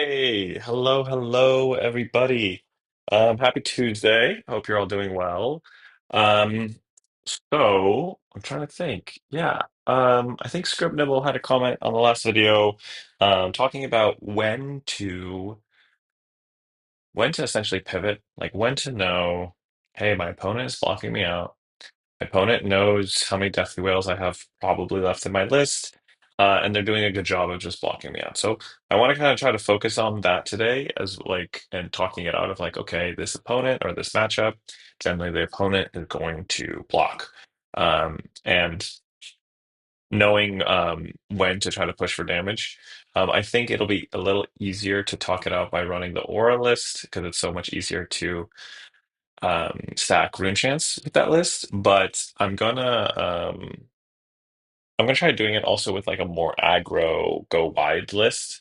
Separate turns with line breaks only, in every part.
Hey, hello, everybody. Happy Tuesday. Hope you're all doing well. Um, I'm trying to think. Yeah, I think Script Nibble had a comment on the last video, talking about when to essentially pivot, like when to know, hey, my opponent is blocking me out. My opponent knows how many Deathly Whales I have probably left in my list, and they're doing a good job of just blocking me out. So I want to kind of try to focus on that today, as like and talking it out of like, okay, this opponent or this matchup, generally the opponent is going to block, and knowing when to try to push for damage. I think it'll be a little easier to talk it out by running the aura list because it's so much easier to stack rune chance with that list, but I'm gonna try doing it also with like a more aggro go wide list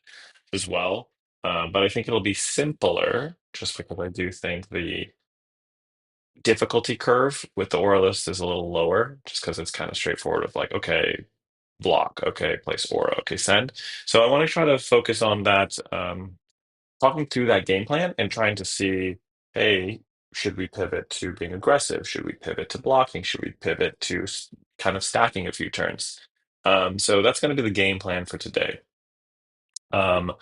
as well. But I think it'll be simpler just because I do think the difficulty curve with the aura list is a little lower just because it's kind of straightforward of like, okay, block, okay, place aura, okay, send. So I want to try to focus on that, talking through that game plan and trying to see, hey, should we pivot to being aggressive? Should we pivot to blocking? Should we pivot to kind of stacking a few turns? So that's going to be the game plan for today. Um,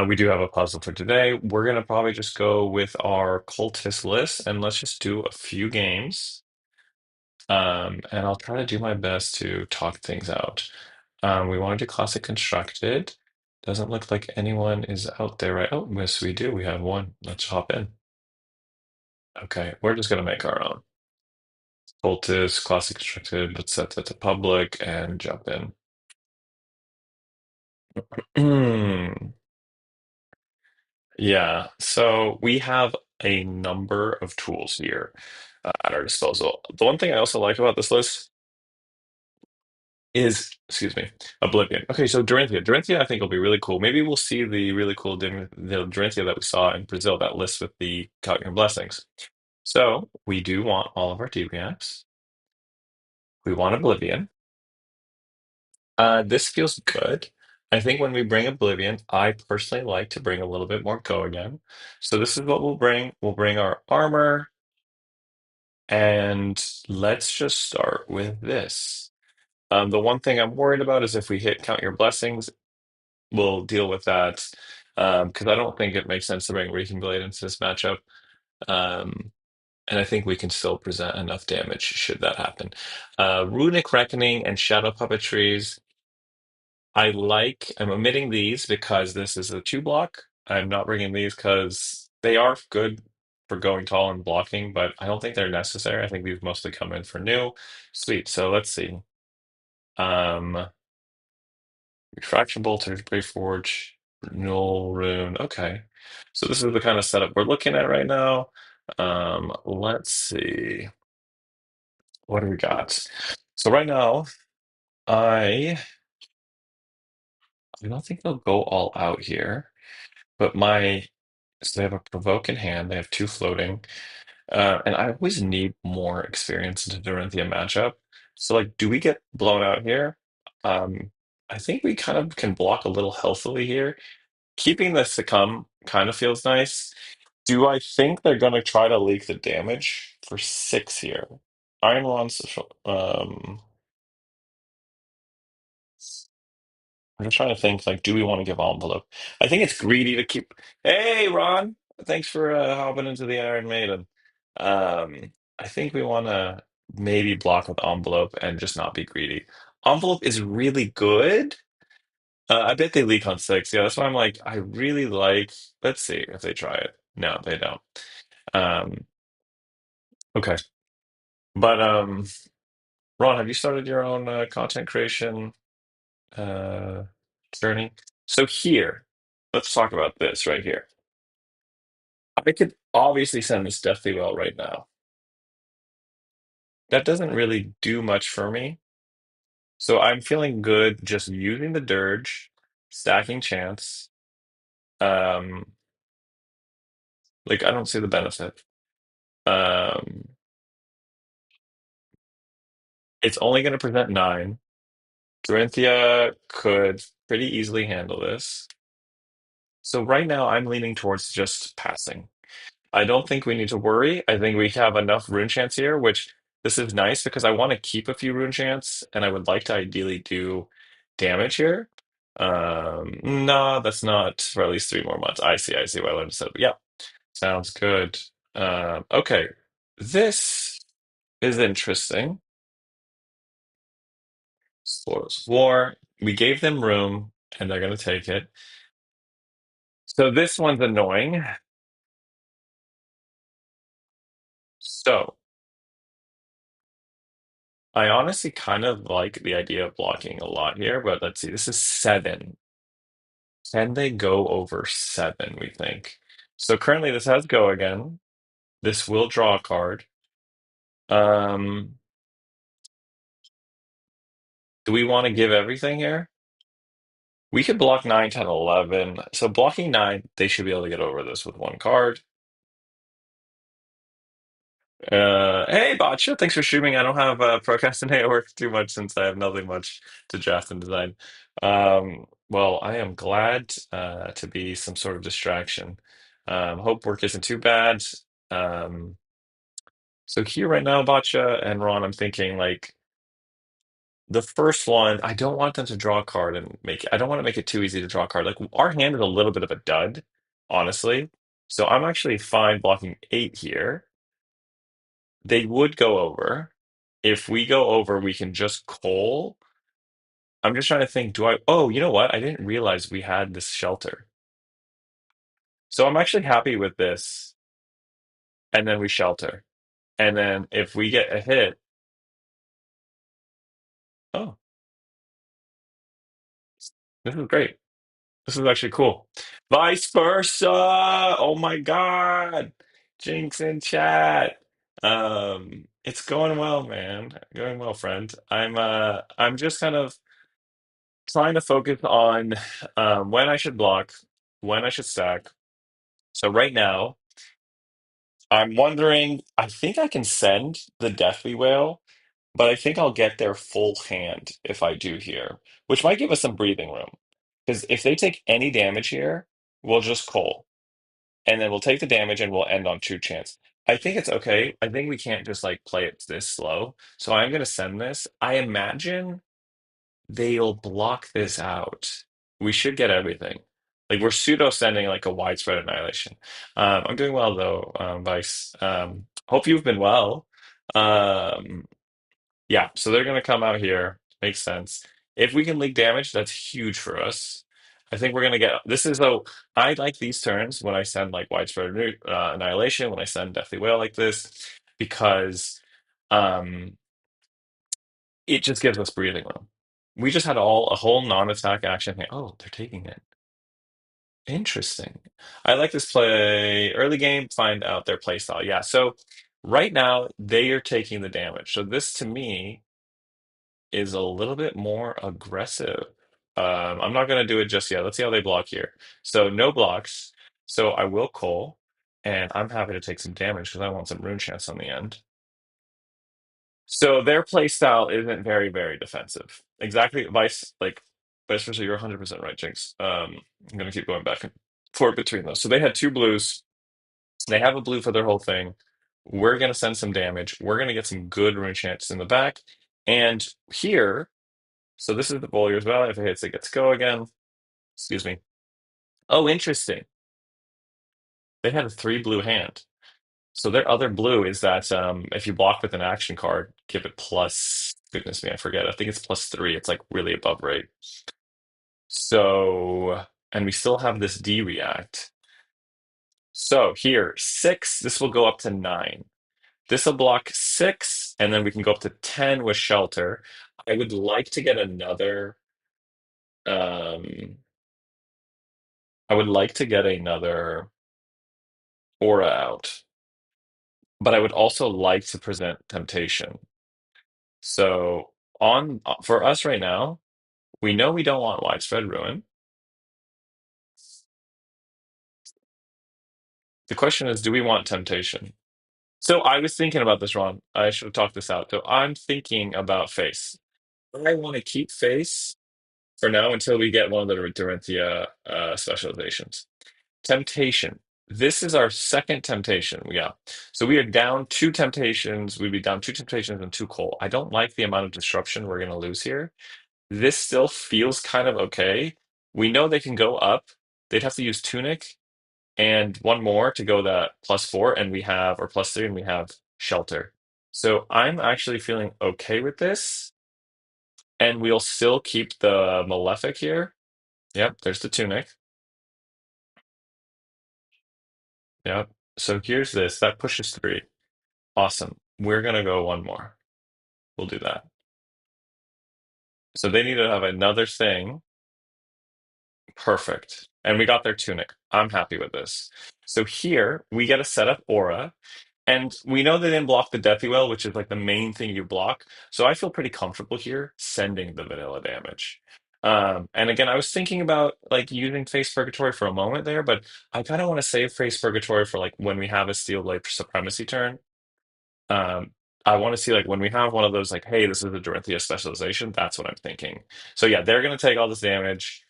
we do have a puzzle for today. We're going to probably just go with our cultist list and let's just do a few games. And I'll try to do my best to talk things out. We want to do classic constructed. Doesn't look like anyone is out there, right? Oh, yes, we do. We have one. Let's hop in. Okay, we're just gonna make our own. Cultist, classic constructed. Let's set that to public and jump in. Yeah, so we have a number of tools here at our disposal. The one thing I also like about this list is, excuse me, Oblivion. Okay, so Dorinthia. Dorinthia, I think will be really cool. Maybe we'll see the really cool the Dorinthia that we saw in Brazil, that list with the Count Your Blessings. So we do want all of our DPS. We want Oblivion. This feels good. I think when we bring Oblivion, I personally like to bring a little bit more Go again. So this is what we'll bring. We'll bring our armor, and let's just start with this. The one thing I'm worried about is if we hit Count Your Blessings, we'll deal with that because I don't think it makes sense to bring Reeking Blade into this matchup. Um, and I think we can still present enough damage should that happen. Runic Reckoning and Shadow Puppetries. I'm omitting these because this is a two block. I'm not bringing these because they are good for going tall and blocking, but I don't think they're necessary. I think these mostly come in for new. Sweet. So let's see. Um, Refraction Bolter, Brave Forge, Null Rune. Okay. So this is the kind of setup we're looking at right now. Let's see. What do we got? So right now, I I don't think they'll go all out here, but so they have a provoke in hand, they have two floating. And I always need more experience into Dorinthia matchup. So like, do we get blown out here? Um, I think we kind of can block a little healthily here. Keeping the succumb kind of feels nice. Do I think they're going to try to leak the damage for six here? Iron Wands, I'm just trying to think, like, do we want to give envelope? I think it's greedy to keep. Hey, Ron, thanks for hopping into the Iron Maiden. I think we want to maybe block with envelope and just not be greedy. Envelope is really good. I bet they leak on six. Yeah, that's why I'm like, I really like. Let's see if they try it. No, they don't. Um, okay, but Ron, have you started your own content creation uh journey? So here, let's talk about this right here. I could obviously send this Deathly Well right now. That doesn't really do much for me. So I'm feeling good just using the Dirge, stacking chance. Um, like I don't see the benefit. Um, it's only going to present nine. Dorinthia could pretty easily handle this. So right now I'm leaning towards just passing. I don't think we need to worry. I think we have enough rune chance here, which this is nice because I want to keep a few rune chance and I would like to ideally do damage here. No, that's not for at least 3 more months. I see what I learned. So yeah, sounds good. Okay. This is interesting. Spoils war. We gave them room and they're gonna take it. So this one's annoying. So I honestly kind of like the idea of blocking a lot here, but let's see. This is 7. Can they go over 7, we think? So currently this has go again. This will draw a card. Um, do we want to give everything here? We could block 9, 10, 11. So blocking 9, they should be able to get over this with 1 card. Hey, Botcha, thanks for streaming. I don't have procrastinate work too much since I have nothing much to draft and design. Well, I am glad to be some sort of distraction. Hope work isn't too bad. Um, so here right now, Botcha and Ron, I'm thinking like the first one, I don't want them to draw a card and make it. I don't want to make it too easy to draw a card. Like our hand is a little bit of a dud, honestly. So I'm actually fine blocking 8 here. They would go over. If we go over, we can just call. I'm just trying to think, do I? Oh, you know what? I didn't realize we had this shelter. So I'm actually happy with this. And then we shelter. And then if we get a hit, oh, this is great. This is actually cool. Vice versa. Oh my God. Jinx in chat. It's going well, man. Going well, friend. I'm just kind of trying to focus on when I should block, when I should stack. So right now, I'm wondering, I think I can send the Deathly Whale, but I think I'll get their full hand if I do here, which might give us some breathing room. Because if they take any damage here, we'll just call. And then we'll take the damage and we'll end on 2 chance. I think it's okay. I think we can't just like play it this slow. So I'm gonna send this. I imagine they'll block this out. We should get everything. Like we're pseudo sending like a widespread annihilation. I'm doing well though, Vice. Hope you've been well. Um, yeah, so they're gonna come out here. Makes sense. If we can leak damage, that's huge for us. I think we're gonna get this is a I like these turns when I send like widespread annihilation, when I send Deathly Whale like this, because um it just gives us breathing room. We just had a whole non-attack action thing. Oh, they're taking it. Interesting. I like this play early game, find out their play style. Yeah, so right now they are taking the damage. So this to me is a little bit more aggressive. I'm not gonna do it just yet. Let's see how they block here. So no blocks. So I will call, and I'm happy to take some damage because I want some rune chance on the end. So their play style isn't very, very defensive. Exactly, vice versa. You're 100% right, Jinx. I'm gonna keep going back and forth between those. So they had 2 blues. They have a blue for their whole thing. We're gonna send some damage. We're gonna get some good rune chances in the back. And here, so this is the Bolier's Valley. If it hits, it gets go again. Excuse me. Oh, interesting. They had a 3 blue hand. So their other blue is that if you block with an action card, give it plus, goodness me, I forget. I think it's +3. It's like really above rate. So, and we still have this D react. So here, 6, this will go up to 9. This will block 6, and then we can go up to 10 with shelter. I would like to get another, um, I would like to get another aura out, but I would also like to present temptation. So on for us right now, we know we don't want widespread ruin. The question is, do we want temptation? So I was thinking about this, Ron. I should have talked this out. So I'm thinking about face. I want to keep face for now until we get one of the Dorinthia specializations. Temptation. This is our second temptation. Yeah. So we are down two temptations. We'd be down two temptations and two coal. I don't like the amount of disruption we're going to lose here. This still feels kind of okay. We know they can go up. They'd have to use Tunic and one more to go that +4, and we have, or +3, and we have Shelter. So I'm actually feeling okay with this, and we'll still keep the Malefic here. Yep, there's the Tunic. Yep. So here's this. That pushes 3. Awesome. We're gonna go one more. We'll do that. So they need to have another thing. Perfect. And we got their Tunic. I'm happy with this. So here we get a set up Aura. And we know they didn't block the Deathy Well, which is like the main thing you block. So I feel pretty comfortable here sending the vanilla damage. And again, I was thinking about like using Face Purgatory for a moment there, but I kind of want to save Face Purgatory for like when we have a Steel Blade Supremacy turn. Um, I want to see like when we have one of those like, hey, this is the Dorinthia specialization. That's what I'm thinking. So yeah, they're gonna take all this damage.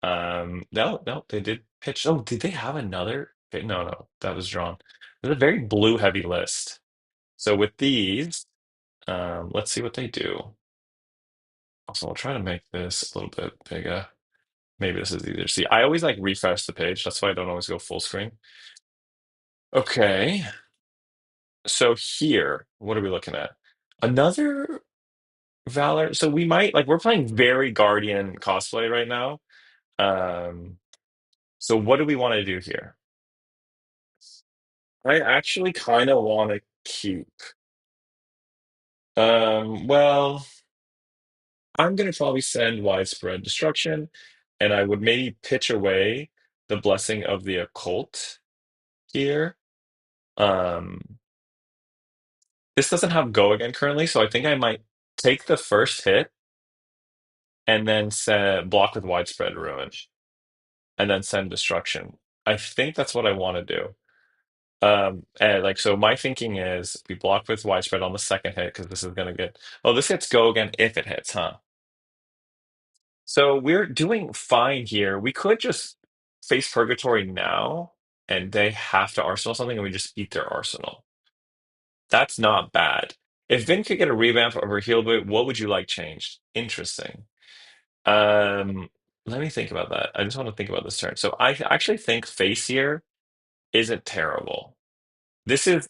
No, no, they did pitch. Oh, did they have another? No, no, that was drawn. It's a very blue heavy list. So with these, let's see what they do. Also, I'll try to make this a little bit bigger. Maybe this is easier to see. I always like refresh the page. That's why I don't always go full screen. Okay, so here, what are we looking at? Another Valor. So we might like we're playing very Guardian cosplay right now. Um, so what do we want to do here? I actually kind of want to keep. Well, I'm gonna probably send widespread destruction, and I would maybe pitch away the blessing of the occult here. Um, this doesn't have go again currently, so I think I might take the first hit and then set block with widespread ruin, and then send destruction. I think that's what I want to do. And like so, my thinking is we block with widespread on the second hit because this is gonna get. Oh, this hits go again if it hits, huh? So we're doing fine here. We could just face Purgatory now, and they have to Arsenal something, and we just eat their Arsenal. That's not bad. If Vin could get a revamp of her heal boot, what would you like changed? Interesting. Um, Let me think about that. I just want to think about this turn. So I actually think face here isn't terrible. This is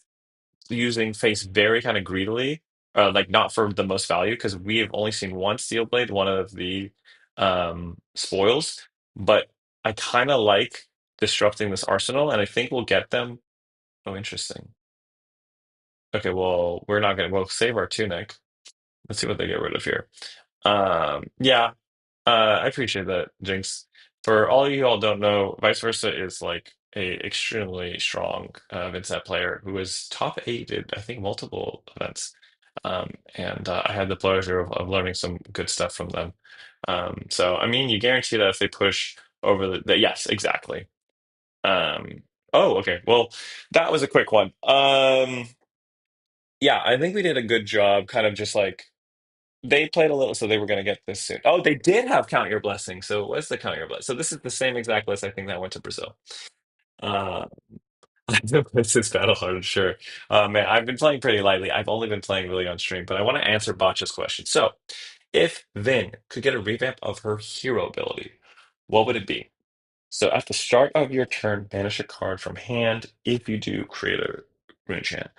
using face very kind of greedily, like not for the most value, because we have only seen one steel blade, one of the spoils, but I kind of like disrupting this arsenal, and I think we'll get them. Oh, interesting. Okay, well, we're not gonna. We'll save our tunic. Let's see what they get rid of here. Yeah, I appreciate that, Jinx. For all of you all don't know, Vice Versa is like a extremely strong Vynnset player who is top 8 at I think multiple events. And I had the pleasure of learning some good stuff from them. So I mean, you guarantee that if they push over yes, exactly. Um, oh, okay. Well, that was a quick one. Yeah, I think we did a good job, kind of just like they played a little, so they were going to get this soon. Oh, they did have Count Your Blessing. So what's the Count Your Blessing? So this is the same exact list I think that went to Brazil. Uh, this is battle hard, sure. Man, I've been playing pretty lightly. I've only been playing really on stream, but I want to answer Botcha's question. So, if Vin could get a revamp of her hero ability, what would it be? So, at the start of your turn, banish a card from hand. If you do, create a rune chant.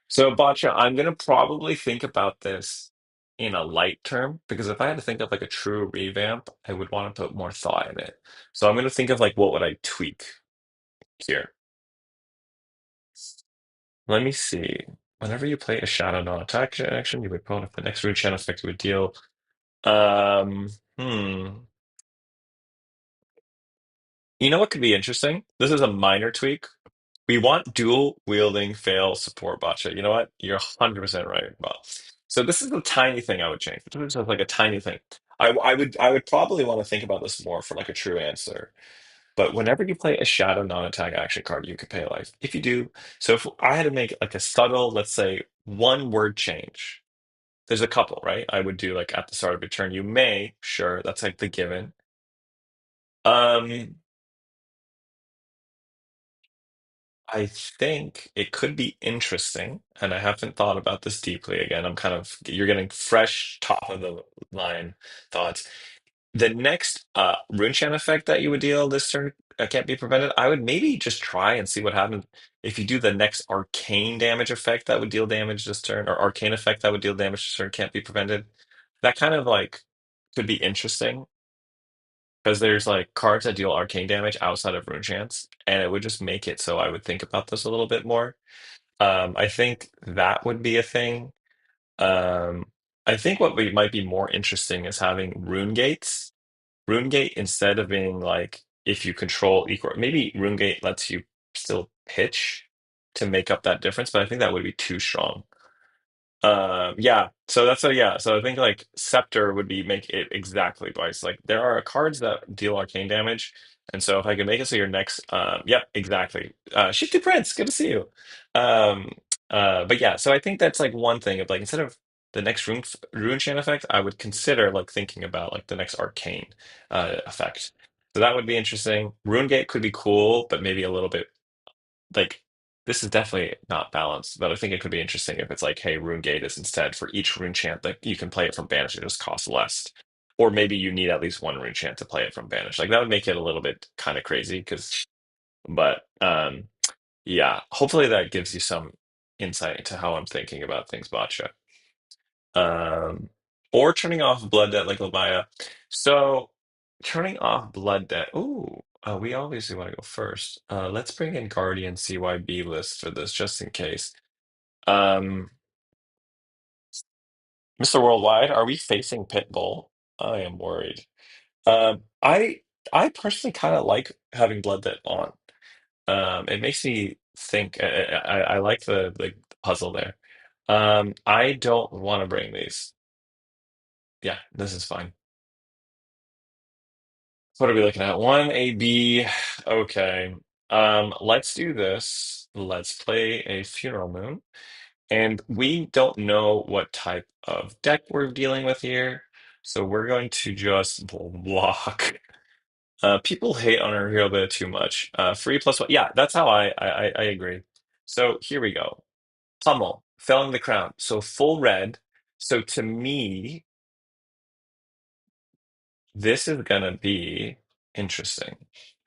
So, Botcha, I'm gonna probably think about this in a light term because if I had to think of like a true revamp, I would want to put more thought in it. So, I'm gonna think of like what would I tweak here. Let me see. Whenever you play a shadow non-attack action, you would put if the next rune chant effect would deal. Um, hmm. You know what could be interesting? This is a minor tweak. We want dual wielding fail support botcha. You know what? You're 100% right, Bob. So this is a tiny thing I would change. This is like a tiny thing. I would probably want to think about this more for like a true answer. But whenever you play a shadow non-attack action card, you could pay life. If you do, so if I had to make like a subtle, let's say one word change, there's a couple, right? I would do like at the start of your turn, you may, sure, that's like the given. Um, I think it could be interesting, and I haven't thought about this deeply. Again, you're getting fresh top of the line thoughts. The next rune chant effect that you would deal this turn can't be prevented. I would maybe just try and see what happens if you do the next arcane damage effect that would deal damage this turn, or arcane effect that would deal damage this turn can't be prevented. That kind of like could be interesting because there's like cards that deal arcane damage outside of rune chants, and it would just make it so I would think about this a little bit more. I think that would be a thing. Um, I think might be more interesting is having rune gates. Rune gate instead of being like if you control equal, maybe rune gate lets you still pitch to make up that difference, but I think that would be too strong. Yeah. So that's a yeah. So I think like Scepter would be make it exactly twice. Like there are cards that deal arcane damage, and so if I can make it so your next, yep, exactly. Shifty Prince, good to see you. Um, but yeah. So I think that's like one thing of like instead of the next rune chain effect, I would consider like thinking about like the next arcane effect. So that would be interesting. Rune Gate could be cool, but maybe a little bit like this is definitely not balanced, but I think it could be interesting if it's like, hey, Rune Gate is instead for each rune chant that you can play it from banish, it just costs less. Or maybe you need at least one rune chant to play it from banish. Like that would make it a little bit kind of crazy because but yeah, hopefully that gives you some insight into how I'm thinking about things, Botcha. Um or turning off blood debt like Labaya. So turning off blood debt. Ooh, we obviously want to go first. Let's bring in Guardian CYB list for this just in case. Um, Mr. Worldwide, are we facing Pitbull? I am worried. Um, I I personally kind of like having blood debt on. It makes me think. I like the puzzle there. I don't want to bring these. Yeah, this is fine. What are we looking at? One AB. Okay. Let's do this. Let's play a Funeral Moon. And we don't know what type of deck we're dealing with here. So we're going to just block. People hate on our hero bit too much. Free plus one. Yeah, that's how I agree. So here we go. Pummel, felling the crown. So full red. So to me, this is gonna be interesting.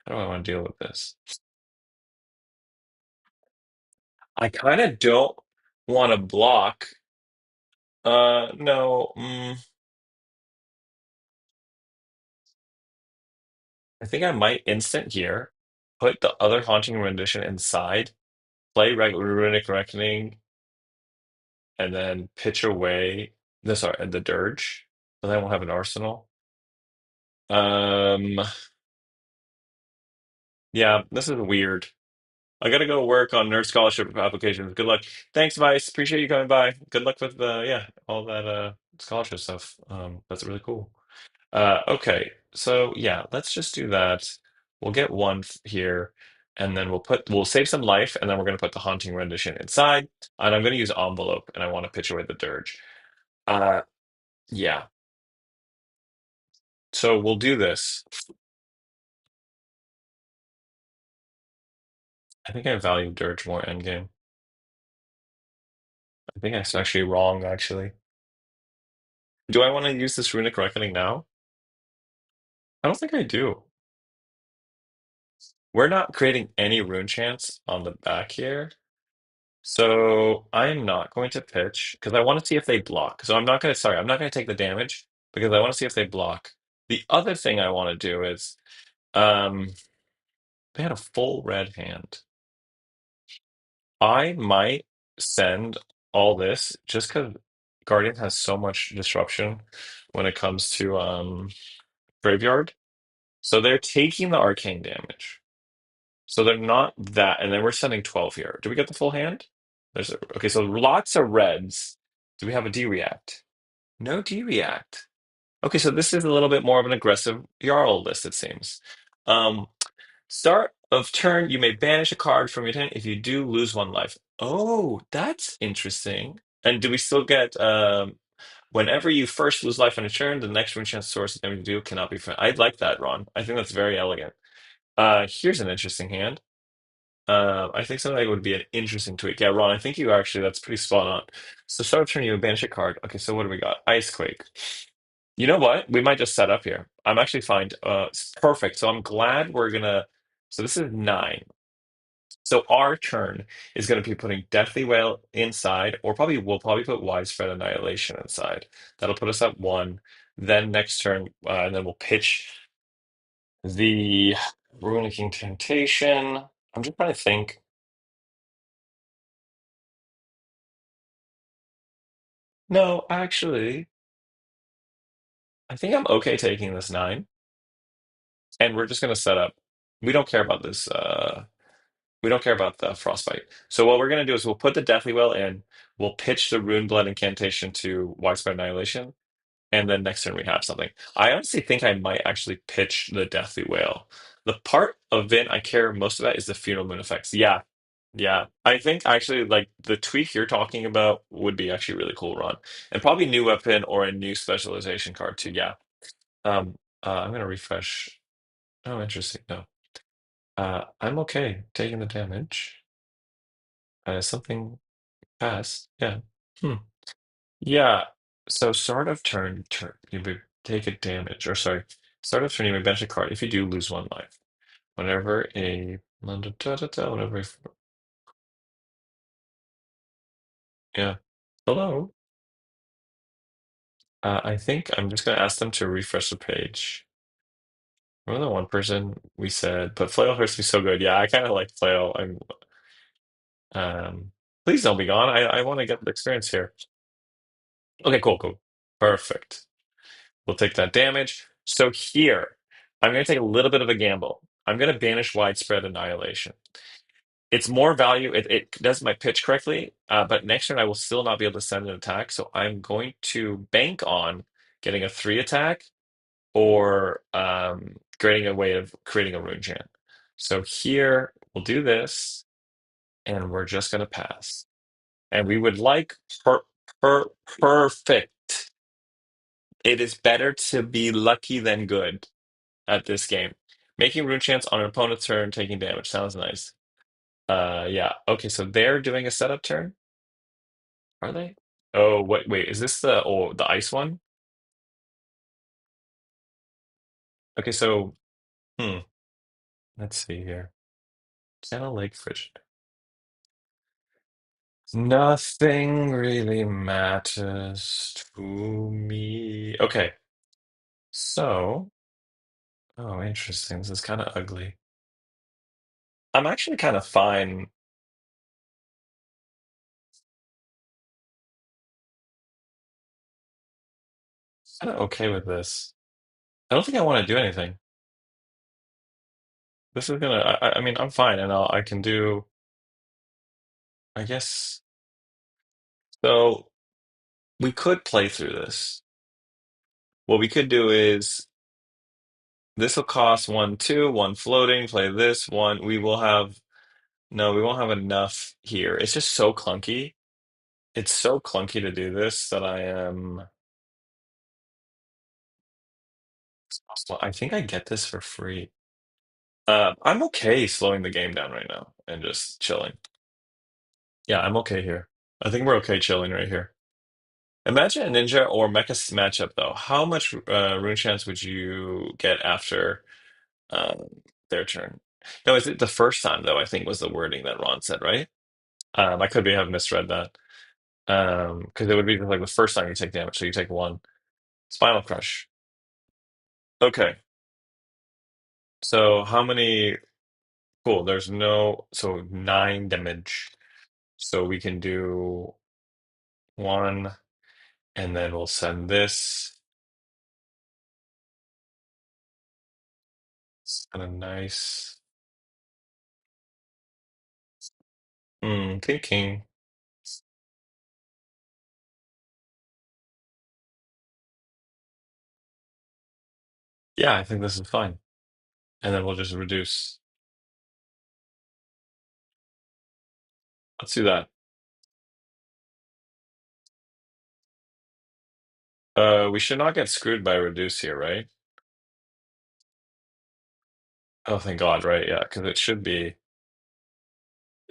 How do I want to deal with this? I kind of don't want to block. No. I think I might instant here, put the other haunting rendition inside, play Runic Reckoning, and then pitch away the Dirge. But I won't have an arsenal. Um, yeah, this is weird. I gotta go work on nerd scholarship applications. Good luck. Thanks, Vice. Appreciate you coming by. Good luck with yeah, all that scholarship stuff. That's really cool. Okay, so yeah, let's just do that. We'll get one here, and then we'll save some life, and then we're gonna put the haunting rendition inside, and I'm gonna use envelope, and I want to pitch away the dirge. Uh, yeah. So we'll do this. I think I value dirge more endgame. I think that's actually wrong, actually. Do I want to use this runic reckoning now? I don't think I do. We're not creating any rune chants on the back here. So I'm not going to pitch because I want to see if they block. So I'm not going to take the damage because I want to see if they block. The other thing I want to do is um they had a full red hand. I might send all this just because Guardian has so much disruption when it comes to graveyard. So they're taking the arcane damage. So they're not that, and then we're sending 12 here. Do we get the full hand? Okay, so lots of reds. Do we have a D react? No D react. Okay, so this is a little bit more of an aggressive Jarl list, it seems. Um, Start of turn, you may banish a card from your hand. If you do, lose one life. Oh, that's interesting. And do we still get whenever you first lose life on a turn, the next rune chance source of damage you do cannot be found. I like that, Ron. I think that's very elegant. Here's an interesting hand. I think something that would be an interesting tweak. Yeah, Ron, I think you actually that's pretty spot on. So start of turn, you banish a card. Okay, so what do we got? Ice Quake. You know what? We might just set up here. I'm actually fine. It's perfect. So I'm glad we're gonna. So this is nine. So our turn is going to be putting Deathly Wail inside, or probably we'll probably put Widespread Annihilation inside. That'll put us at one. Then next turn, and then we'll pitch the Runic Incantation. I'm just trying to think. No, actually, I think I'm okay taking this nine, and we're just going to set up. We don't care about this. We don't care about the frostbite. So what we're going to do is we'll put the Deathly Well in. We'll pitch the Rune Blood Incantation to Widespread Annihilation, and then next turn we have something. I honestly think I might actually pitch the Deathly Whale. The part of Vin I care most about is the Funeral Moon effects. Yeah, yeah. I think actually like the tweak you're talking about would be actually really cool, Ron. And probably new weapon or a new specialization card too. Yeah. I'm gonna refresh. Oh, interesting. No. I'm okay taking the damage. Something passed. Yeah. Hmm. Yeah. So start of turn, you would take a damage, or sorry, start of turn, you may bench a card if you do lose one life. Whenever a whenever yeah. Hello. I think I'm just gonna ask them to refresh the page. Remember the one person we said, but flail hurts me so good. Yeah, I kind of like flail. I'm please don't be gone. I want to get the experience here. Okay, cool, cool. Perfect. We'll take that damage. So here, I'm going to take a little bit of a gamble. I'm going to banish Widespread Annihilation. It's more value. It does my pitch correctly, but next turn I will still not be able to send an attack. So I'm going to bank on getting a three attack or creating a way of creating a rune chant. So here we'll do this, and we're just going to pass. And we would like per perfect. It is better to be lucky than good at this game. Making rune chants on an opponent's turn, taking damage. Sounds nice. Yeah. Okay, so they're doing a setup turn, are they? Oh, wait, is this the ice one? Okay, so hmm, let's see here. Channel Lake Frigid. Nothing really matters to me. Okay, so oh, interesting. This is kind of ugly. I'm actually kind of fine. Kind of okay with this. I don't think I want to do anything. This is gonna. I mean, I'm fine, and I can do. I guess so. We could play through this. What we could do is this will cost one, two, one floating. Play this one. We will have no. We won't have enough here. It's just so clunky. It's so clunky to do this that I am. Well, I think I get this for free. I'm okay slowing the game down right now and just chilling. Yeah, I'm okay here. I think we're okay chilling right here. Imagine a ninja or mecha matchup though. How much rune chance would you get after their turn? No, is it the first time though? I think was the wording that Ron said, right? I could be have misread that. Because it would be like the first time you take damage, so you take one. Spinal Crush. Okay, so how many? Cool. There's no so nine damage. So we can do one, and then we'll send this. It's kind of nice. Thinking. Yeah, I think this is fine. And then we'll just reduce. Let's do that. We should not get screwed by reduce here, right? Oh, thank God, right? Yeah, because it should be.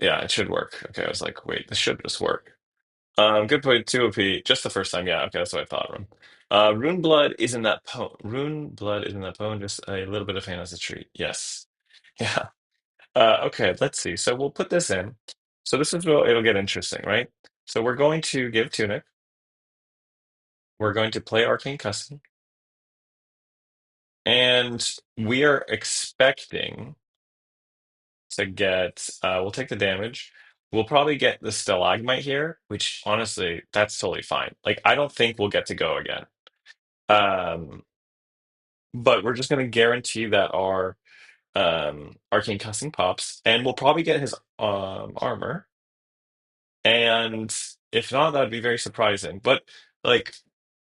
Yeah, it should work. Okay, I was like, wait, this should just work. Good point, 2 OP. Just the first time. Yeah, okay, that's what I thought. Rune Blood isn't that poem. Rune Blood isn't that poem, just a little bit of hand as a treat. Yes. Yeah. Okay, let's see. So we'll put this in. So this is where it'll get interesting, right? So we're going to give Tunic. We're going to play Arcane Custom, and we are expecting to get. We'll take the damage. We'll probably get the Stalagmite here, which honestly, that's totally fine. Like, I don't think we'll get to go again. Um, but we're just going to guarantee that our Arcane Custom pops, and we'll probably get his armor. And if not, that'd be very surprising. But like,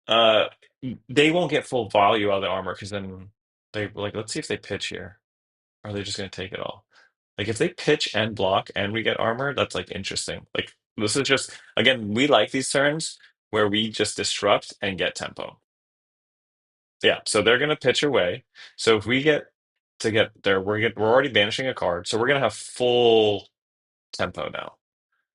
uh, they won't get full value out of the armor because then they like. Let's see if they pitch here. Or are they just going to take it all? Like, if they pitch and block and we get armor, that's like interesting. Like, this is just again, we like these turns where we just disrupt and get tempo. Yeah, so they're going to pitch away. So if we get to get there, we're already banishing a card, so we're going to have full tempo now.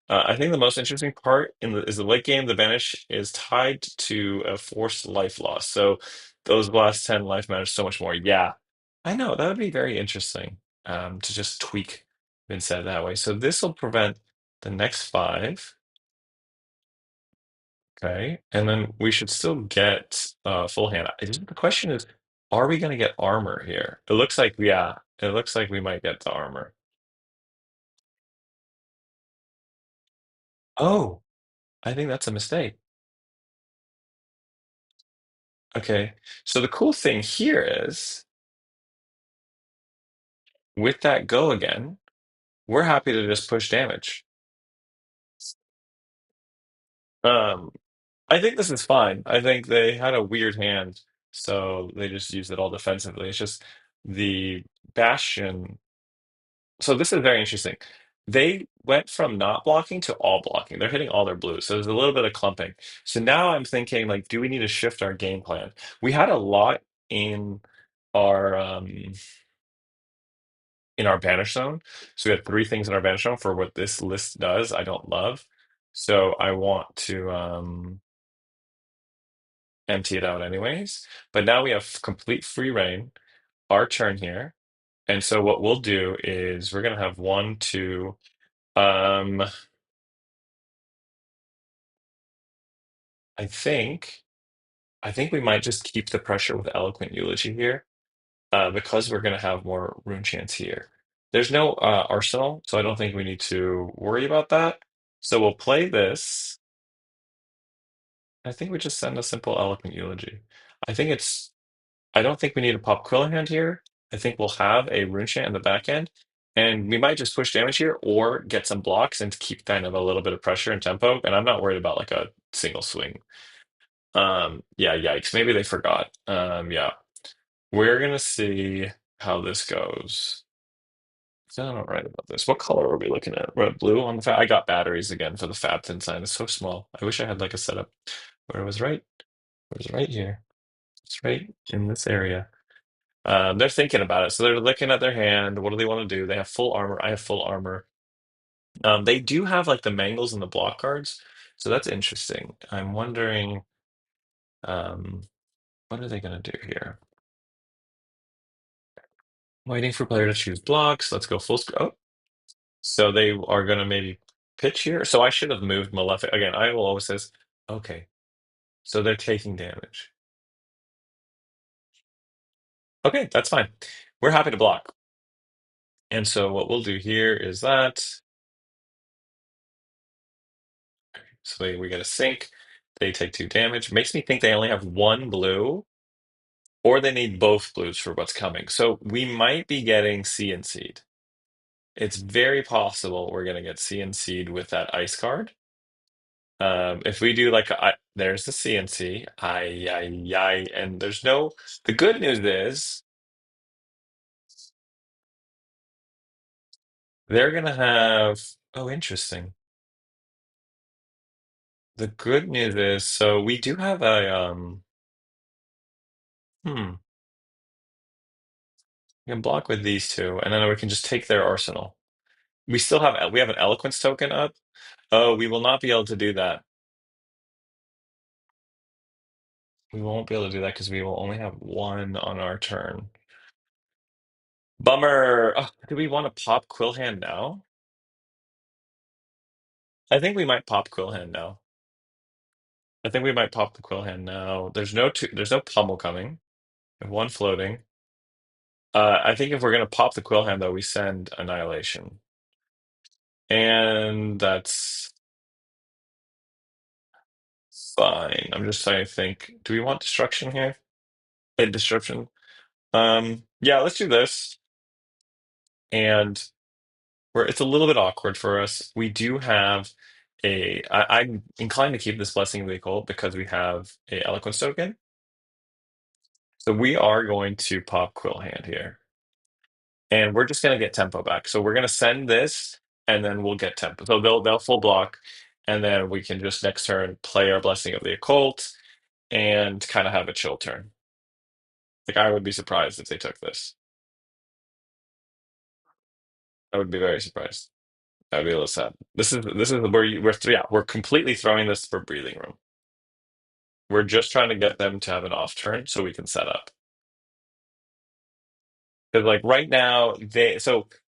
I think the most interesting part is the late game. The banish is tied to a forced life loss, so those last 10 life matter so much more. Yeah, I know that would be very interesting to just tweak Vynnset that way. So this will prevent the next five. Okay, and then we should still get full hand. The question is, are we going to get armor here? It looks like, yeah, it looks like we might get the armor. Oh, I think that's a mistake. Okay, so the cool thing here is with that go again, we're happy to just push damage. Um, I think this is fine. I think they had a weird hand, so they just used it all defensively. It's just the Bastion. So this is very interesting. They went from not blocking to all blocking. They're hitting all their blues. So there's a little bit of clumping. So now I'm thinking, like, do we need to shift our game plan? We had a lot in our banish zone. So we had three things in our banish zone for what this list does. I don't love. So I want to empty it out anyways. But now we have complete free reign, our turn here. And so what we'll do is we're gonna have one, two. Um, I think I think we might just keep the pressure with Eloquent Eulogy here, because we're gonna have more rune chance here. There's no arsenal, so I don't think we need to worry about that. So we'll play this. I think we just send a simple Eloquent Eulogy. I think it's I don't think we need a pop Quillinghand here. I think we'll have a rune chant in the back end, and we might just push damage here or get some blocks and keep kind of a little bit of pressure and tempo. And I'm not worried about like a single swing. Yeah, yikes. Maybe they forgot. Yeah. We're gonna see how this goes. I don't write about this. What color are we looking at? Red, blue on the fab. I got batteries again for the fab thin sign. It's so small. I wish I had like a setup where it was right. It was right here. It's right in this area. They're thinking about it. So they're looking at their hand. What do they want to do? They have full armor. I have full armor. They do have like the mangles and the block cards. So that's interesting. I'm wondering, um, what are they going to do here? Waiting for player to choose blocks. Let's go full screen. Oh, so they are going to maybe pitch here. So I should have moved Malefic. Again, I will always says, okay, so they're taking damage. Okay, that's fine. We're happy to block. And so what we'll do here is that. So we get a sync. They take two damage. Makes me think they only have one blue, or they need both blues for what's coming. So we might be getting C and Seed. It's very possible we're going to get C and Seed with that ice card. If we do like there's the CNC, and there's no. The good news is they're gonna have. Oh, interesting. The good news is so we do have a we can block with these two, and then we can just take their arsenal. we have an eloquence token up. Oh, we will not be able to do that. We won't be able to do that because we will only have one on our turn. Bummer. Oh, do we want to pop Quillhand now? I think we might pop Quillhand now. I think we might pop the Quillhand now. There's no pummel coming. We have one floating. I think if we're gonna pop the Quillhand though, we send Annihilation. And that's fine. I'm just trying to think. Do we want destruction here? Destruction. Yeah, let's do this. And it's a little bit awkward for us. We do have I'm inclined to keep this blessing of the occult because we have a eloquence token. So we are going to pop Quill Hand here. And we're just gonna get tempo back. So we're gonna send this and then we'll get tempo. So they'll full block, and then we can just next turn play our blessing of the occult and kind of have a chill turn. Like I would be surprised if they took this. I would be very surprised. I'd be a little sad. This is where we're completely throwing this for breathing room. We're just trying to get them to have an off turn so we can set up. Because like right now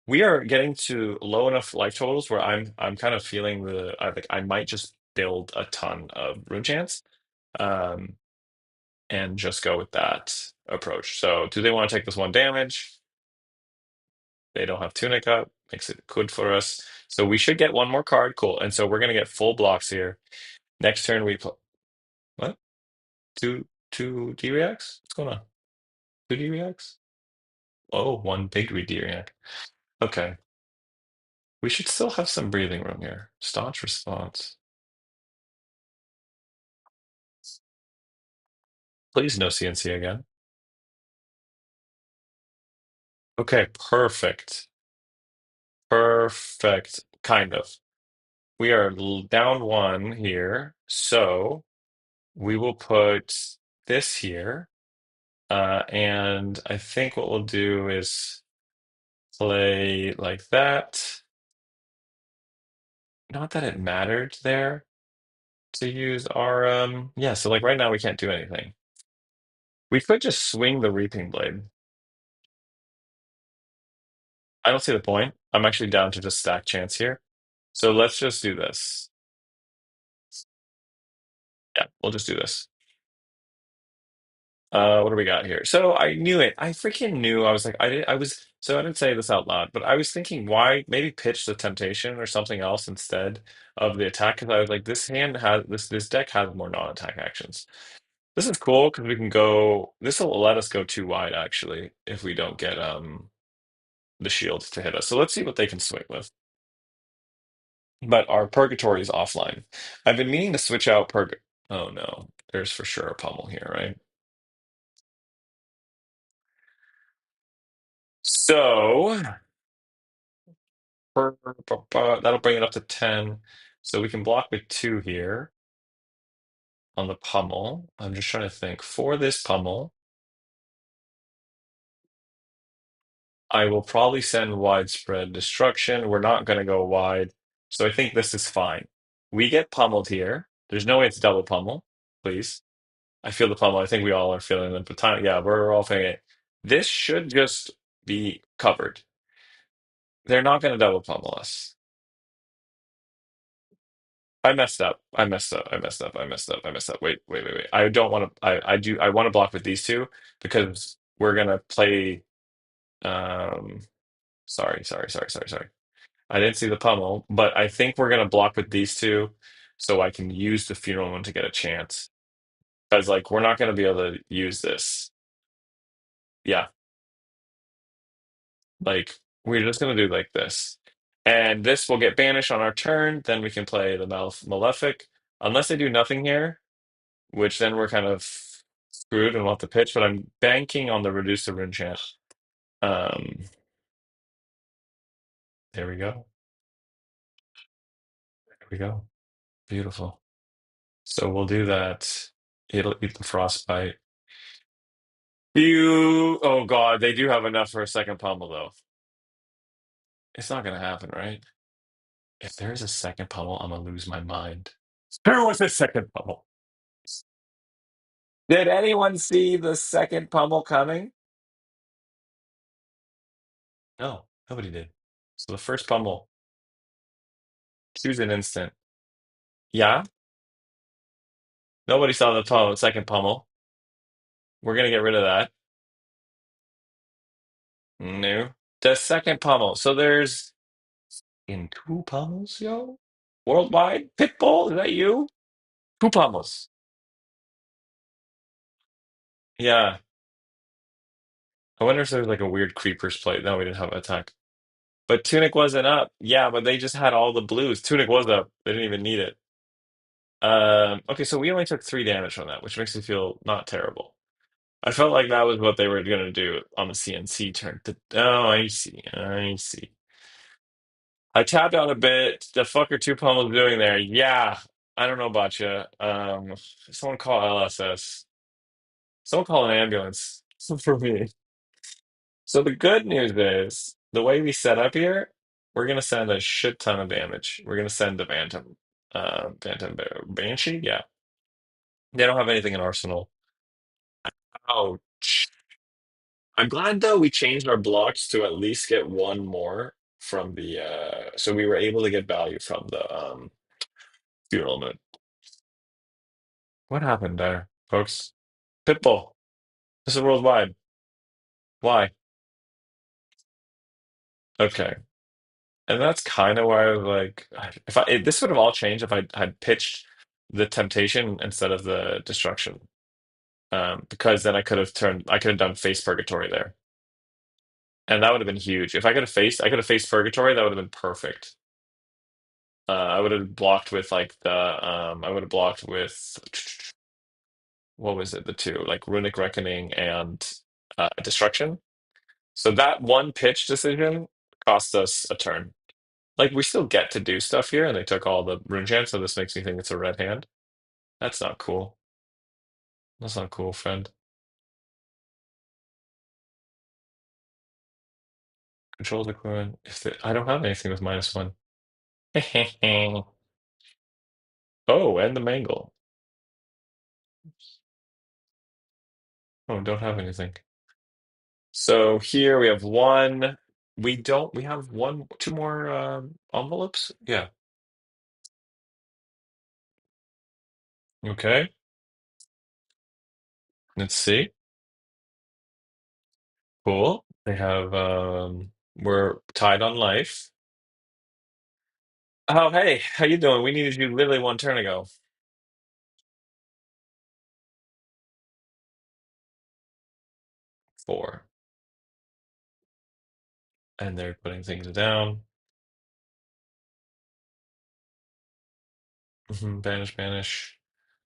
we are getting to low enough life totals where I'm kind of feeling I might just build a ton of rune chance, um, and just go with that approach. So do they want to take this one damage? They don't have Tunic up, makes it good for us. So we should get one more card. Cool. And so we're gonna get full blocks here. Next turn we play what? Two D reacts? What's going on? Two D reacts? Oh, one big D react. Okay. We should still have some breathing room here. Staunch response. Please no CNC again. Okay, perfect. Perfect. Kind of. We are down one here. So we will put this here. And I think what we'll do is play like that. Not that it mattered there to use our yeah, so like right now we can't do anything. We could just swing the reaping blade. I don't see the point. I'm actually down to just stack chance here. So let's just do this. Yeah, we'll just do this. What do we got here? So I knew it. I freaking knew. I was like, so I didn't say this out loud, but I was thinking why maybe pitch the temptation or something else instead of the attack. Because I was like, this deck has more non-attack actions. This is cool because we can go. This will let us go too wide actually if we don't get the shields to hit us. So let's see what they can swing with. But our purgatory is offline. I've been meaning to switch out purg. Oh no, there's for sure a pummel here, right? So that'll bring it up to 10. So we can block with two here on the pummel. I'm just trying to think. For this pummel, I will probably send widespread destruction. We're not going to go wide. So I think this is fine. We get pummeled here. There's no way it's double pummel, please. I feel the pummel. I think we all are feeling the time. Yeah, we're all feeling it. This should just be covered. They're not going to double pummel us. I messed up. I messed up. I messed up. I messed up. I messed up. Wait. I don't want to. I want to block with these two because we're gonna play. Um, sorry. I didn't see the pummel, but I think we're gonna block with these two so I can use the funeral one to get a chance. Because like we're not gonna be able to use this. Yeah, like we're just gonna do like this, and this will get banished on our turn. Then we can play the Malefic, unless they do nothing here, which then we're kind of screwed and we'll have to pitch, but I'm banking on the reduce the rune chant. Um, there we go. There we go. Beautiful. So we'll do that. It'll eat the frostbite. Oh God, they do have enough for a second pummel though. It's not gonna happen, right? If there's a second pummel, I'm gonna lose my mind. There was a second pummel. Did anyone see the second pummel coming? No, nobody did. So the first pummel, choose an instant. Yeah, nobody saw the second pummel. We're gonna get rid of that. No. The second pummel. So there's in two pummels, yo? Worldwide? Pitbull, is that you? Two pummels. Yeah. I wonder if there's like a weird creepers play. No, we didn't have attack. But Tunic wasn't up. Yeah, but they just had all the blues. Tunic was up. They didn't even need it. Okay, so we only took 3 damage from that, which makes me feel not terrible. I felt like that was what they were gonna do on the CNC turn. Oh, I see. I see. I tapped out a bit. The fucker two pump was doing there. Yeah, I don't know about you. Someone call LSS. Someone call an ambulance for me. So the good news is the way we set up here, we're gonna send a shit ton of damage. We're gonna send the Banshee. Yeah, they don't have anything in Arsenal. Ouch. I'm glad though we changed our blocks to at least get one more from the so we were able to get value from the funeral moon. What happened there, folks? Pitbull. This is worldwide. Why? Okay. And that's kind of why I was like, if this would have all changed if I had pitched the temptation instead of the destruction. Because then I could have done face purgatory there. And that would have been huge. If I could have faced purgatory, that would have been perfect. I would have blocked with I would have blocked with what was it, the two, like Runic Reckoning and Destruction. So that one pitch decision cost us a turn. Like we still get to do stuff here, and they took all the rune gems, so this makes me think it's a red hand. That's not cool. That's not cool, friend. Control the equivalent. I don't have anything with -1. Oh, and the mangle. Oh, don't have anything. So here we have one. We have two more envelopes. Yeah. Okay. Let's see. Cool. They have we're tied on life. Oh, hey, how you doing? We needed you literally one turn ago. 4. And they're putting things down. Banish, banish.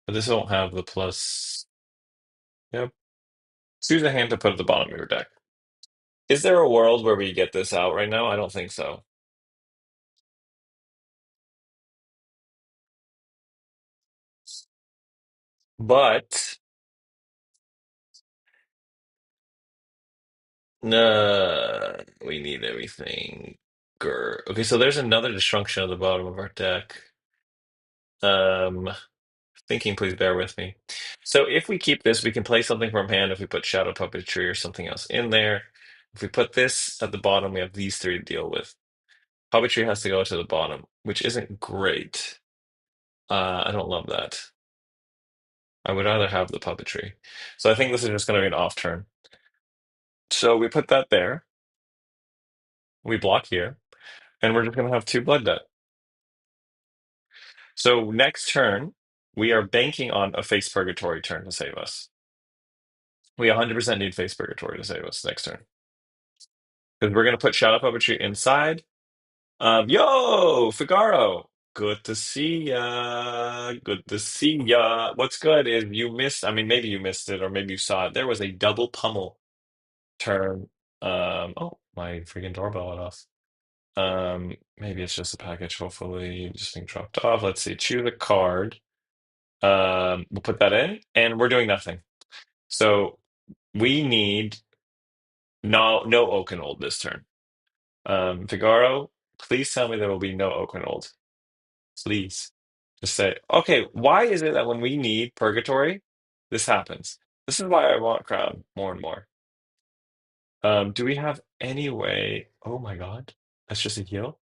But this won't have the plus. Yep. Choose a hand to put at the bottom of your deck. Is there a world where we get this out right now? I don't think so. But we need everything. Grr. Okay, so there's another destruction at the bottom of our deck. Um, Thinking, please bear with me. So if we keep this, we can play something from hand if we put Shadow Puppetry or something else in there. If we put this at the bottom, we have these three to deal with. Puppetry has to go to the bottom, which isn't great. I don't love that. I would rather have the puppetry. So I think this is just going to be an off turn. So we put that there. We block here, and we're just going to have 2 blood debt. So next turn, we are banking on a face purgatory turn to save us. We 100% need face purgatory to save us next turn. Because we're going to put shadow puppetry inside. Yo, Figaro. Good to see ya. Good to see ya. What's good is you missed, I mean, maybe you missed it or maybe you saw it. There was a double pummel turn. Oh, my freaking doorbell went off. Maybe it's just a package. Hopefully, just being dropped off. Let's see. Choose a card. We'll put that in, and we're doing nothing. So we need no Oaken Old this turn. Figaro, please tell me there will be no Oakenold. Please. Just say, okay, why is it that when we need purgatory, this happens? This is why I want Crown more and more. Do we have any way? Oh my God. That's just a heal?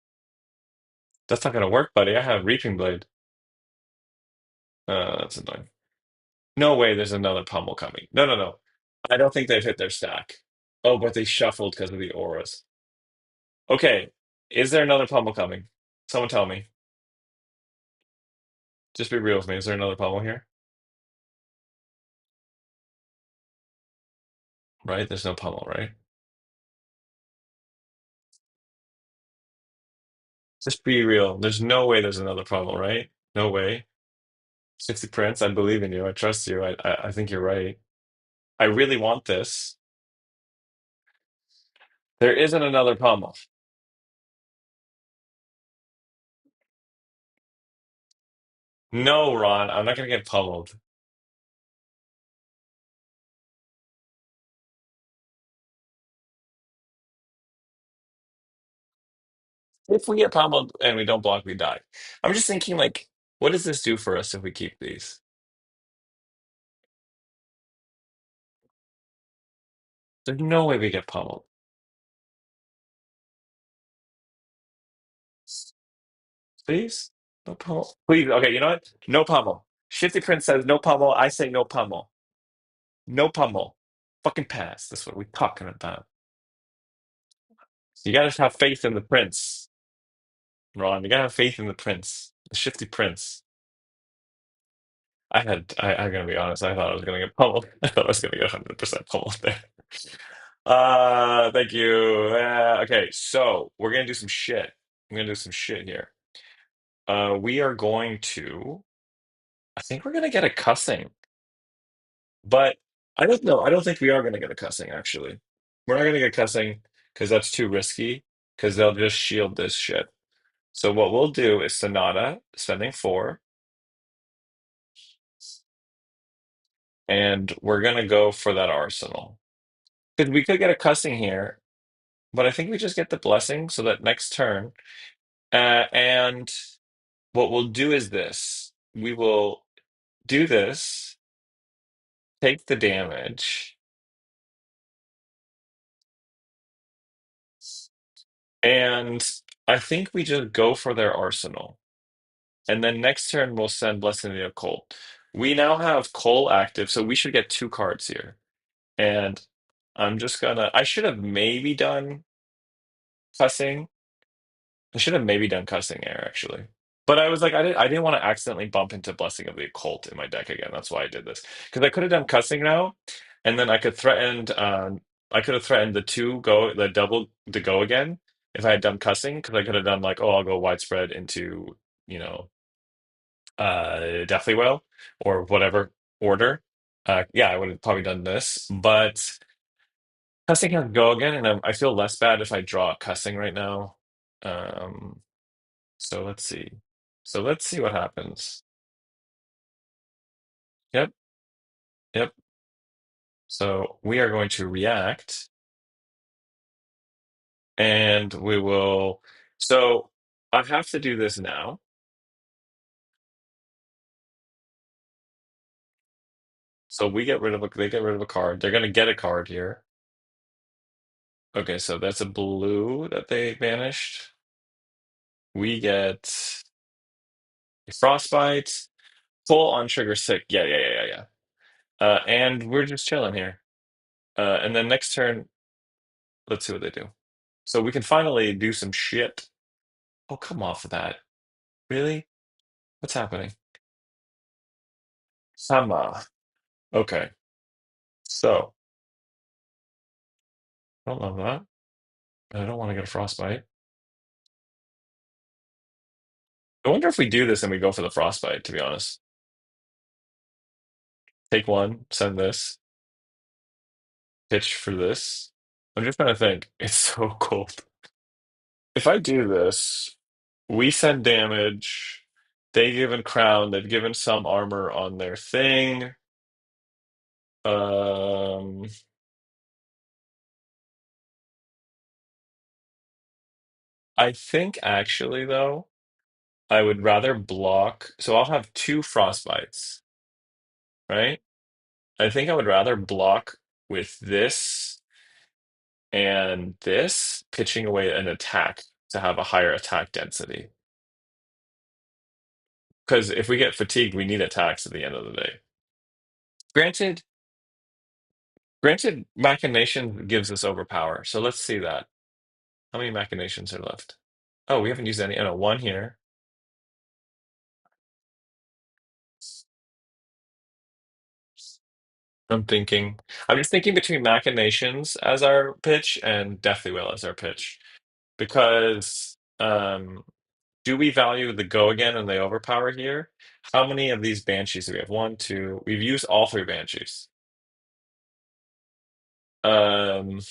That's not gonna work, buddy. I have Reaping Blade. That's annoying. No way there's another pummel coming. No, no, no. I don't think they've hit their stack. Oh, but they shuffled because of the auras. Okay. Is there another pummel coming? Someone tell me. Just be real with me. Is there another pummel here? Right? There's no pummel, right? Just be real. There's no way there's another pummel, right? No way. 60 Prince, I believe in you. I trust you. I think you're right. I really want this. There isn't another pummel. No, Ron, I'm not gonna get pummeled. If we get pummeled and we don't block, we die. I'm just thinking, like, what does this do for us if we keep these? There's no way we get pummeled. Please? No pummel. Please. Okay, you know what? No pummel. Shifty Prince says no pummel. I say no pummel. No pummel. Fucking pass. That's what we're talking about. You gotta have faith in the prince, Ron. You gotta have faith in the prince. The Shifty Prince. I'm gonna be honest, I thought I was gonna get pummeled. I thought I was gonna get 100% pummeled there. Thank you. Okay, so we're gonna do some shit. I'm gonna do some shit here. We are going to, I think we're gonna get a cussing, but I don't know. I don't think we are gonna get a cussing, actually. We're not gonna get cussing because that's too risky, because they'll just shield this shit. So what we'll do is Sonata, spending four, and we're gonna go for that arsenal. Because we could get a cussing here, but I think we just get the blessing so that next turn. And what we'll do is this. We will do this, take the damage, and I think we just go for their arsenal. And then next turn we'll send Blessing of the Occult. We now have Cole active, so we should get two cards here. And I should have maybe done cussing. I should have maybe done cussing air actually. But I was like, I didn't want to accidentally bump into Blessing of the Occult in my deck again. That's why I did this. Because I could have done cussing now, and then I could have threatened the double to go again if I had done cussing, because I could have done like, oh, I'll go widespread into, you know, Deathly Well or whatever order. Yeah, I would have probably done this, but cussing has to go again, and I feel less bad if I draw cussing right now. Um, so let's see. So let's see what happens. Yep, yep. So we are going to react, and we will. So I have to do this now. So they get rid of a card. They're going to get a card here. Okay, so that's a blue that they banished. We get a frostbite, full on trigger sick. Yeah, yeah, yeah, yeah, yeah. And we're just chilling here. And then next turn, let's see what they do. So we can finally do some shit. Oh, come off of that. Really? What's happening? Sama. Okay. So, I don't love that. I don't want to get a frostbite. I wonder if we do this and we go for the frostbite, to be honest. Take one, send this, pitch for this. I'm just trying to think. It's so cold. If I do this, we send damage. They given crown. They've given some armor on their thing. Um, I think actually though, I would rather block. So I'll have two frostbites, right? I think I would rather block with this and this, pitching away an attack to have a higher attack density. Because if we get fatigued, we need attacks at the end of the day. Granted, granted, machination gives us overpower. So let's see that. How many machinations are left? Oh, we haven't used any. Oh, no, one here. I'm just thinking between machinations as our pitch and deathly will as our pitch. Because do we value the go again and the overpower here? How many of these banshees do we have? One, two. We've used all three banshees. Um,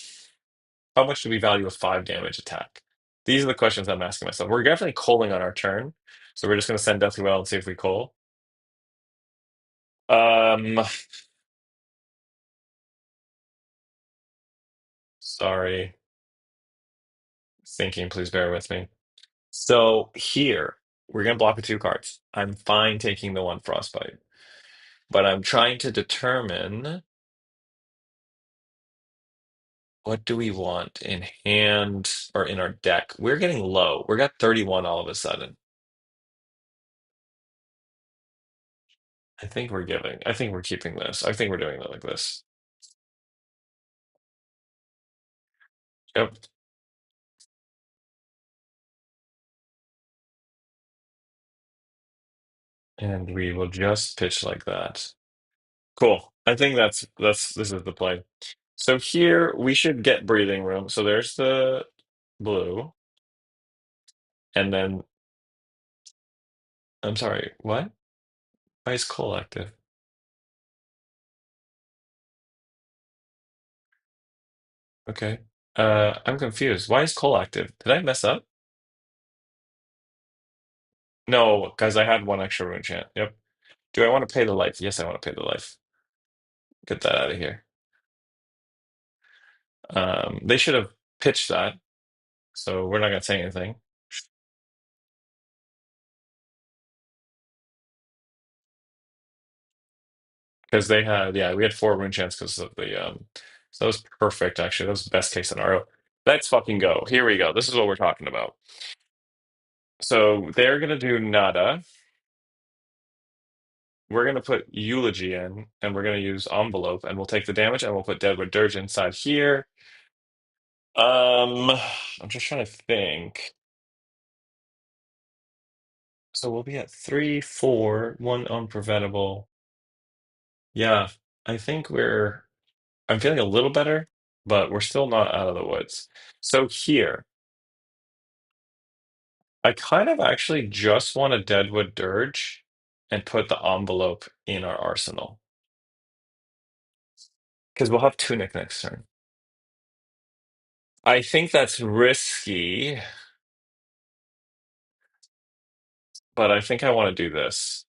how much do we value a 5 damage attack? These are the questions I'm asking myself. We're definitely calling on our turn, so we're just going to send Deathly Well and see if we call. Um, sorry, thinking. Please bear with me. So here we're going to block with 2 cards. I'm fine taking the one Frostbite, but I'm trying to determine what do we want in hand or in our deck. We're getting low. We're got 31 all of a sudden. I think we're giving. I think we're keeping this. I think we're doing it like this. Yep. And we will just pitch like that. Cool. I think that's this is the play. So here we should get breathing room. So there's the blue, and then I'm sorry, what? Why is coal active? Okay. I'm confused. Why is coal active? Did I mess up? No, because I had one extra rune chant. Yep. Do I want to pay the life? Yes, I want to pay the life. Get that out of here. They should have pitched that, so we're not gonna say anything. Because they had, yeah, we had 4 rune chants because of the so that was perfect actually. That was the best case scenario. Let's fucking go. Here we go. This is what we're talking about. So they're gonna do nada. We're gonna put eulogy in, and we're gonna use envelope, and we'll take the damage, and we'll put deadwood dirge inside here. I'm just trying to think. So we'll be at 3, 4, one unpreventable. Yeah, I think I'm feeling a little better, but we're still not out of the woods. So here, I kind of actually just want a Deadwood Dirge and put the envelope in our arsenal because we'll have Tunic next turn. I think that's risky, but I think I want to do this.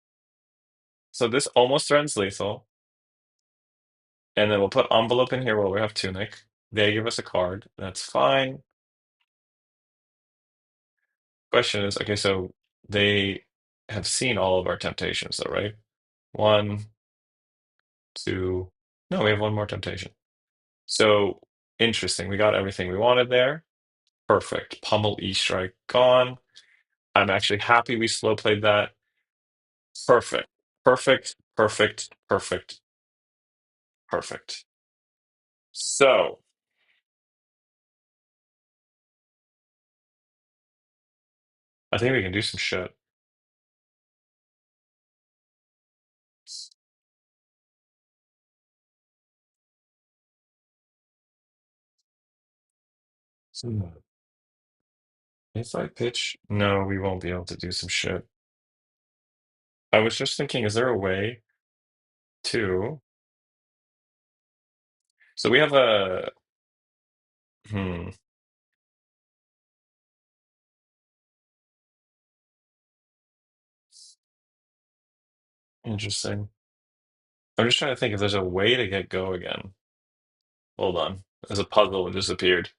So this almost threatens lethal, and then we'll put envelope in here while we have Tunic. They give us a card. That's fine. Question is, okay, so they have seen all of our temptations, though, right? One, two. No, we have one more temptation. So interesting. We got everything we wanted there. Perfect. Pummel E strike gone. I'm actually happy we slow played that. Perfect. Perfect. Perfect. Perfect. Perfect. So I think we can do some shit. Hmm. If I pitch, no, we won't be able to do some shit. I was just thinking, is there a way to? So we have a hmm, interesting. I'm just trying to think if there's a way to get go again. Hold on. There's a puzzle that disappeared.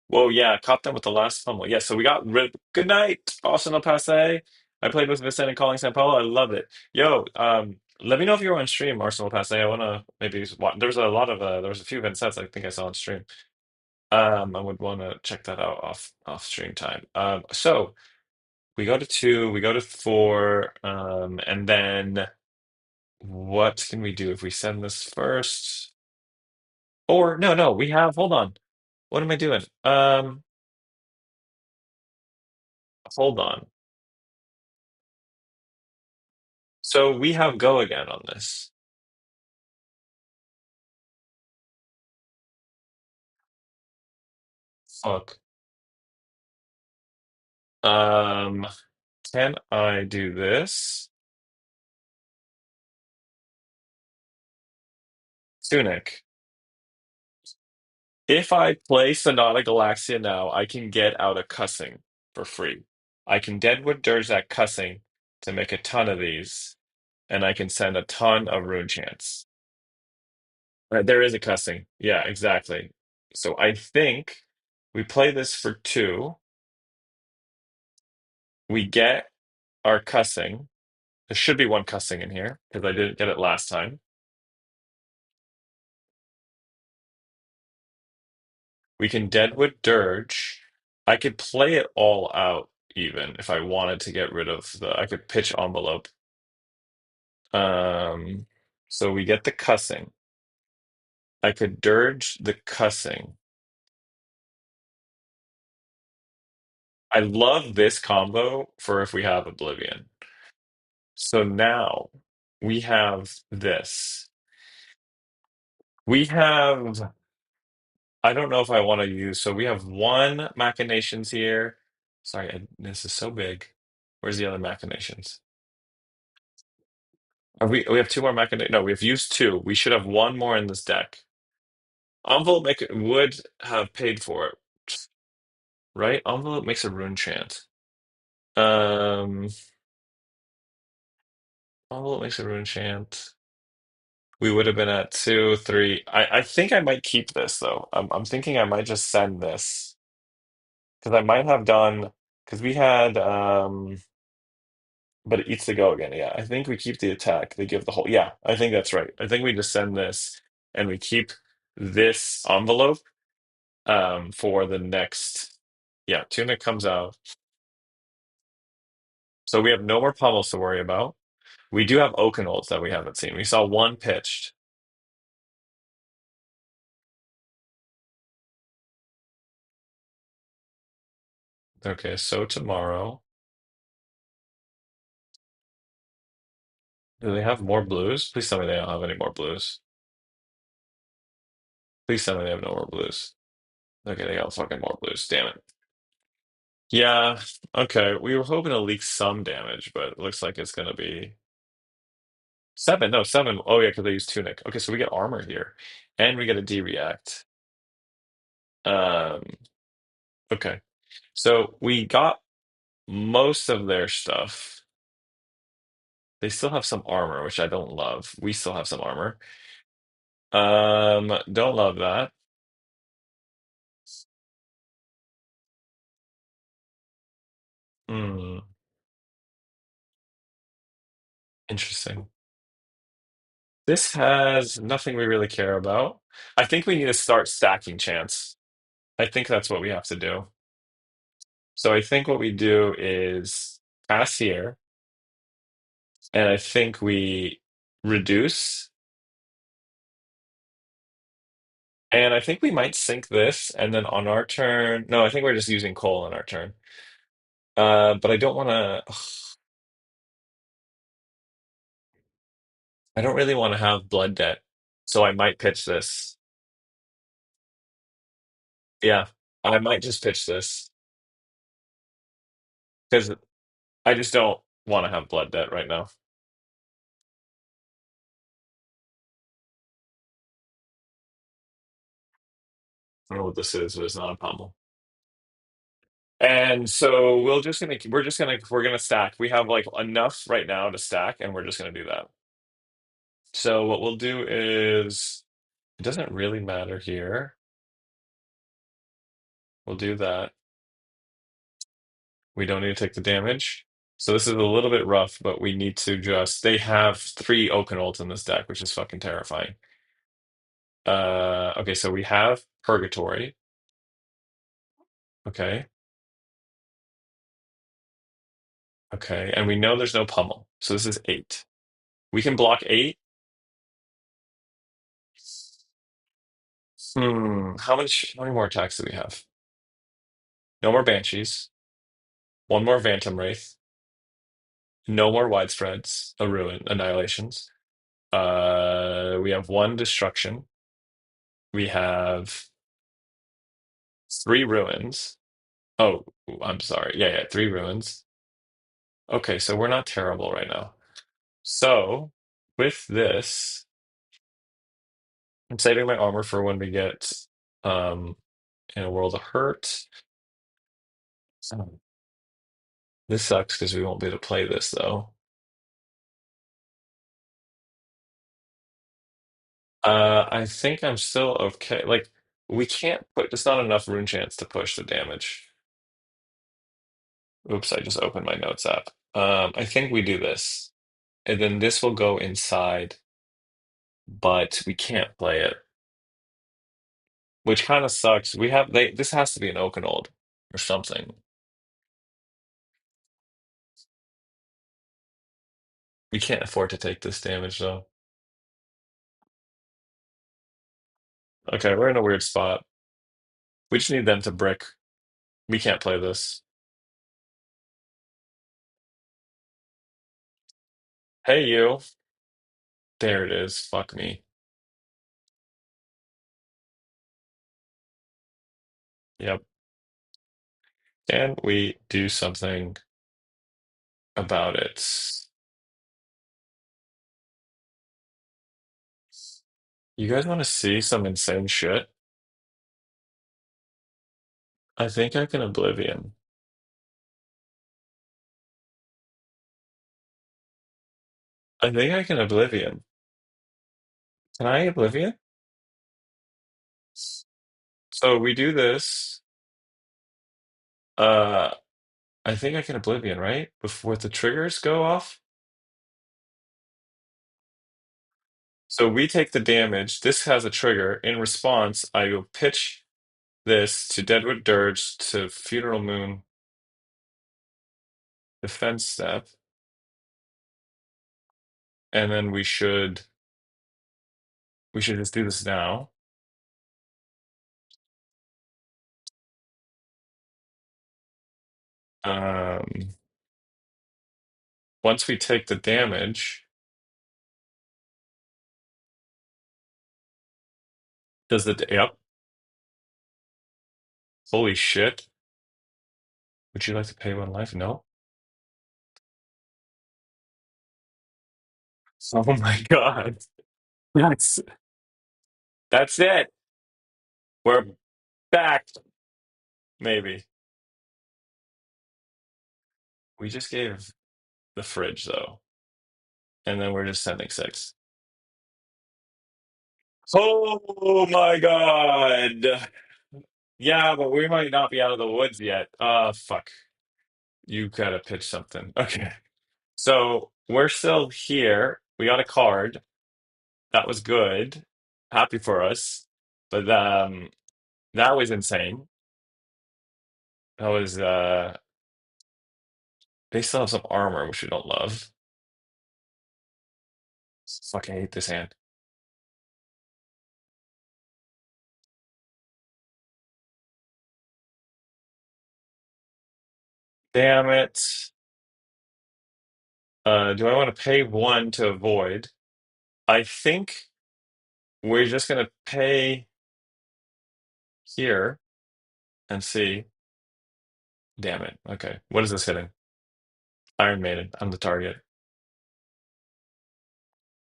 Whoa, yeah, caught them with the last pummel. Yeah, so we got rid. Good night, Austin El Passe. I played with Vincent and calling San Paulo. I love it. Yo, let me know if you're on stream, Arsenal Passe. I wanna maybe watch. There's a lot of there was a few Vinsets I think I saw on stream. I would want to check that out off stream time. So we go to two, we go to four, and then what can we do if we send this first? Or no, no, we have. Hold on. What am I doing? Hold on. So we have go again on this. Fuck. Um, can I do this? Tunic. If I play Sonata Galaxia now, I can get out a cussing for free. I can Deadwood Dirge that cussing to make a ton of these, and I can send a ton of rune chants. There is a cussing. Yeah, exactly. So I think we play this for two. We get our cussing. There should be one cussing in here because I didn't get it last time. We can Deadwood Dirge. I could play it all out even if I wanted to get rid of the I could pitch envelope. Um so we get the cussing. I could dirge the cussing. I love this combo for if we have Oblivion. So now we have this. We have I don't know if I want to use so we have one machinations here. Sorry, this is so big. Where's the other machinations? We have two more mechanic. No, we've used two. We should have one more in this deck. Envelope would have paid for it, right? Envelope makes a rune chant. Um, Envelope makes a rune chant. We would have been at two, three. I think I might keep this though. I'm thinking I might just send this because I might have done because we had but it eats the go again. Yeah, I think we keep the attack. They give the whole. Yeah, I think that's right. I think we just send this and we keep this envelope for the next yeah tuna comes out, so we have no more pummels to worry about. We do have oakenolds that we haven't seen. We saw one pitched. Okay, so tomorrow, do they have more blues? Please tell me they don't have any more blues. Please tell me they have no more blues. Okay, they got fucking more blues, damn it. Yeah, okay, we were hoping to leak some damage, but it looks like it's gonna be seven. No, seven. Oh yeah, because they use tunic. Okay, so we get armor here and we get a D-react. um okay, so we got most of their stuff. They still have some armor, which I don't love. We still have some armor. Don't love that. Hmm, interesting. This has nothing we really care about. I think we need to start stacking chance. I think that's what we have to do. So I think what we do is pass here, and I think we reduce, and I think we might sink this, and then on our turn, no, I think we're just using coal on our turn. But I don't want to. I don't really want to have blood debt, so I might pitch this. Yeah, I might just pitch this because I just don't want to have blood debt right now. I don't know what this is, but it's not a pummel. And so we're gonna stack. We have like enough right now to stack, and we're just gonna do that. So what we'll do is it doesn't really matter here. We'll do that. We don't need to take the damage. So this is a little bit rough, but we need to just. They have three Oakenolds in this deck, which is fucking terrifying. Okay, so we have Purgatory. Okay, okay, and we know there's no Pummel. So this is eight. We can block eight. How many more attacks do we have? No more Banshees. One more Phantom Wraith. No more Widespreads. A Ruin. Annihilations. We have one Destruction. We have three Ruins. Oh, I'm sorry. Yeah, yeah, three Ruins. Okay, so we're not terrible right now. So with this, I'm saving my armor for when we get um in a world of hurt. So this sucks because we won't be able to play this though. I think I'm still okay. Like we can't put there's not enough rune chance to push the damage. Oops, I just opened my notes app. I think we do this. And then this will go inside, but we can't play it, which kind of sucks. This has to be an Oakenold or something. We can't afford to take this damage though. Okay, we're in a weird spot. We just need them to brick. We can't play this. Hey you. There it is. Fuck me. Yep. Can we do something about it? You guys want to see some insane shit? I think I can Oblivion. I think I can Oblivion. Can I Oblivion? So we do this. Uh, I think I can Oblivion, right? Before the triggers go off. So we take the damage. This has a trigger. In response, I will pitch this to Deadwood Dirge to Funeral Moon Defense Step, and then we should just do this now. Um, Once we take the damage, does the yep? Holy shit! Would you like to pay one life? No. Oh my god, that's that's it. We're back. Maybe we just gave the fridge though, and then we're just sending six. Oh my god. Yeah, but we might not be out of the woods yet. Fuck. You gotta pitch something. Okay. So we're still here. We got a card. That was good. Happy for us. But that was insane. That was they still have some armor, which we don't love. Fucking hate this hand. Damn it. Do I want to pay one to avoid? I think we're just gonna pay here and see. Damn it. Okay. What is this hitting? Iron Maiden. I'm the target.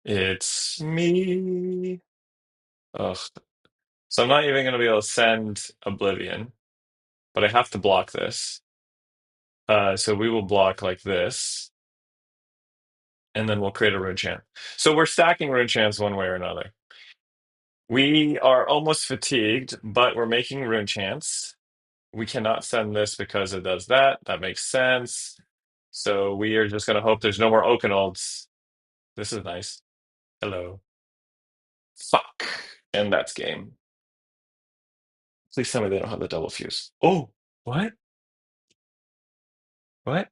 It's me. Ugh. So I'm not even going to be able to send Oblivion, but I have to block this. So we will block like this, and then we'll create a rune chant. So we're stacking rune chants one way or another. We are almost fatigued, but we're making rune chants. we cannot send this because it does that. That makes sense. So we are just gonna hope there's no more Oakenolds. This is nice. Hello. Fuck. And that's game. Please tell me they don't have the double fuse. Oh, what? What?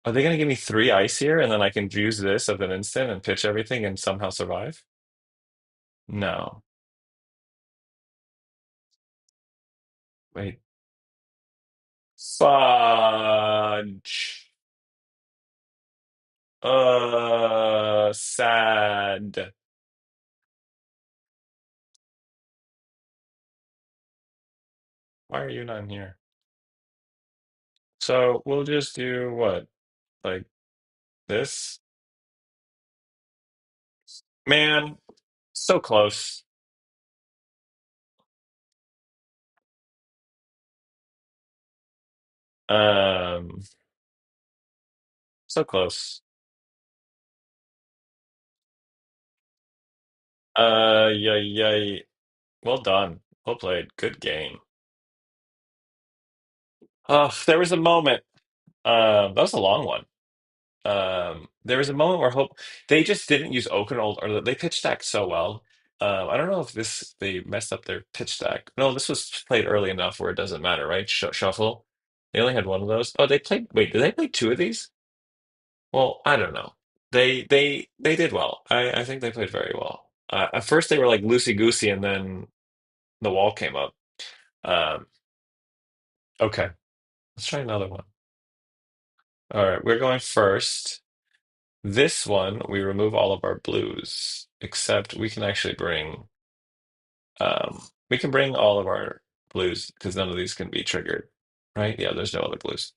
Are they gonna give me three ice here and then I can use this as an instant and pitch everything and somehow survive? No. Wait. Fudge. Sad. Why are you not here? So we'll just do what? Like this? Man, so close. Um, so close. Yeah, yeah. Well done. Well played. Good game. Oh, there was a moment. That was a long one. There was a moment where hope they just didn't use Oakenfold or they pitch stacked so well. I don't know if this they messed up their pitch stack. No, this was played early enough where it doesn't matter, right? Shuffle. They only had one of those. Oh, they played. Wait, did they play two of these? Well, I don't know. They did well. I think they played very well. At first they were like loosey goosey, and then the wall came up. Um, okay, let's try another one. All right, we're going first. This one, we remove all of our blues, except we can actually bring we can bring all of our blues because none of these can be triggered, right? Yeah, there's no other blues.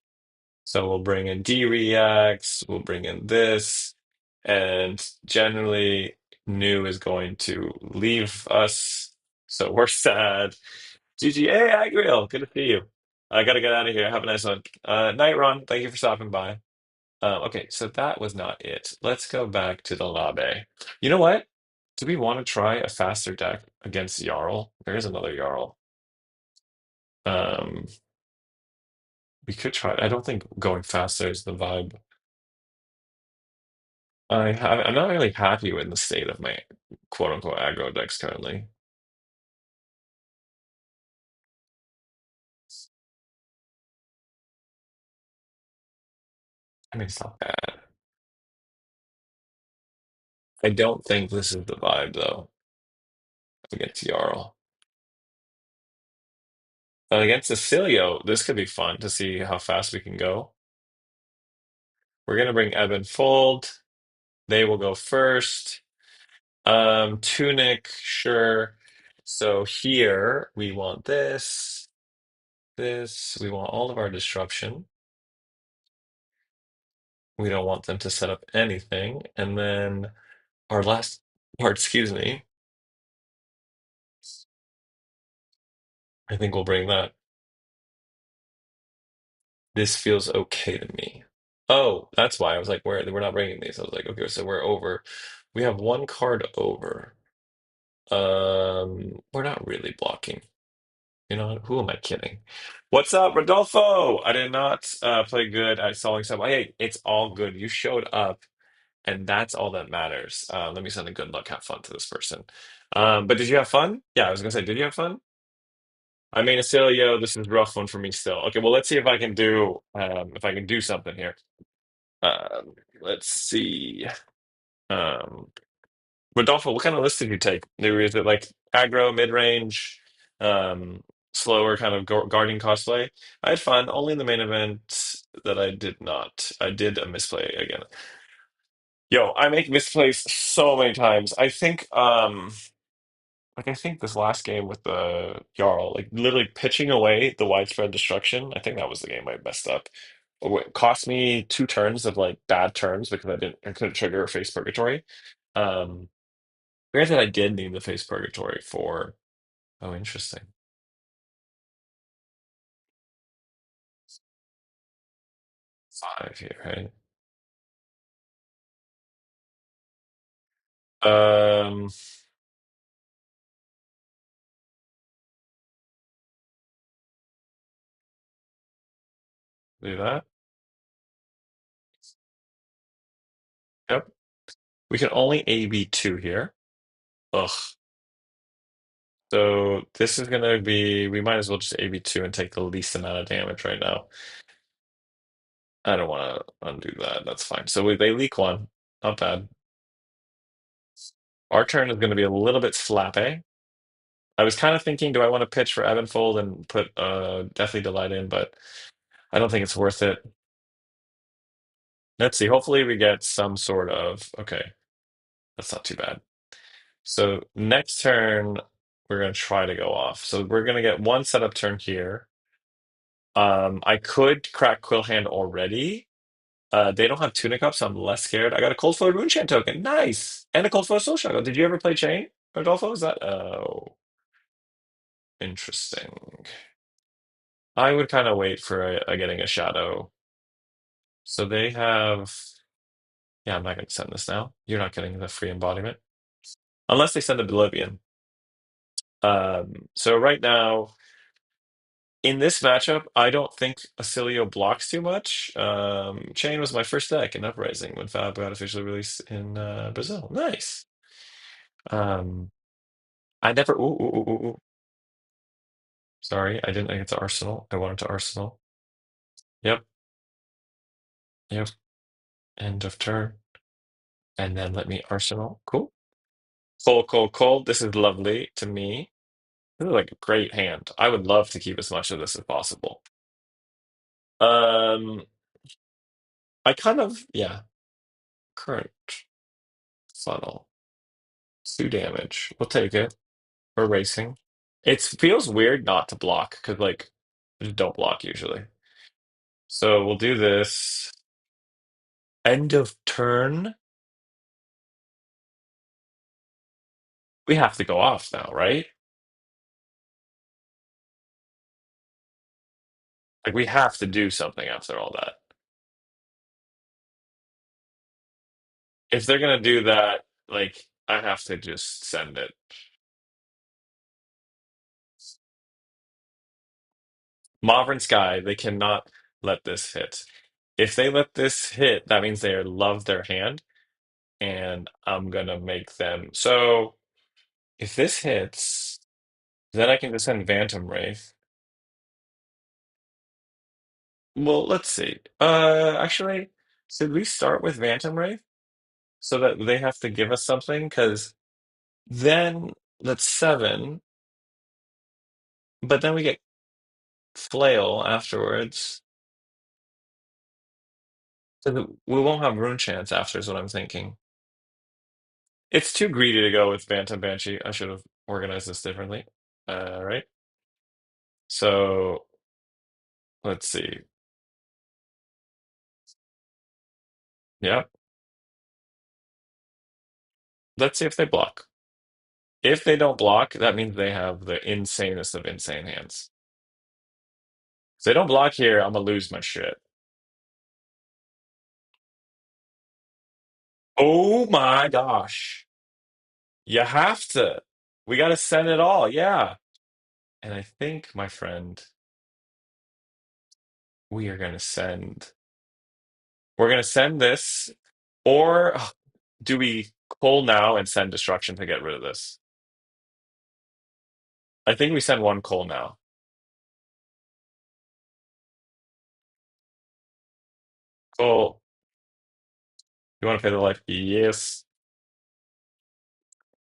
So we'll bring in D reacts, we'll bring in this, and generally new is going to leave us. So we're sad. GG, hey, Agriel, good to see you. I gotta get out of here. Have a nice one. Night, Ron. Thank you for stopping by. Okay, so that was not it. Let's go back to the lobby. You know what? Do we want to try a faster deck against Jarl? There is another Jarl. Um, we could try. I don't think going faster is the vibe. I'm not really happy with the state of my quote unquote aggro decks currently. I mean, it's not bad. I don't think this is the vibe though against Jarl. But against Oscilio, this could be fun to see how fast we can go. We're gonna bring Evan Fold. They will go first. Tunic, sure. So here we want this. We want all of our disruption. We don't want them to set up anything. And then our last part, excuse me, I think we'll bring that. This feels okay to me. Oh, that's why I was like, we're not bringing these. I was like, okay, so we're over. We have one card over. We're not really blocking. You know, who am I kidding? What's up, Rodolfo? I did not play good at solving some. Hey, it's all good. You showed up, and that's all that matters. Let me send a good luck, have fun to this person. But did you have fun? Yeah, I was gonna say, did you have fun? I mean, Acilio, this is a rough one for me still. Okay, well, let's see if I can do something here. Let's see. Um, Rodolfo, what kind of list did you take? Is it like aggro, mid-range, um, slower kind of guarding cosplay? I had fun. Only in the main event that I did not. I did a misplay again. Yo, I make misplays so many times. I think this last game with the Jarl, like literally pitching away the widespread destruction. I think that was the game I messed up. It cost me two turns of like bad turns because I couldn't trigger face purgatory. Um, Granted, I did need the face purgatory for. Oh, interesting. Five here, right? Do that. Yep. We can only AB two here. Ugh. So this is gonna be, we might as well just AB two and take the least amount of damage right now. I don't want to undo that. That's fine. So they leak one. Not bad. Our turn is going to be a little bit slappy. I was kind of thinking, do I want to pitch for Evanfold and put Deathly Delight in, but I don't think it's worth it. Let's see. Hopefully we get some sort of, okay, that's not too bad. So next turn, we're going to try to go off. So we're going to get one setup turn here. I could crack Quill Hand already. They don't have Tunic up, so I'm less scared. I got a Cold Flow Runechant token. Nice. And a Cold Flow Soul Shackle. Did you ever play Chain, Rodolfo? Is that? Oh, interesting. I would kind of wait for getting a Shadow. So they have. Yeah, I'm not going to send this now. You're not getting the free embodiment. Unless they send Oblivion. So right now, in this matchup, I don't think Oscilio blocks too much. Chain was my first deck in Uprising when Fab got officially released in Brazil. Nice. Um, I never. Ooh, ooh, ooh, ooh, ooh. Sorry, I didn't get to Arsenal. I wanted to Arsenal. Yep, yep. End of turn. And then let me Arsenal. Cool. Cold, cold, cold. This is lovely to me. This is like a great hand. I would love to keep as much of this as possible. Um, I kind of, yeah. Current funnel. 2 damage. We'll take it. We're racing. It feels weird not to block because, like, I just don't block usually. So we'll do this. End of turn. We have to go off now, right? Like, we have to do something after all that. If they're gonna do that, like, I have to just send it. Mauvern Sky, they cannot let this hit. If they let this hit, that means they love their hand, and I'm gonna make them. So if this hits, then I can just send Phantom Wraith. Well, let's see. Actually, should we start with Phantom Wraith so that they have to give us something? Because then that's 7, but then we get Flail afterwards. So we won't have Rune Chance after, is what I'm thinking. It's too greedy to go with Phantom Banshee. I should have organized this differently. Right. So let's see. Yeah. Let's see if they block. If they don't block, that means they have the insanest of insane hands. If they don't block here, I'm gonna lose my shit. Oh my gosh. You have to. We gotta send it all. Yeah. And I think, my friend, we are gonna send. We're gonna send this, or do we pull now and send destruction to get rid of this? I think we send one coal now. Cool. You want to pay the life? Yes.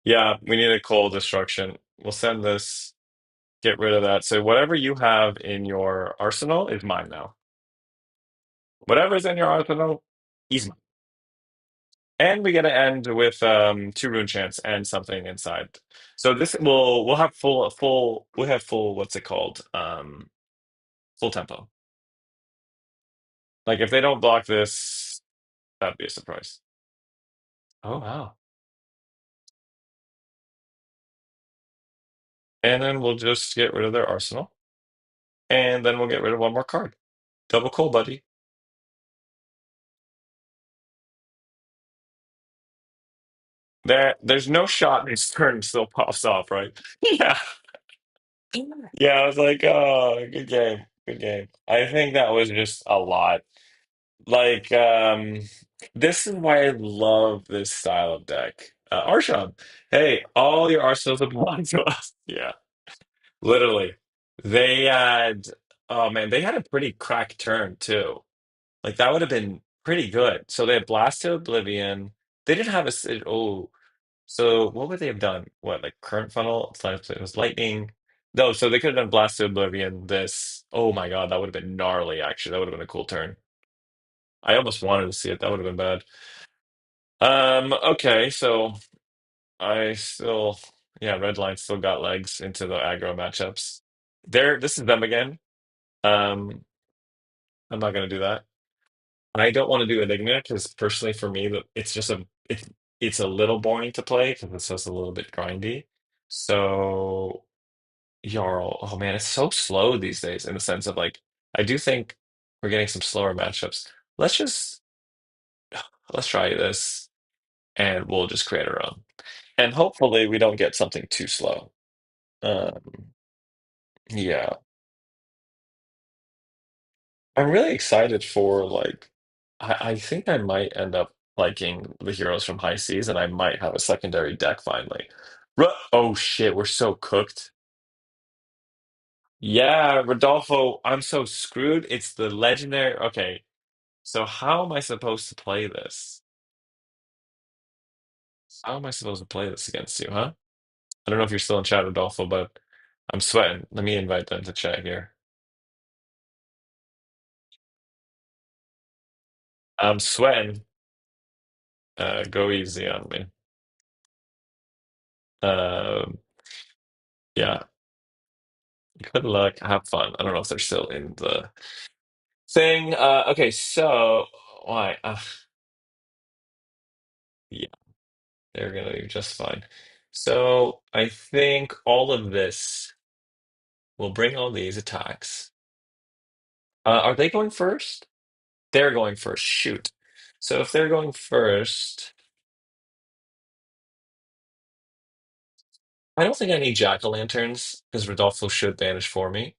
Yeah, we need a coal destruction. We'll send this, get rid of that. So whatever you have in your arsenal is mine now. Whatever's in your arsenal is mine. And we get to end with 2 rune chants and something inside. So this we'll have full what's it called? Full tempo. Like if they don't block this, that'd be a surprise. Oh wow. And then we'll just get rid of their arsenal. And then we'll get rid of one more card. Double cool, buddy. There's no shot his turn still pops off, right? Yeah. Yeah, I was like, oh, good game. Good game. I think that was just a lot. Like, this is why I love this style of deck. Arsham, hey, all your arsenals belong to us. Yeah, literally. They had, oh man, they had a pretty cracked turn too. Like that would have been pretty good. So they had Blast to Oblivion. They didn't have oh, so what would they have done? What, like current funnel? It was lightning. No, so they could have done Blast to Oblivion. This. Oh my God, that would have been gnarly. Actually, that would have been a cool turn. I almost wanted to see it. That would have been bad. Okay, so I still, yeah, red line still got legs into the aggro matchups. There, this is them again. Um, I'm not gonna do that. I don't want to do Enigma because personally for me, it's just it's a little boring to play because it's just a little bit grindy. So Jarl, oh man, it's so slow these days in the sense of like I do think we're getting some slower matchups. Let's just let's try this and we'll just create our own. And hopefully we don't get something too slow. Yeah. I'm really excited for like I think I might end up liking the heroes from High Seas and I might have a secondary deck finally. Oh shit, we're so cooked. Yeah, Rodolfo, I'm so screwed. It's the legendary. Okay, so how am I supposed to play this? How am I supposed to play this against you, huh? I don't know if you're still in chat, Rodolfo, but I'm sweating. Let me invite them to chat here. I'm sweating. Go easy on me. Um, yeah, good luck. Have fun. I don't know if they're still in the thing. Okay, so why? Yeah, they're gonna be just fine. So I think all of this will bring all these attacks. Are they going first? They're going first. Shoot. So if they're going first, I don't think I need jack-o'-lanterns because Rodolfo should banish for me.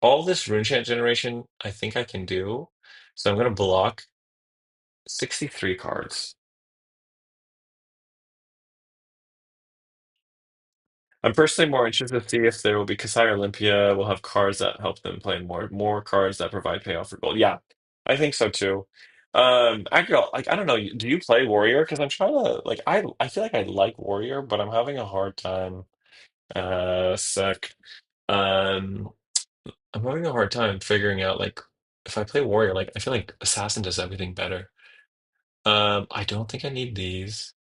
All this rune chant generation, I think I can do. So I'm gonna block 63 cards. I'm personally more interested to see if there will be Kasai Olympia will have cards that help them play more cards that provide payoff for gold. Yeah, I think so too. Like I don't know, do you play Warrior? Because I'm trying to like I feel like I like Warrior, but I'm having a hard time. Sec. Um, I'm having a hard time figuring out like if I play Warrior, like I feel like Assassin does everything better. I don't think I need these.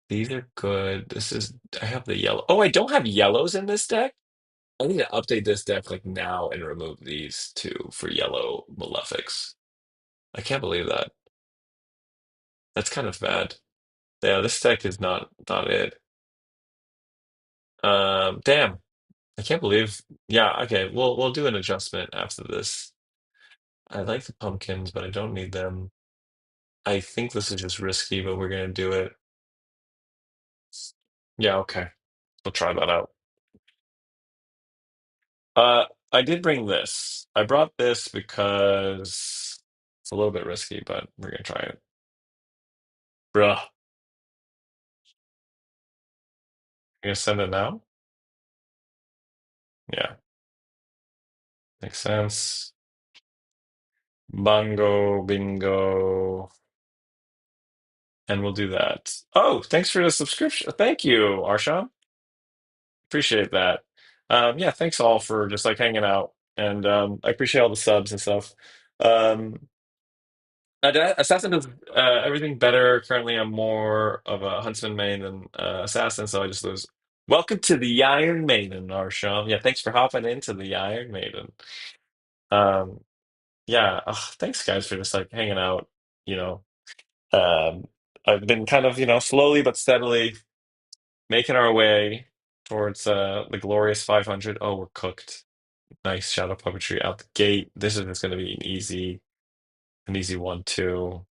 These are good. I have the yellow. Oh, I don't have yellows in this deck. I need to update this deck like now and remove these two for yellow Malefics. I can't believe that. That's kind of bad. Yeah, this deck is not it. Damn. I can't believe. Yeah, okay. We'll do an adjustment after this. I like the pumpkins, but I don't need them. I think this is just risky, but we're gonna do it. Yeah, okay. We'll try that out. Uh, I did bring this. I brought this because it's a little bit risky, but we're gonna try it. Bruh. You gonna send it now? Yeah, makes sense. Bongo, bingo, and we'll do that. Oh, thanks for the subscription. Thank you, Arshawn. Appreciate that. Yeah, thanks all for just like hanging out, and I appreciate all the subs and stuff. Um, Assassin does everything better. Currently, I'm more of a Huntsman main than Assassin, so I just lose. Welcome to the Iron Maiden, Arsham. Yeah, thanks for hopping into the Iron Maiden. Um, yeah, thanks guys for just like hanging out. You know, um, I've been kind of slowly but steadily making our way towards the glorious 500. Oh, we're cooked. Nice shadow puppetry out the gate. This is just going to be an easy one too.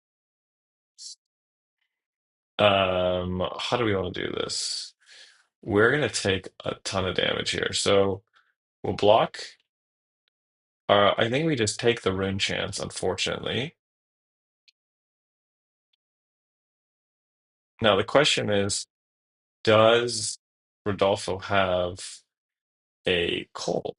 How do we want to do this? We're gonna take a ton of damage here. So We'll block. I think we just take the rune chance, unfortunately. Now the question is, does Rodolfo have a coal?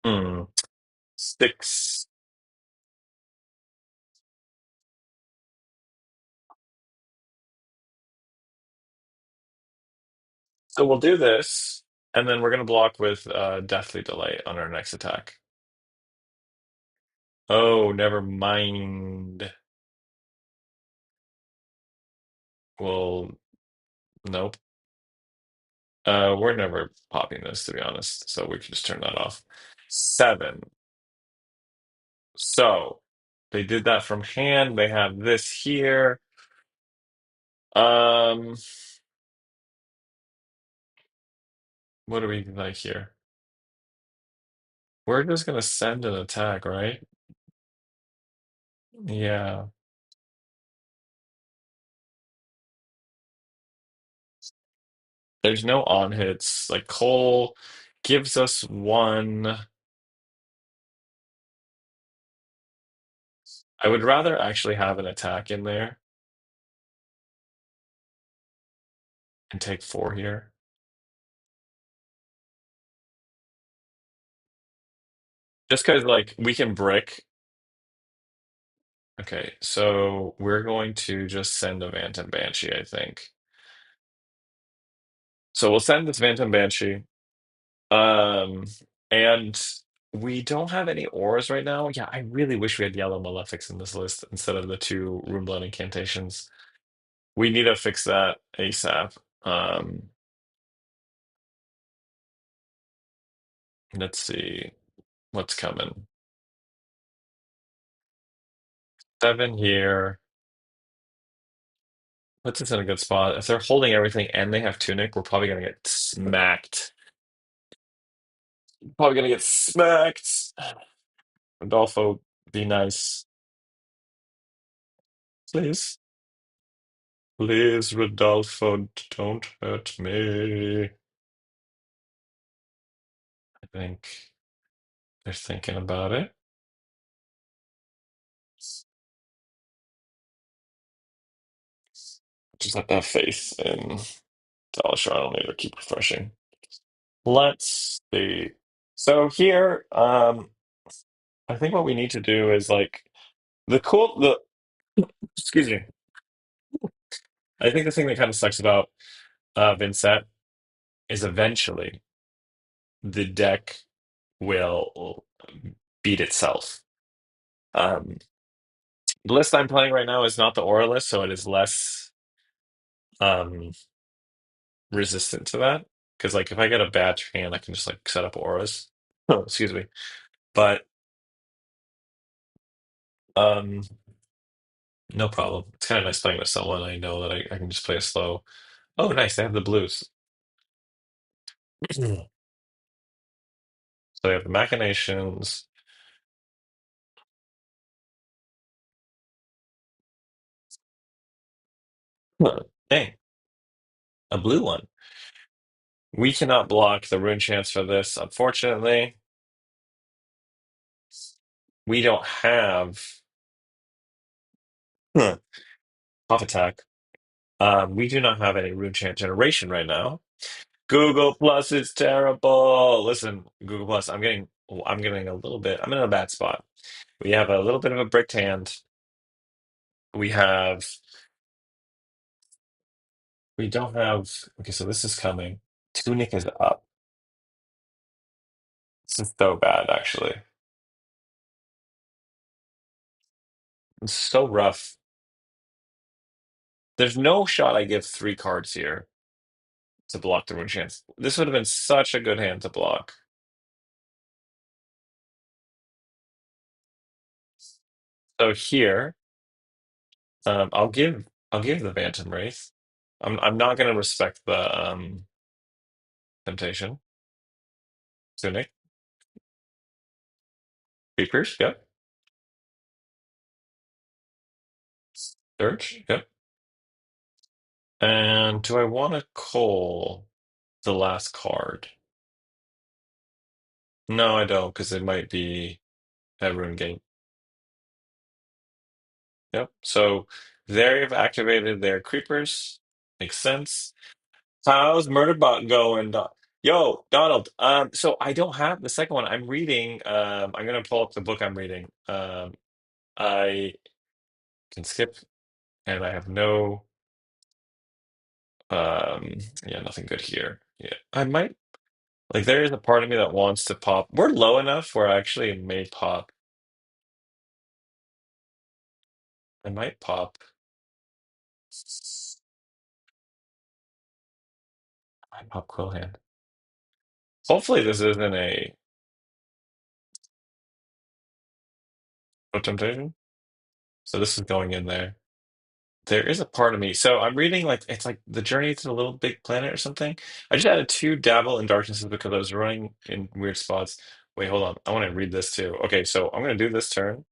Hmm. Six. So we'll do this, and then we're gonna block with Deathly Delay on our next attack. Oh, never mind. Well, nope. We're never popping this, to be honest, so we can just turn that off. Seven. So they did that from hand. They have this here. Um, what do we like here? We're just gonna send an attack, right? Yeah. There's no on hits. Like Cole gives us one. I would rather actually have an attack in there and take four here. Just because like we can brick. Okay, so we're going to just send a Phantom Banshee, I think. So we'll send this Phantom Banshee. Um, and we don't have any auras right now. Yeah, I really wish we had yellow malefics in this list instead of the two Runeblade incantations. We need to fix that ASAP. Let's see what's coming. Seven here. Puts us in a good spot. If they're holding everything and they have Tunic, we're probably gonna get smacked. Probably gonna get smacked. Rodolfo, be nice. Please. Please, Rodolfo, don't hurt me. I think they're thinking about it. Just have to have faith in Dalashar. I don't need to keep refreshing. Let's see. So here, I think what we need to do is like the excuse me. I think the thing that kind of sucks about Vynnset is eventually the deck will beat itself. Um, the list I'm playing right now is not the Aura list, so it is less um, resistant to that. Because like if I get a bad hand, I can just like set up auras. Oh, excuse me. But um, no problem. It's kind of nice playing with someone I know that I can just play a slow. Oh, nice. They have the blues. So they have the machinations. Huh, dang, a blue one. We cannot block the rune chance for this, unfortunately. We don't have huh, off attack. We do not have any rune chant generation right now. Google Plus is terrible. Listen, Google Plus, I'm getting a little bit, I'm in a bad spot. We have a little bit of a bricked hand. We have, we don't have, okay, so this is coming. Tunic is up. This is so bad, actually. It's so rough. There's no shot I give three cards here to block the rune chance. This would have been such a good hand to block. So here, I'll give the Bantam Wraith. I'm not gonna respect the temptation. Tunic. Creepers, yep. Search. Yep. And do I want to call the last card? No, I don't, because it might be a rune gate. Yep. So they've activated their creepers. Makes sense. How's Murderbot going? Yo, Donald. So I don't have the second one. I'm reading. I'm gonna pull up the book I'm reading. I can skip, and I have no. Um, yeah, nothing good here. Yeah, I might like. There is a part of me that wants to pop. We're low enough where I actually may pop. I might pop. I might pop Quill Hand. Hopefully, this isn't a no temptation. So this is going in there. There is a part of me. So I'm reading like it's like the journey to the little big planet or something. I just added two dabble in darknesses because I was running in weird spots. Wait, hold on. I want to read this too. Okay, so I'm gonna do this turn,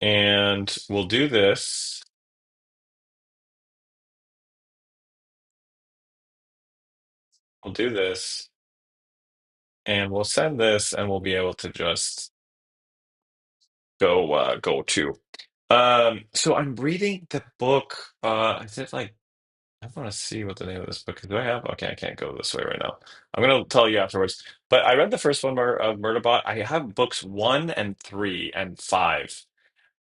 and we'll do this. We'll do this, and we'll send this, and we'll be able to just go to. So I'm reading the book. Is it like I want to see what the name of this book is. Do I have? Okay, I can't go this way right now. I'm gonna tell you afterwards. But I read the first one of Murderbot. I have books one and three and five.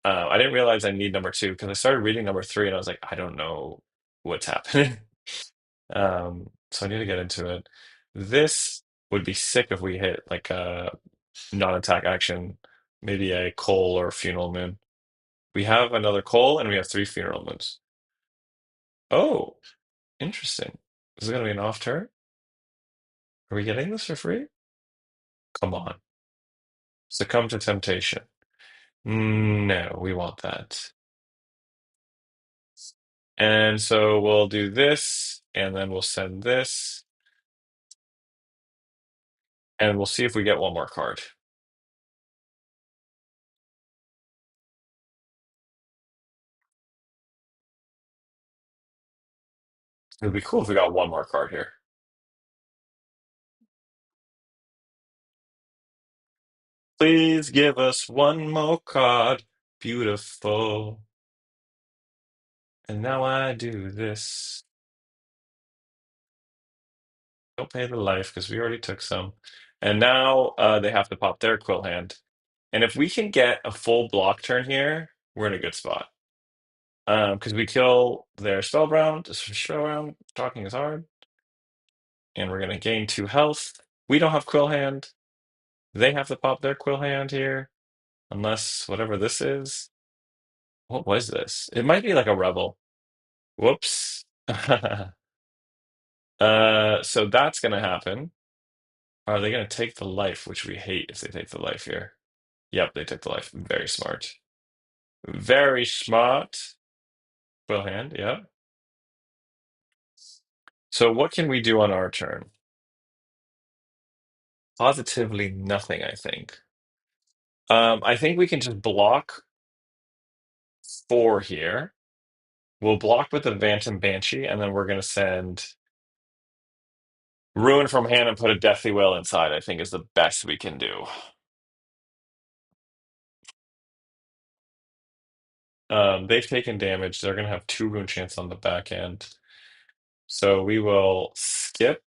I didn't realize I need number two because I started reading number three and I was like, I don't know what's happening. So I need to get into it. This would be sick if we hit like a non-attack action, maybe a coal or funeral moon. We have another coal and we have three funeral moons. Oh, interesting. Is it gonna be an off turn? Are we getting this for free? Come on. Succumb to temptation. No, we want that. And so we'll do this, and then we'll send this, and we'll see if we get one more card. It'd be cool if we got one more card here. Please give us one more card. Beautiful. And now I do this. Don't pay the life because we already took some. And now they have to pop their quill hand. And if we can get a full block turn here, we're in a good spot. Because we kill their spellbound. Talking is hard, and we're gonna gain two health. We don't have quill hand. They have to pop their quill hand here, unless whatever this is. What was this? It might be like a rebel. Whoops. So that's gonna happen. Are they gonna take the life, which we hate if they take the life here? Yep, they took the life. Very smart. Very smart. Quill hand, yeah. So what can we do on our turn? Positively nothing, I think. I think we can just block four here. We'll block with the Phantom Banshee, and then we're going to send Ruin from hand and put a Deathly Wail inside, I think is the best we can do. They've taken damage. They're going to have two Rune Chants on the back end. So we will skip.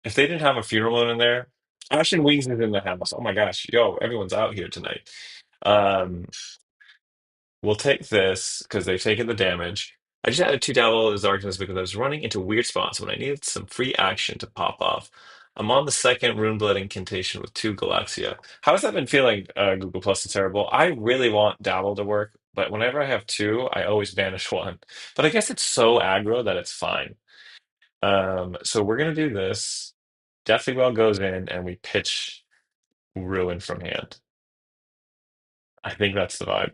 If they didn't have a Funeral Moon in there, Ashen Wings is in the house. Oh my gosh. Yo, everyone's out here tonight. Um, We'll take this because they've taken the damage. I just added two Dabble as Darkness because I was running into weird spots when I needed some free action to pop off. I'm on the second Runeblood Incantation with two Galaxia. How's that been feeling, Google Plus is terrible? I really want Dabble to work, but whenever I have two, I always banish one. But I guess it's so aggro that it's fine. So we're gonna do this. Deathly Well goes in, and we pitch Ruin from hand. I think that's the vibe.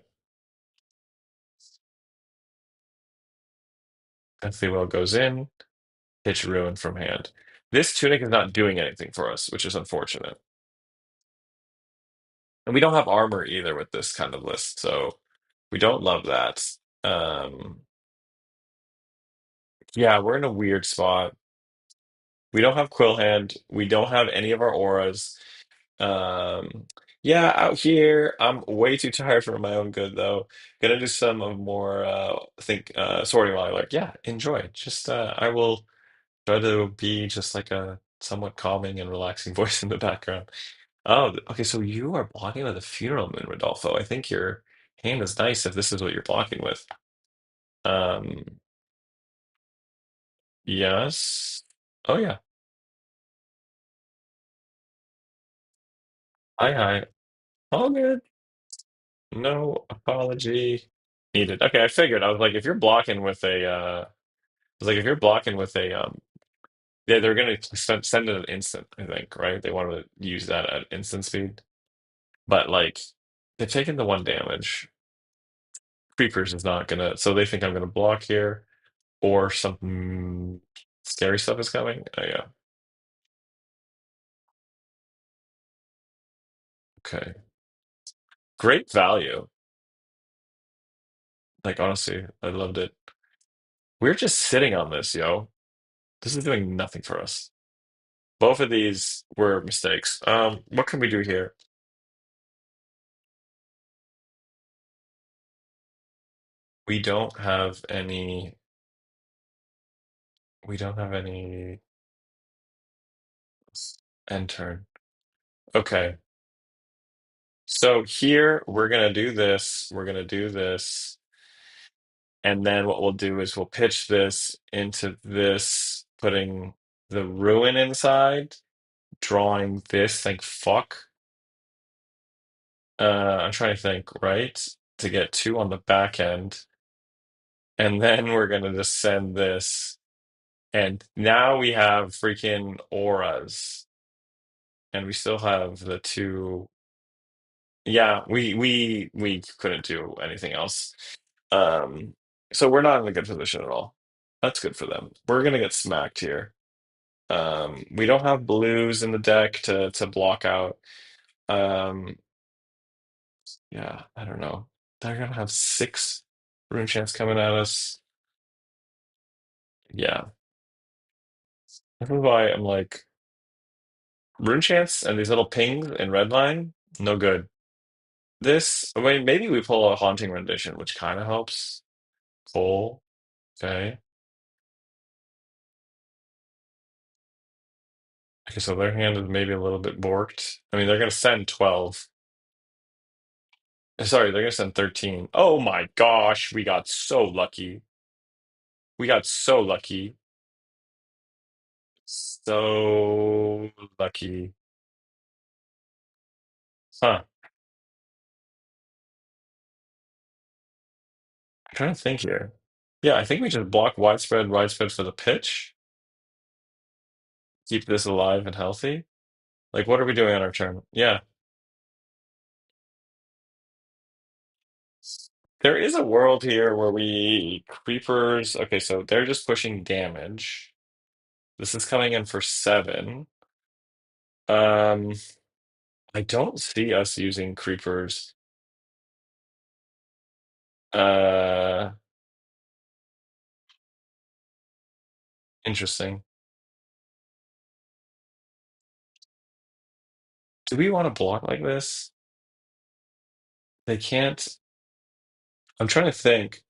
Deathly Well goes in. Pitch Ruin from hand. This tunic is not doing anything for us, which is unfortunate. And we don't have armor either with this kind of list, so We don't love that. Um, yeah, we're in a weird spot. We don't have Quill Hand. We don't have any of our auras. Um, yeah, out here, I'm way too tired for my own good, though. Gonna do some of more, think, sorting while I lurk. Yeah, enjoy. Just, I will try to be just like a somewhat calming and relaxing voice in the background. Oh, okay, so you are blocking with a Funeral Moon, Rodolfo. I think your hand is nice if this is what you're blocking with. Um, yes. Oh, yeah. Hi, hi. All good. No apology needed. Okay, I figured. I was like, if you're blocking with a, I was like, if you're blocking with a, yeah, they're gonna send it an instant, I think, right? They want to use that at instant speed. But like, they've taken the one damage. Creepers is not gonna, so they think I'm gonna block here, or something scary stuff is coming. Oh, yeah. Okay. Great value. Like, honestly, I loved it. We're just sitting on this, yo. This is doing nothing for us. Both of these were mistakes. What can we do here? We don't have any. We don't have any end turn. Okay. So here we're gonna do this. We're gonna do this. And then what we'll do is we'll pitch this into this, putting the ruin inside, drawing this. Think fuck. I'm trying to think, right? To get two on the back end. And then we're gonna just send this. And now we have freaking auras. And we still have the two. Yeah, we couldn't do anything else. Um, so we're not in a good position at all. That's good for them. We're gonna get smacked here. We don't have blues in the deck to block out. Um, yeah, I don't know. They're gonna have six rune chance coming at us. Yeah, this is why I'm like rune chance and these little pings in red line, no good. This, I mean, maybe we pull a haunting rendition, which kind of helps. Pull, okay. Okay, so their hand is maybe a little bit borked. I mean, they're gonna send 12. Sorry, they're gonna send 13. Oh my gosh, we got so lucky. We got so lucky. So lucky. Huh. I'm trying to think here. Yeah, I think we just block widespread for the pitch. Keep this alive and healthy. Like, what are we doing on our turn? Yeah. There is a world here where we creepers. Okay, so they're just pushing damage. This is coming in for 7. Um, I don't see us using creepers. Uh, Interesting. Do we want to block like this? They can't. I'm trying to think.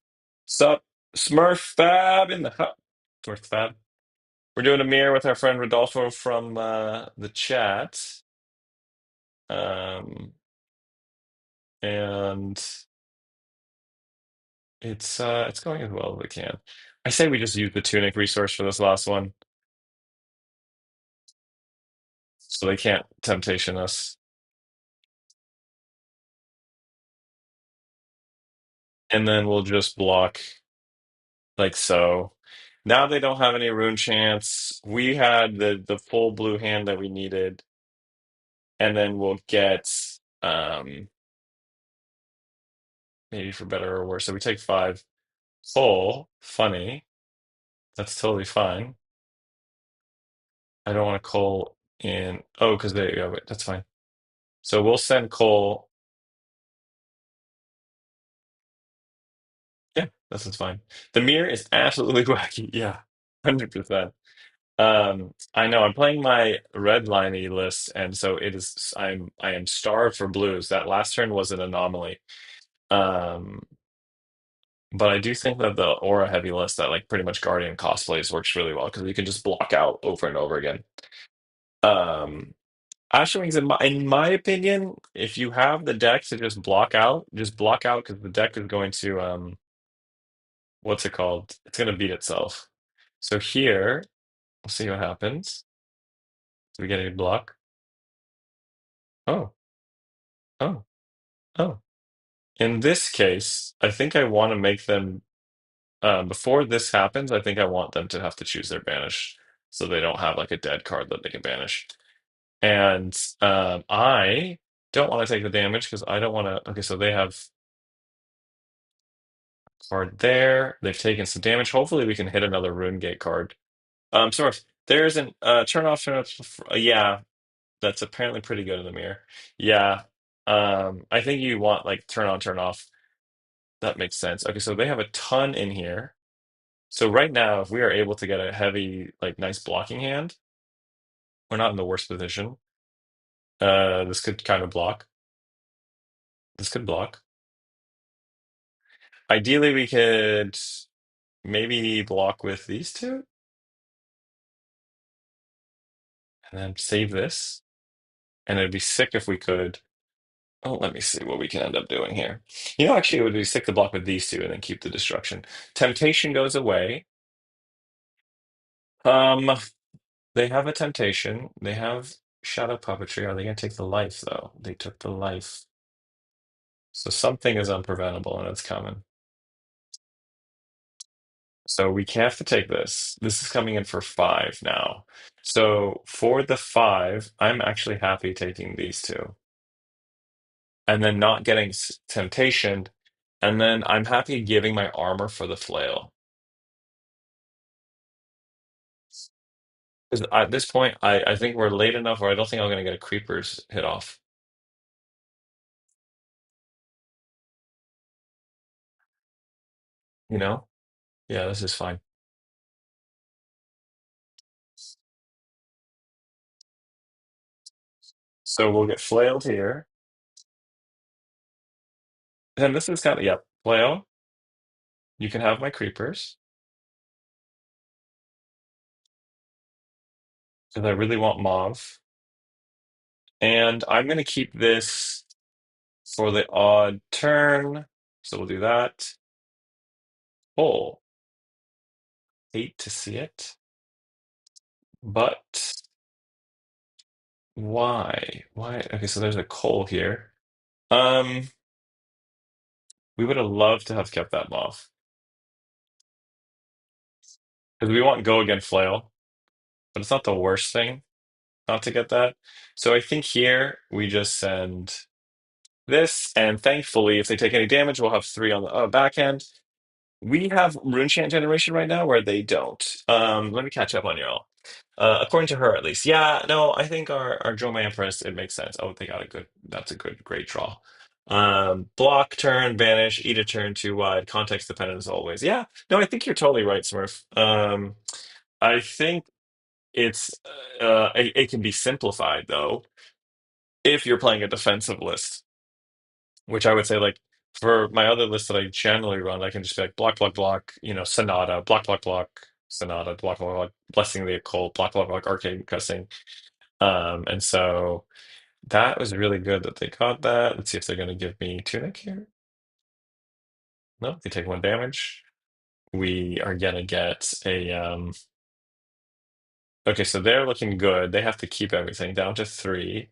Sup, Smurf Fab in the hut. Smurf Fab. We're doing a mirror with our friend Rodolfo from the chat. Um, and it's going as well as it can. I say we just use the tunic resource for this last one, so they can't temptation us. And then we'll just block like so. Now they don't have any rune chance. We had the full blue hand that we needed, and then we'll get um maybe for better or worse. So we take 5 full. Funny. That's totally fine. I don't want to call in. Oh, because there you go. Wait, that's fine. So we'll send Cole. This is fine. The mirror is absolutely wacky. Yeah, 100%. I know I'm playing my red liney list, and so it is. I am starved for blues. That last turn was an anomaly. Um, but I do think that the aura heavy list that like pretty much Guardian cosplays works really well because you can just block out over and over again. Um, Asher Wings, in my opinion, if you have the deck to just block out because the deck is going to what's it called? It's going to beat itself. So here, we'll see what happens. Do we get a block? Oh, oh, oh. In this case, I think I want to make them before this happens. I think I want them to have to choose their banish, so they don't have like a dead card that they can banish. And I don't want to take the damage because I don't want to. Okay, so they have card there. They've taken some damage. Hopefully, we can hit another Rune Gate card. Source. There's an turn off, turn off. Yeah, that's apparently pretty good in the mirror. Yeah. I think you want like turn on, turn off. That makes sense. Okay, so they have a ton in here. So right now, if we are able to get a heavy, like nice blocking hand, we're not in the worst position. This could kind of block. This could block. Ideally, we could maybe block with these two and then save this. And it'd be sick if we could. Oh, let me see what we can end up doing here. Actually, it would be sick to block with these two and then keep the destruction. Temptation goes away. Um, they have a temptation. They have shadow puppetry. Are they going to take the life though? They took the life. So something is unpreventable and it's coming. So we have to take this. This is coming in for 5 now. So for the 5, I'm actually happy taking these two and then not getting temptation. And then I'm happy giving my armor for the flail. 'Cause at this point, I think we're late enough where I don't think I'm going to get a creepers hit off. You know? Yeah, this is fine. So we'll get flailed here. And this is kind of, yeah, flail. You can have my creepers because I really want mauve. And I'm going to keep this for the odd turn. So we'll do that. Oh, hate to see it. But why? Why? Okay, so there's a coal here. Um, we would have loved to have kept that mauve because we want go again flail, but it's not the worst thing not to get that. So I think here we just send this, and thankfully, if they take any damage, we'll have 3 on the backhand. We have rune chant generation right now where they don't. Let me catch up on y'all. According to her, at least. Yeah, no, I think our Droma Empress, it makes sense. Oh, they got a good, that's a good, great draw. Block, turn, banish, eat a turn too wide, context dependent as always. Yeah, no, I think you're totally right, Smurf. I think it can be simplified though if you're playing a defensive list, which I would say like for my other list that I generally run, I can just be like block, block, block, Sonata, block, block, block, Sonata, block, block, block, Blessing the Occult, block, block, block, Arcane Cussing. And so that was really good that they caught that. Let's see if they're going to give me Tunic here. No, they take 1 damage. We are going to get a. Okay, so they're looking good. They have to keep everything down to 3.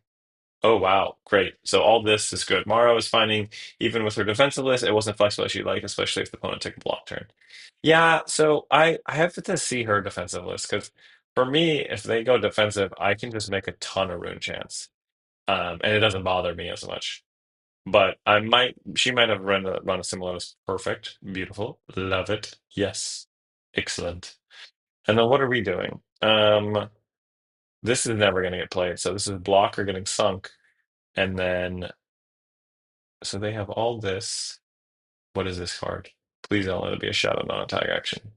Oh wow, great. So all this is good. Mara was finding, even with her defensive list, it wasn't flexible as she'd like, especially if the opponent took a block turn. Yeah, so I have to see her defensive list because for me, if they go defensive, I can just make a ton of rune chance. And it doesn't bother me as much. But she might have run a similar list. Perfect, beautiful, love it. Yes, excellent. And then what are we doing? This is never going to get played. So this is blocker getting sunk. And then, so they have all this. What is this card? Please don't let it be a shadow non-attack action.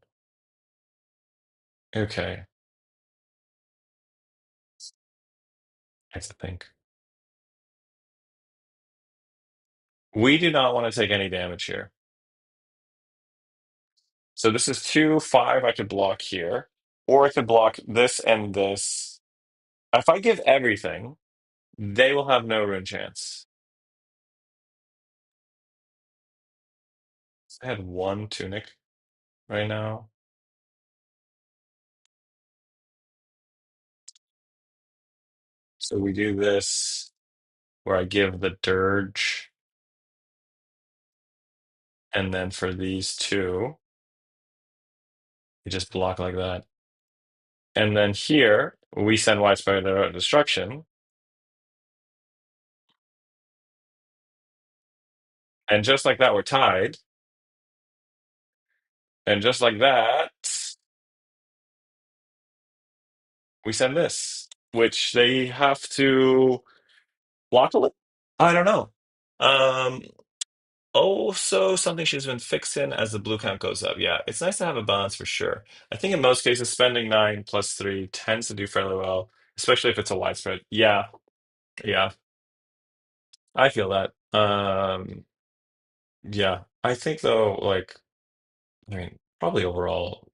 Okay, I have to think. We do not want to take any damage here. So this is 2/5 I could block here, or I could block this and this. If I give everything, they will have no rune chance. I had one tunic right now. So we do this where I give the dirge, and then for these two, you just block like that. And then here, we send widespread destruction, and just like that, we're tied. And just like that, we send this, which they have to block a little. I don't know. Um, Also, something she's been fixing as the blue count goes up. Yeah, it's nice to have a balance for sure. I think in most cases, spending 9 + 3 tends to do fairly well, especially if it's a widespread. Yeah, yeah, I feel that. Yeah, I think though, like, I mean, probably overall,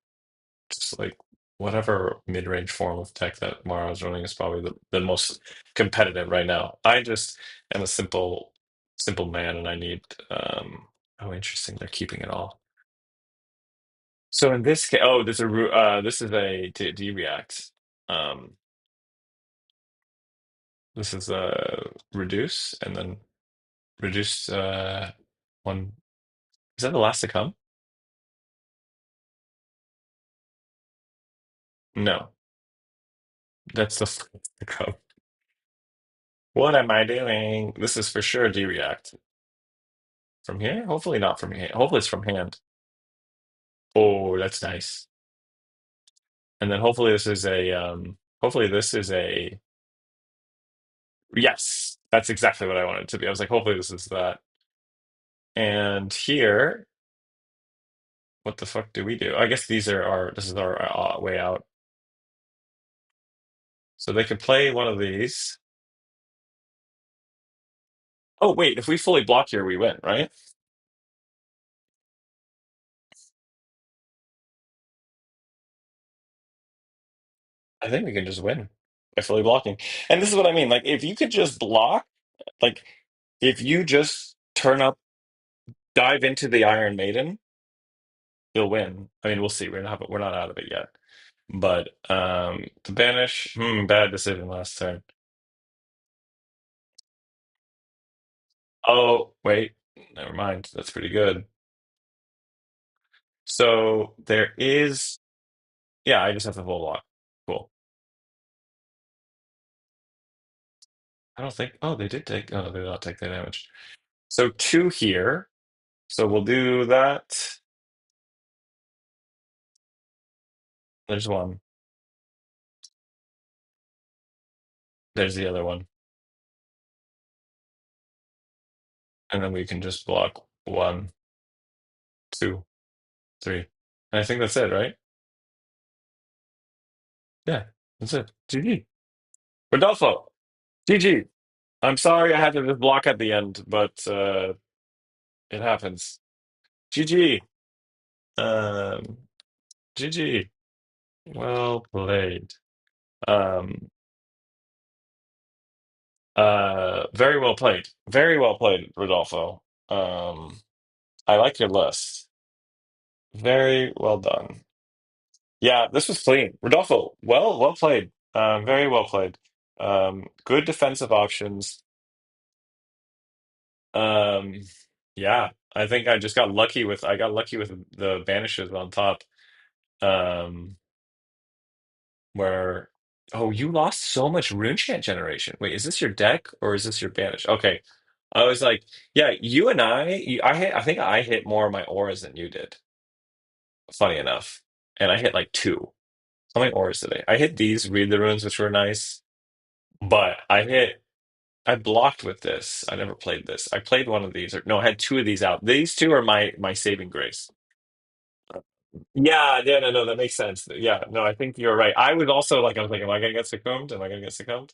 just like whatever mid-range form of tech that Mara's running is probably the most competitive right now. I just am a simple man, and I need. Oh, interesting. They're keeping it all. So in this case, oh, this is a react. Um, this is a reduce and then reduce one. Is that the last to come? No, that's the first to come. What am I doing? This is for sure a react from here. Hopefully not from here. Hopefully it's from hand. Oh, that's nice. And then hopefully this is a hopefully this is a yes. That's exactly what I wanted it to be. I was like, hopefully this is that. And here, what the fuck do we do? I guess these are our this is our way out. So they could play one of these. Oh wait, if we fully block here, we win, right? I think we can just win by fully blocking. And this is what I mean. Like if you could just block, like if you just turn up, dive into the Iron Maiden, you'll win. I mean, we'll see. We're not out of it yet. But to banish, bad decision last turn. Oh, wait, never mind. That's pretty good. So there is, yeah, I just have to full block. Cool. I don't think, oh, they did take, oh, no, they did not take the damage. So two here. So we'll do that. There's one. There's the other one. And then we can just block 1, 2, 3. And I think that's it, right? Yeah, that's it. GG. Rodolfo, GG. I'm sorry I had to just block at the end, but it happens. GG. Um, GG. Well played. Um, very well played. Very well played, Rodolfo. I like your list. Very well done. Yeah, this was clean. Rodolfo, well played. Very well played. Good defensive options. Um, yeah, I think I got lucky with the banishes on top. Um, where oh, you lost so much rune chant generation. Wait, is this your deck or is this your banish? Okay. I was like, yeah, you and I think I hit more of my auras than you did, funny enough. And I hit like two. How many auras did I? I hit these, read the runes, which were nice. But I blocked with this. I never played this. I played one of these, or no, I had two of these out. These two are my saving grace. Yeah, yeah, no, no, that makes sense. Yeah, no, I think you're right. I was also like, I was like, am I gonna get succumbed? Am I gonna get succumbed?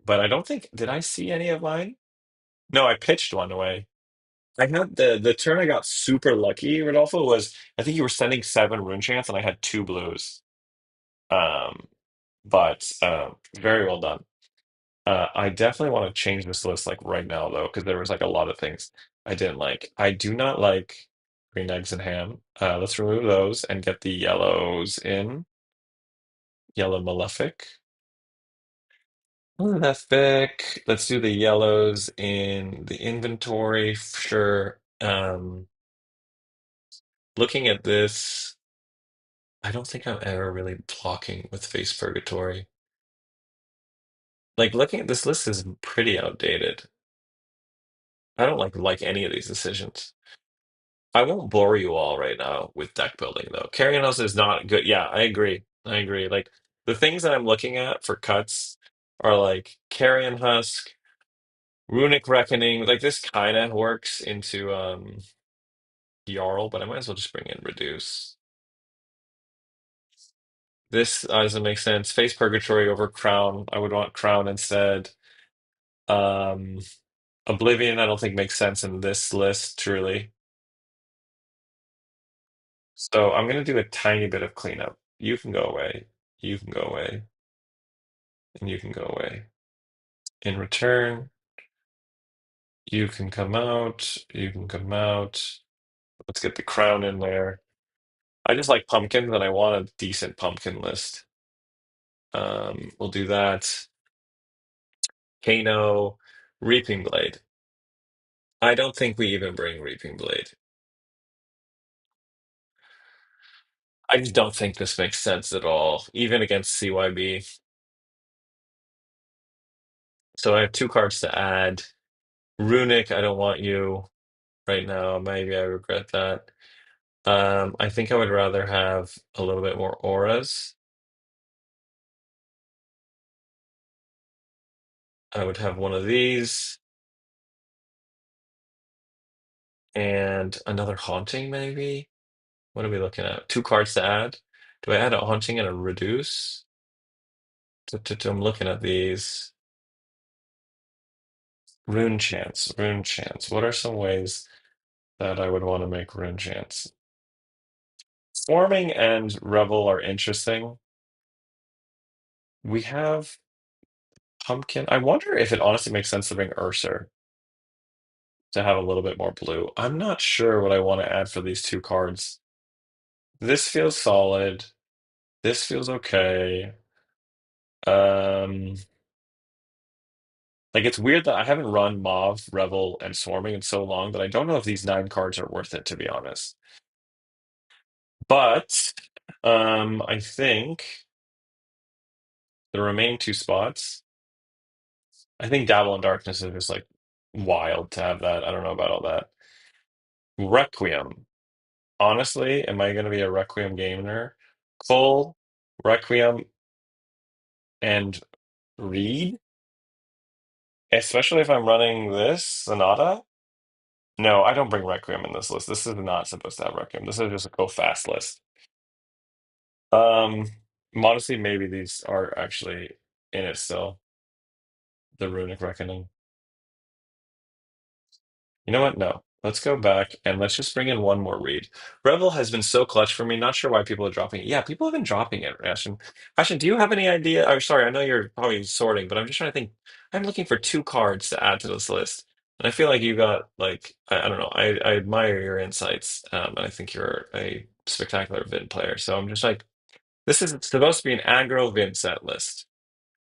But I don't think, did I see any of mine? No, I pitched one away. I had the turn I got super lucky, Rodolfo, was I think you were sending seven rune chance and I had two blues. Um, but very well done. I definitely want to change this list like right now though, because there was like a lot of things I didn't like. I do not like green eggs and ham. Let's remove those and get the yellows in. Yellow malefic. Malefic. Let's do the yellows in the inventory, sure. Looking at this, I don't think I'm ever really blocking with face purgatory. Like looking at this list is pretty outdated. I don't like any of these decisions. I won't bore you all right now with deck building though. Carrion House is not good. Yeah, I agree. I agree. Like the things that I'm looking at for cuts are like Carrion Husk, Runic Reckoning. Like this kind of works into Jarl, but I might as well just bring in Reduce. This doesn't make sense. Face Purgatory over Crown. I would want Crown instead. Um, Oblivion, I don't think makes sense in this list, truly. So I'm gonna do a tiny bit of cleanup. You can go away. You can go away. And you can go away. In return, you can come out. You can come out. Let's get the crown in there. I just like pumpkins, and I want a decent pumpkin list. We'll do that. Kano, Reaping Blade. I don't think we even bring Reaping Blade. I just don't think this makes sense at all, even against CYB. So I have two cards to add. Runic, I don't want you right now. Maybe I regret that. I think I would rather have a little bit more auras. I would have one of these and another haunting, maybe. What are we looking at? Two cards to add. Do I add a haunting and a reduce? I'm looking at these. Rune chance, rune chance. What are some ways that I would want to make rune chance? Swarming and Revel are interesting. We have Pumpkin. I wonder if it honestly makes sense to bring Ursa to have a little bit more blue. I'm not sure what I want to add for these two cards. This feels solid. This feels okay. Um, like it's weird that I haven't run Mauve, Revel, and Swarming in so long that I don't know if these nine cards are worth it, to be honest. But I think the remaining two spots, I think Dabble in Darkness is just like wild to have that. I don't know about all that. Requiem. Honestly, am I going to be a Requiem gamer? Full Requiem and read, especially if I'm running this Sonata. No, I don't bring Requiem in this list. This is not supposed to have Requiem. This is just a go fast list. Um, Modestly, maybe these are actually in it still. The Runic Reckoning. You know what? No. Let's go back and let's just bring in one more read. Revel has been so clutch for me. Not sure why people are dropping it. Yeah, people have been dropping it, Ashton. Ashton, do you have any idea? Oh, sorry, I know you're probably sorting, but I'm just trying to think. I'm looking for two cards to add to this list. And I feel like you got like I don't know. I admire your insights, and I think you're a spectacular Vin player. So I'm just like, this is supposed to be an aggro Vynnset list,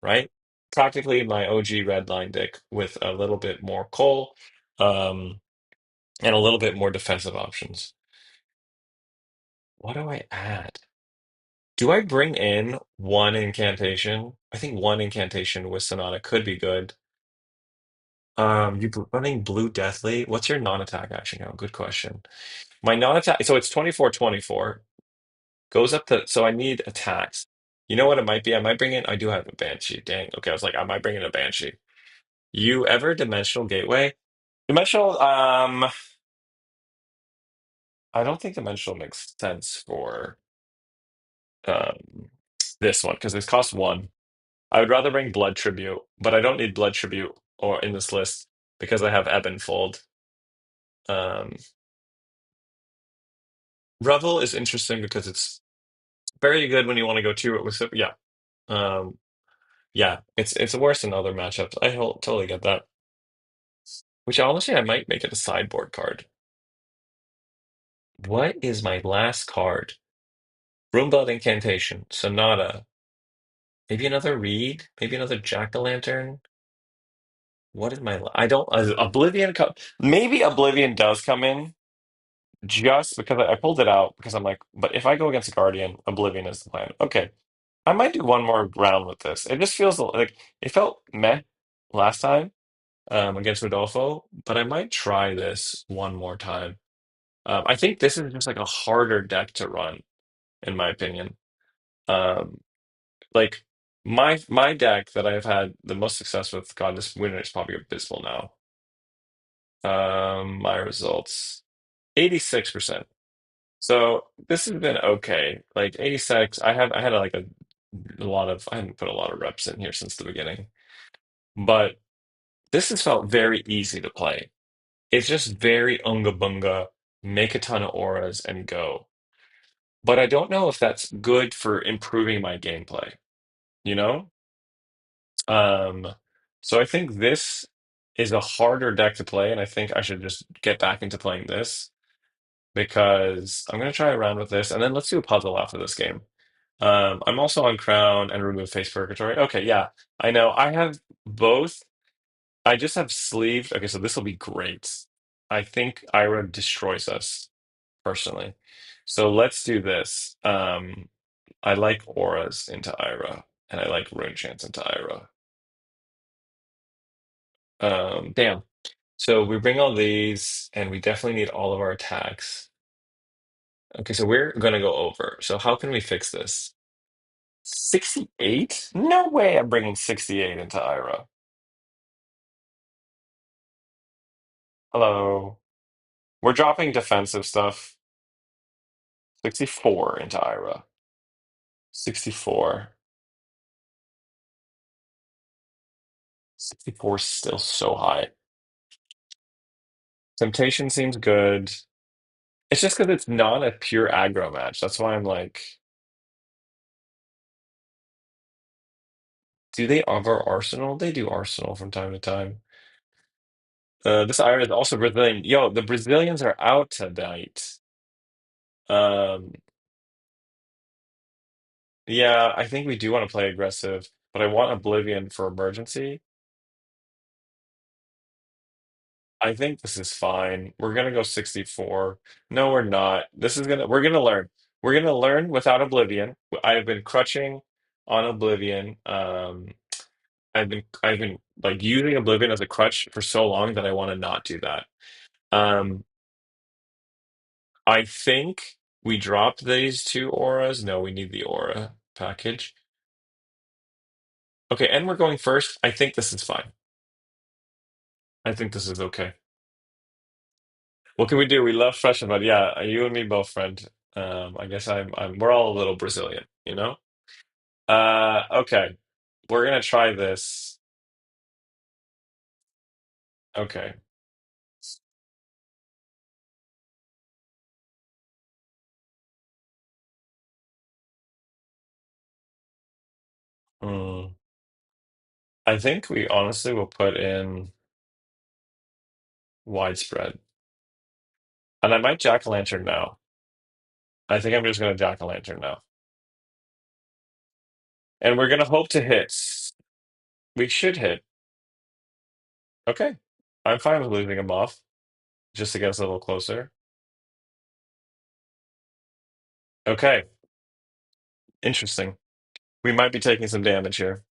right? Practically my OG red line deck with a little bit more coal. Um, and a little bit more defensive options. What do I add? Do I bring in one incantation? I think one incantation with Sonata could be good. Running Blue Deathly. What's your non-attack action count? Good question. My non-attack, so it's 24/24. Goes up to, so I need attacks. You know what it might be? I might bring in, I do have a Banshee. Dang. Okay, I was like, I might bring in a Banshee. You ever Dimensional Gateway? Dimensional, I don't think Dimensional makes sense for um, this one because this costs one. I would rather bring Blood Tribute, but I don't need Blood Tribute or in this list because I have Ebb and Fold. Um, Revel is interesting because it's very good when you want to go to it with yeah. Um, yeah, it's worse in other matchups. Totally get that. Which honestly, I might make it a sideboard card. What is my last card? Roomblood Incantation, Sonata, maybe another Reed, maybe another Jack-o'-lantern. What is I don't, Oblivion, maybe Oblivion does come in just because I pulled it out because I'm like, but if I go against a Guardian, Oblivion is the plan. Okay, I might do one more round with this. It just feels like it felt meh last time against Rodolfo, but I might try this one more time. I think this is just like a harder deck to run, in my opinion. Um, like my deck that I've had the most success with, God, this winner is probably abysmal now. My results, 86%. So this has been okay. Like 86, I had like a lot of I hadn't put a lot of reps in here since the beginning. But this has felt very easy to play. It's just very unga bunga, make a ton of auras and go. But I don't know if that's good for improving my gameplay, you know? Um, so I think this is a harder deck to play, and I think I should just get back into playing this because I'm gonna try around with this, and then let's do a puzzle after this game. I'm also on Crown and remove Face Purgatory. Okay, yeah, I know. I have both. I just have sleeved. Okay, so this will be great. I think Ira destroys us personally. So let's do this. I like auras into Ira, and I like rune chants into Ira. Damn. So we bring all these, and we definitely need all of our attacks. Okay, so we're gonna go over. So how can we fix this? 68? No way I'm bringing 68 into Ira. Hello. We're dropping defensive stuff. 64 into Ira. 64. 64 is still so high. Temptation seems good. It's just because it's not a pure aggro match. That's why I'm like, do they ever Arsenal? They do Arsenal from time to time. This Ira is also Brazilian. Yo, the Brazilians are out tonight. Um, yeah, I think we do want to play aggressive, but I want Oblivion for emergency. I think this is fine. We're gonna go 64. No, we're not. We're gonna learn. We're gonna learn without Oblivion. I've been crutching on Oblivion. I've been like using Oblivion as a crutch for so long that I want to not do that. Um, I think we dropped these two auras. No, we need the aura package. Okay, and we're going first. I think this is fine. I think this is okay. What can we do? We love fresh but yeah, you and me both, friend. I guess we're all a little Brazilian, you know? Okay. We're gonna try this. Okay. Hmm. I think we honestly will put in widespread. And I might jack-o'-lantern now. I think I'm just gonna jack-o'-lantern now. And we're gonna hope to hit. We should hit. Okay. I'm fine with leaving him off, just to get us a little closer. Okay. Interesting. We might be taking some damage here.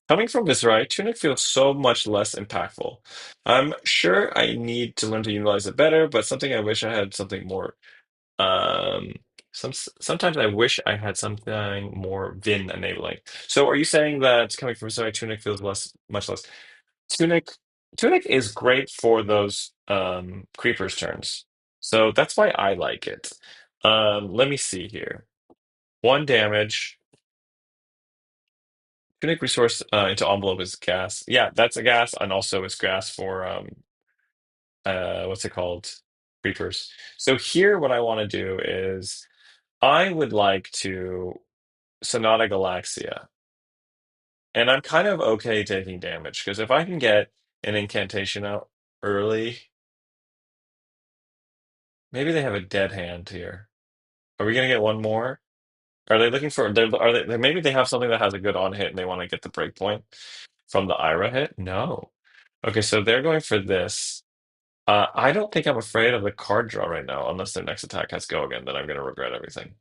Coming from Viserai, Tunic feels so much less impactful. I'm sure I need to learn to utilize it better, but something I wish I had something more. Um, sometimes I wish I had something more Vin enabling. So, are you saying that coming from Viserai, Tunic feels much less? Tunic, Tunic is great for those creepers turns. So that's why I like it. Let me see here. One damage. Kinetic resource into envelope is gas. Yeah, that's a gas, and also it's gas for what's it called? Creepers. So here, what I want to do is I would like to Sonata Galaxia, and I'm kind of okay taking damage because if I can get an incantation out early, maybe they have a dead hand here. Are we gonna get one more? Are they looking for? Are they? Maybe they have something that has a good on hit, and they want to get the break point from the Ira hit. No. Okay, so they're going for this. I don't think I'm afraid of the card draw right now, unless their next attack has go again. Then I'm gonna regret everything.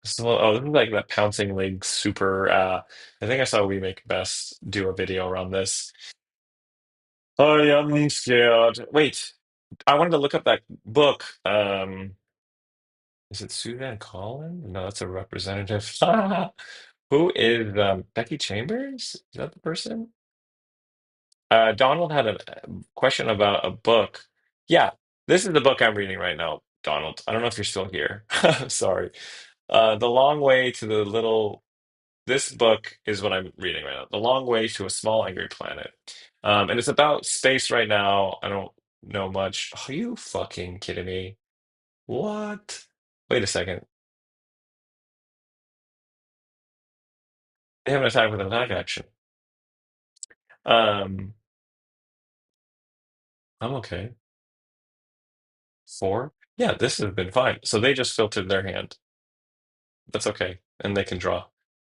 So, oh, this is like that pouncing league super. I think I saw We Make Best do a video around this. I am scared. Wait, I wanted to look up that book. Is it Suzanne Collin? No, that's a representative. Who is Becky Chambers? Is that the person? Donald had a question about a book. Yeah, this is the book I'm reading right now, Donald. I don't know if you're still here. Sorry. The Long Way to the Little. This book is what I'm reading right now. The Long Way to a Small Angry Planet. And it's about space right now. I don't know much. Are you fucking kidding me? What? Wait a second. They have an attack with an attack action. Um, I'm okay. Four? Yeah, this has been fine. So they just filtered their hand. That's okay. And they can draw.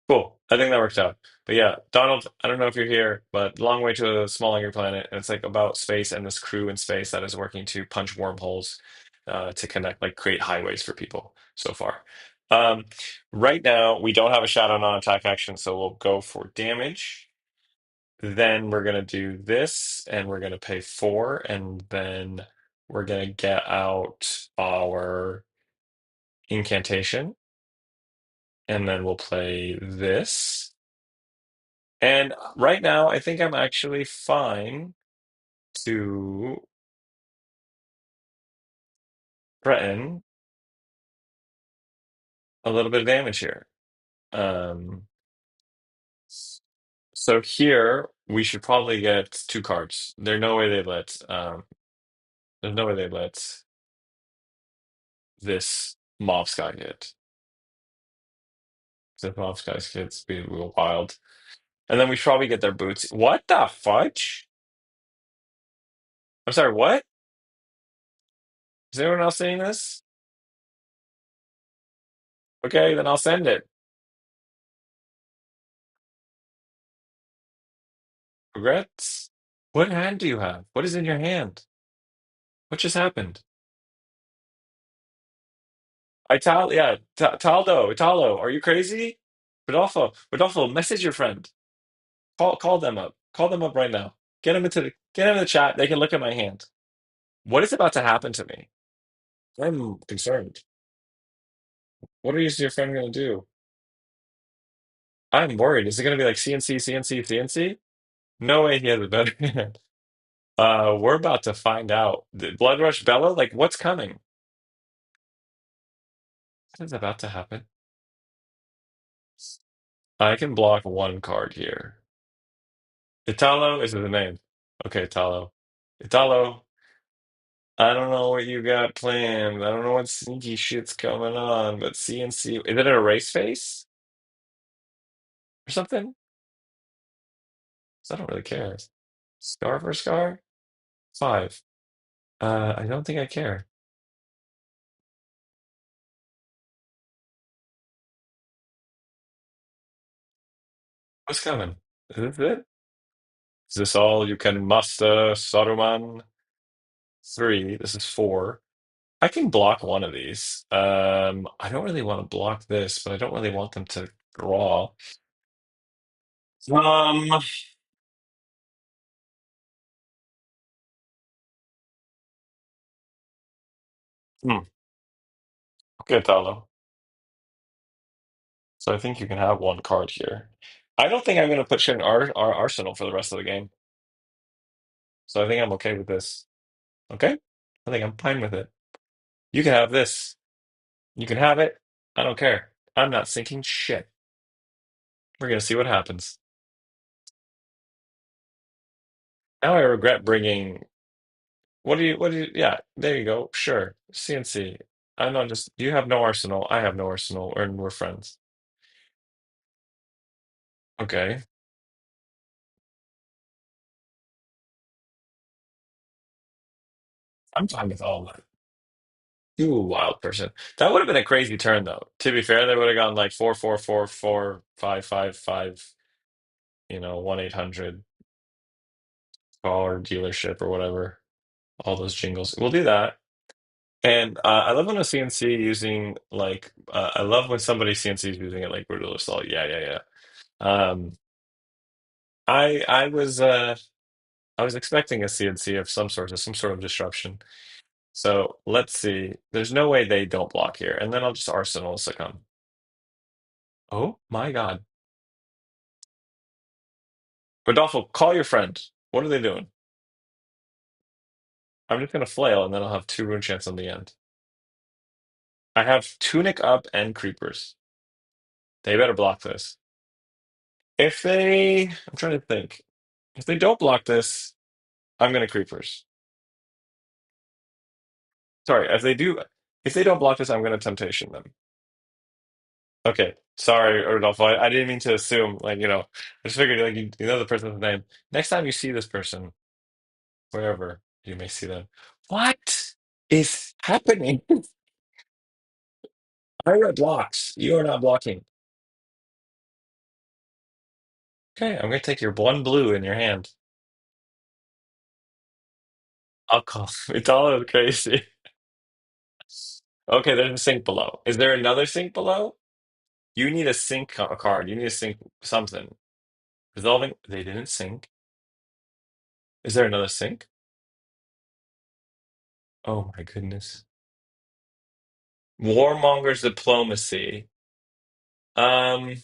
Cool. I think that worked out. But yeah, Donald, I don't know if you're here, but Long Way to a Small Angry Planet. And it's like about space and this crew in space that is working to punch wormholes to connect, like create highways for people so far. Um, right now, we don't have a shadow non-attack action, so we'll go for damage. Then we're gonna do this, and we're gonna pay four, and then we're gonna get out our incantation, and then we'll play this. And right now, I think I'm actually fine to threaten a little bit of damage here. Um, so here we should probably get two cards. There's no way they let this Mob Sky hit. The Mob Sky hits be real wild. And then we should probably get their boots. What the fudge? I'm sorry, what? Is anyone else seeing this? Okay, then I'll send it. Regrets? What hand do you have? What is in your hand? What just happened? Yeah, Italo, are you crazy? Rodolfo, message your friend. Call them up. Call them up right now. Get them in the chat. They can look at my hand. What is about to happen to me? I'm concerned. What are your friend gonna do? I'm worried. Is it gonna be like CNC, CNC, CNC? No way he has a better hand. We're about to find out. The Blood Rush Bella, like what's coming? What is about to happen? I can block one card here. Italo is the name. Okay, Italo. Italo, I don't know what you got planned. I don't know what sneaky shit's coming on, but CNC, is it an erase face or something? 'Cause I don't really care. Scar for scar? Five. I don't think I care. What's coming? Is this it? Is this all you can muster, Saruman? Three. This is four. I can block one of these. I don't really want to block this, but I don't really want them to draw. Um, hmm. Okay, Talo. So I think you can have one card here. I don't think I'm going to put shit in our arsenal for the rest of the game. So I think I'm okay with this. Okay? I think I'm fine with it. You can have this. You can have it. I don't care. I'm not sinking shit. We're gonna see what happens. Now I regret bringing. Yeah, there you go. Sure. CNC. I'm not just. You have no arsenal. I have no arsenal, and we're friends. Okay. I'm fine with all of that. You a wild person. That would have been a crazy turn, though. To be fair, they would have gone like 4 4 4 4 5 5 5. 1-800 call or dealership or whatever. All those jingles. We'll do that. And I love when a CNC using like I love when somebody CNC is using it like brutal assault. Yeah, yeah, yeah. Um, I was expecting a CNC of some sort, of some sort of disruption. So let's see. There's no way they don't block here, and then I'll just Arsenal succumb. Oh my God, Rodolfo, call your friend. What are they doing? I'm just gonna flail, and then I'll have two rune chants on the end. I have Tunic up and Creepers. They better block this. I'm trying to think. If they don't block this, I'm gonna Creepers. Sorry, if they don't block this, I'm gonna Temptation them. Okay, sorry, Rodolfo. I didn't mean to assume. I just figured like you know the person's name. Next time you see this person, wherever you may see them, what is happening? I read blocks. You are not blocking. Okay, I'm gonna take your one blue in your hand. I'll call. It's all crazy. Okay, there's a sink below. Is there another sink below? You need a sink card. You need a sink something. Resolving. They didn't sink. Is there another sink? Oh my goodness. Warmonger's diplomacy. Um,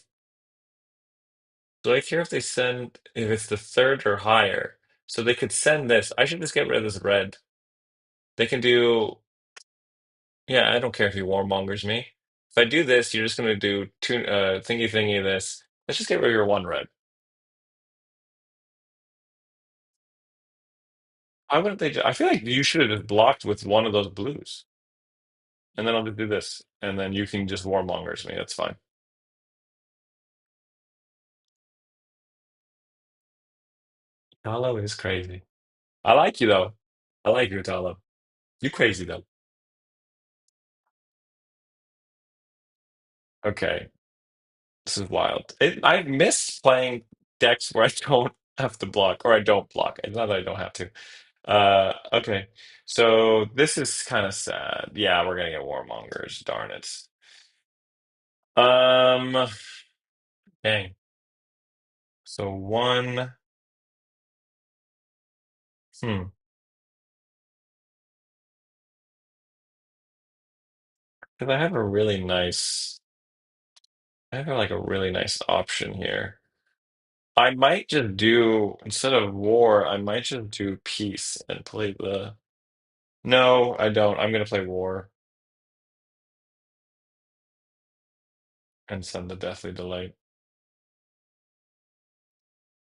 do I care if they send if it's the third or higher? So they could send this. I should just get rid of this red. They can do. Yeah, I don't care if he warmongers me. If I do this, you're just gonna do two thingy thingy this. Let's just get rid of your one red. Why wouldn't they? I feel like you should have just blocked with one of those blues, and then I'll just do this, and then you can just warmongers me. That's fine. Talo is crazy. I like you though. I like you, Talo. You crazy though. Okay, this is wild. I miss playing decks where I don't have to block, or I don't block. It's not that I don't have to. Okay. So this is kind of sad. Yeah, we're gonna get warmongers. Darn it. Um, dang. So one. Hmm. Because I have like a really nice option here. I might just do instead of war, I might just do peace and play the. No, I don't. I'm gonna play war and send the Deathly Delight,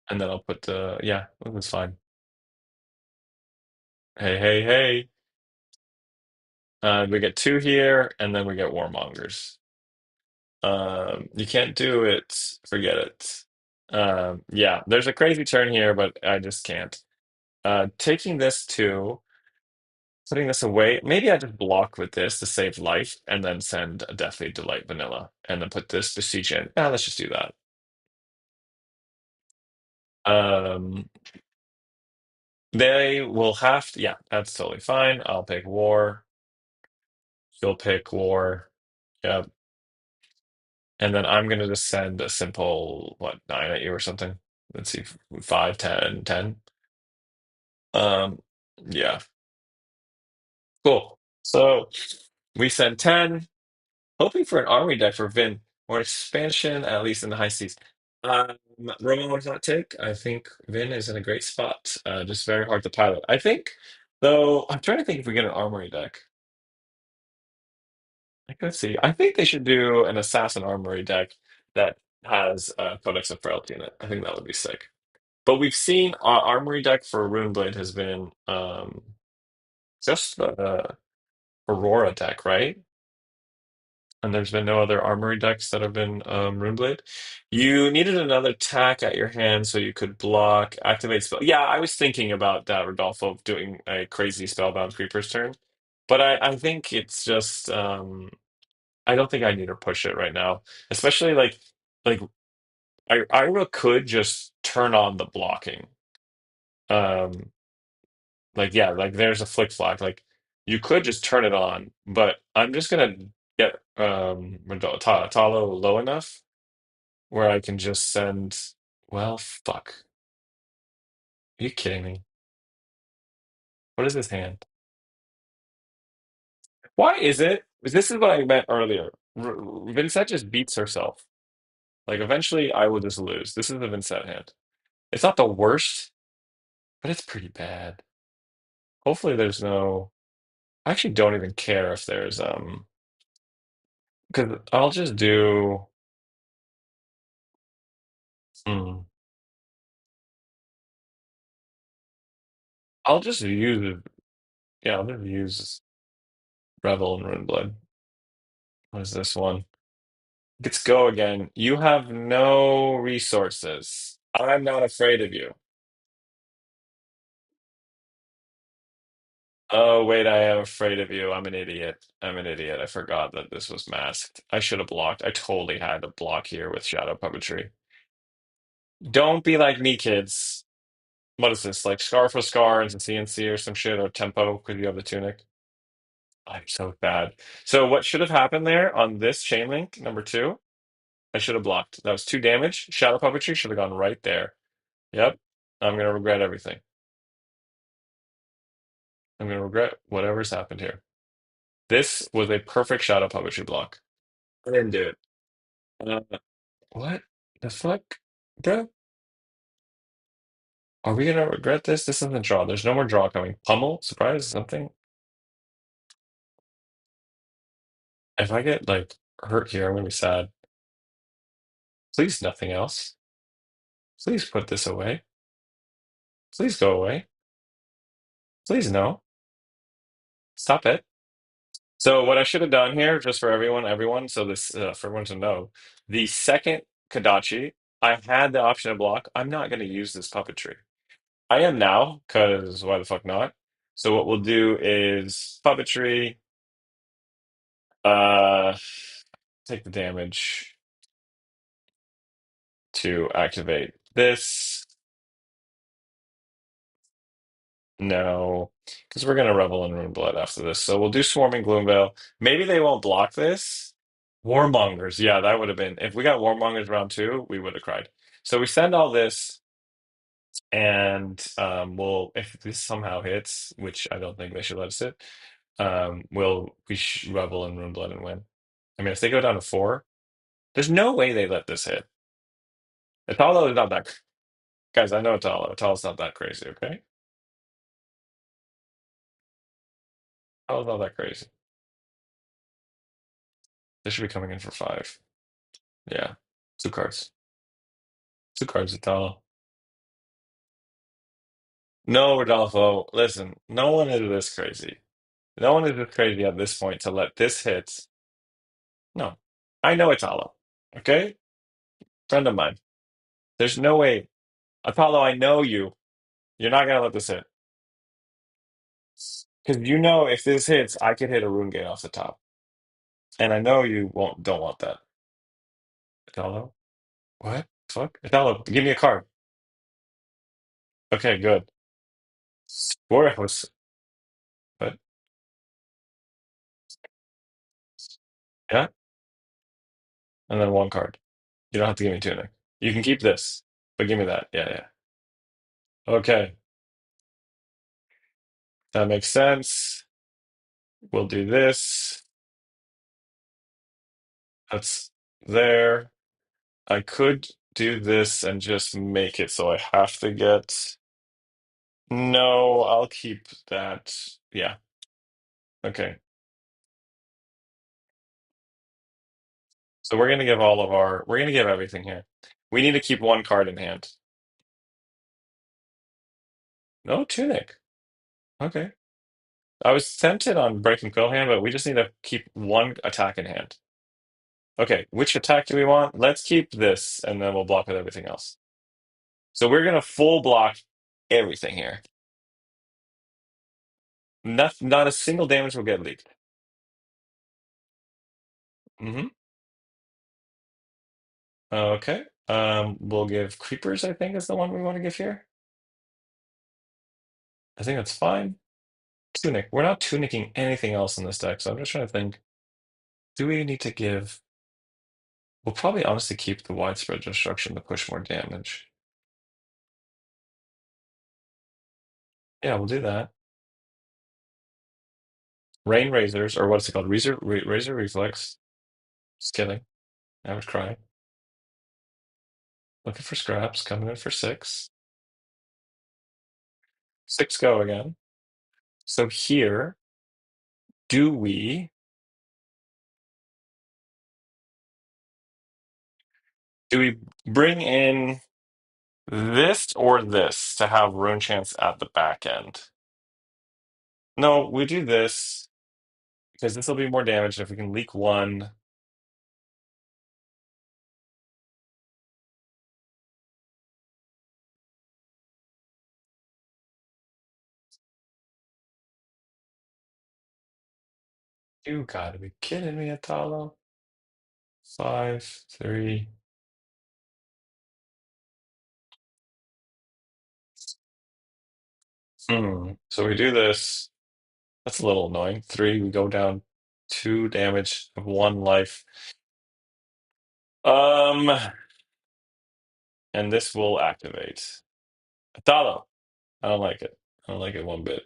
and then I'll put the yeah. That's fine. Hey, hey, hey. We get two here, and then we get warmongers. You can't do it. Forget it. Yeah, there's a crazy turn here, but I just can't. Taking this to putting this away. Maybe I just block with this to save life, and then send a Deathly Delight vanilla, and then put this Besiege in. Yeah, let's just do that. Um, they will have to. Yeah, that's totally fine. I'll pick war. You'll pick war. Yeah, and then I'm gonna just send a simple what 9 at you or something. Let's see, 5, 10, 10. Um, yeah, cool. So we send 10, hoping for an army deck for Vin or expansion, at least in the high seas. Um, Roman would not take. I think Vin is in a great spot. Just very hard to pilot. I think Though I'm trying to think if we get an armory deck. Like, let's see. I think they should do an assassin armory deck that has Codex of Frailty in it. I think that would be sick. But we've seen our armory deck for Runeblade has been just the Aurora deck, right? And there's been no other armory decks that have been Runeblade. You needed another attack at your hand so you could block, activate spell. Yeah, I was thinking about that, Rodolfo, doing a crazy spellbound creepers turn. But I think it's just I don't think I need to push it right now. Especially like Ira could just turn on the blocking. Um like yeah, like there's a flick flag. Like you could just turn it on, but I'm just gonna get Talo low enough where I can just send. Well, fuck. Are you kidding me? What is his hand? Why is it? This is what I meant earlier. Vynnset just beats herself. Like eventually, I will just lose. This is the Vynnset hand. It's not the worst, but it's pretty bad. Hopefully, there's no. I actually don't even care if there's because I'll just do. Hmm. I'll just use. Yeah, I'll just use Revel and Runeblood. What is this one? Let's go again. You have no resources. I'm not afraid of you. Oh, wait, I am afraid of you. I'm an idiot. I'm an idiot. I forgot that this was masked. I should have blocked. I totally had to block here with shadow puppetry. Don't be like me, kids. What is this? Like Scar for Scar and CNC or some shit or Tempo because you have the tunic? I'm so bad. So what should have happened there on this chain link, number two? I should have blocked. That was two damage. Shadow puppetry should have gone right there. Yep. I'm gonna regret everything. I'm gonna regret whatever's happened here. This was a perfect shadow puppetry block. I didn't do it. What the fuck, bro? Are we gonna regret this? This isn't draw. There's no more draw coming. Pummel? Surprise? Something? If I get like hurt here, I'm gonna be sad. Please, nothing else. Please put this away. Please go away. Please, no. Stop it. So what I should have done here, just for everyone, so this for everyone to know, the second Kadachi, I had the option to block. I'm not going to use this puppetry. I am now, because why the fuck not? So what we'll do is puppetry, uh, take the damage to activate this. No, because we're gonna revel in Rune Blood after this. So we'll do Swarming Gloomveil. Maybe they won't block this. Warmongers, yeah, that would have been if we got Warmongers round two, we would have cried. So we send all this, and we'll if this somehow hits, which I don't think they should let us hit, we revel in Rune Blood and win. I mean, if they go down to four, there's no way they let this hit. Italo is not that guys. I know Italo. Italo's not that crazy. Okay, Italo's not that crazy. They should be coming in for five. Yeah, two cards. Two cards, Italo. No, Rodolfo. Listen, no one is this crazy. No one is this crazy at this point to let this hit. No, I know Italo. Okay, friend of mine. There's no way, Italo. I know you. You're not gonna let this hit because you know if this hits, I could hit a rune gate off the top, and I know you won't. Don't want that, Italo. What? Fuck, Italo. Give me a card. Okay, good. Swore I was, but yeah, and then one card. You don't have to give me tunic. You can keep this, but give me that. Yeah, yeah. Okay, that makes sense. We'll do this. That's there. I could do this and just make it so I have to get No, I'll keep that. Yeah. Okay. So we're gonna give everything here. We need to keep one card in hand. No tunic. Okay. I was tempted on breaking quill hand, but we just need to keep one attack in hand. Okay, which attack do we want? Let's keep this, and then we'll block with everything else. So we're gonna full block everything here. Not a single damage will get leaked. Hmm. Okay. We'll give creepers, I think, is the one we want to give here. I think that's fine. Tunic. We're not tunicking anything else in this deck, so I'm just trying to think. Do we need to give? We'll probably honestly keep the widespread destruction to push more damage. Yeah, we'll do that. Rain Razors, or what's it called? Razor Reflex. Just kidding. I was crying. Looking for scraps, coming in for six. Six go again. So here, do we do we bring in this or this to have rune chance at the back end? No, we do this because this will be more damage. And if we can leak one, you gotta be kidding me, Atalo. Five, three. So we do this. That's a little annoying. Three, we go down two damage of one life. Um, and this will activate. Atalo. I don't like it. I don't like it one bit.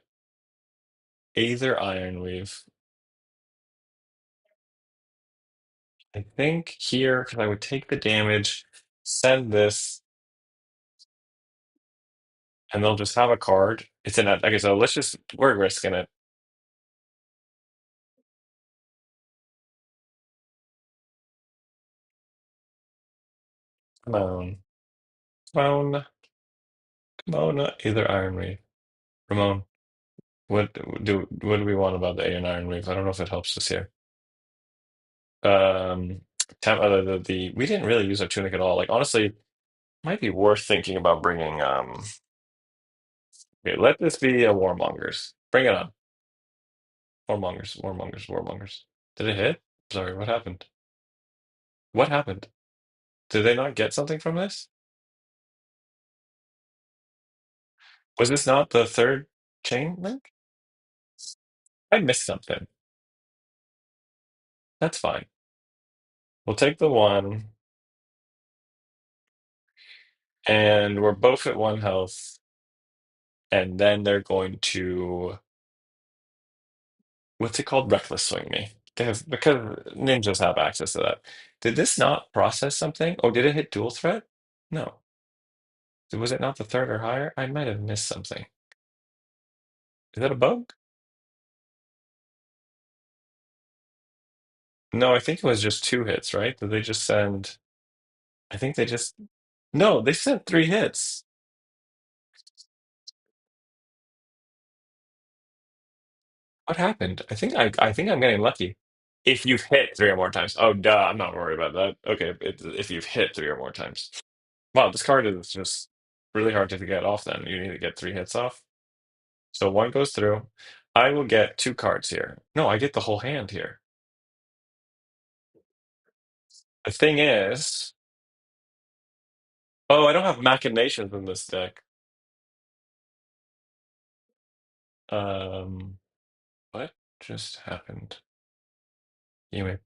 Aether Ironweave. I think here, because I would take the damage, send this, and they'll just have a card. It's in that. Okay, so we're risking it. Come on. Come on. Come on. Aether Ironweave. Ramon, what do we want about the Aether Ironweave? I don't know if it helps us here. Um, we didn't really use our tunic at all. Like, honestly, might be worth thinking about bringing. Okay, let this be a Warmongers. Bring it on. Warmongers, Warmongers, Warmongers. Did it hit? Sorry, what happened? What happened? Did they not get something from this? Was this not the third chain link? I missed something. That's fine. We'll take the one, and we're both at one health, and then they're going to what's it called? Reckless swing me. Because ninjas have access to that. Did this not process something? Oh, did it hit dual threat? No. Was it not the third or higher? I might have missed something. Is that a bug? No, I think it was just two hits, right? Did they just send? I think they just. No, they sent three hits. What happened? I think I'm getting lucky. If you've hit three or more times. Oh, duh, I'm not worried about that. Okay, if you've hit three or more times. Wow, this card is just really hard to get off then. You need to get three hits off. So one goes through. I will get two cards here. No, I get the whole hand here. The thing is, oh, I don't have machinations in this deck. Um, what just happened? You may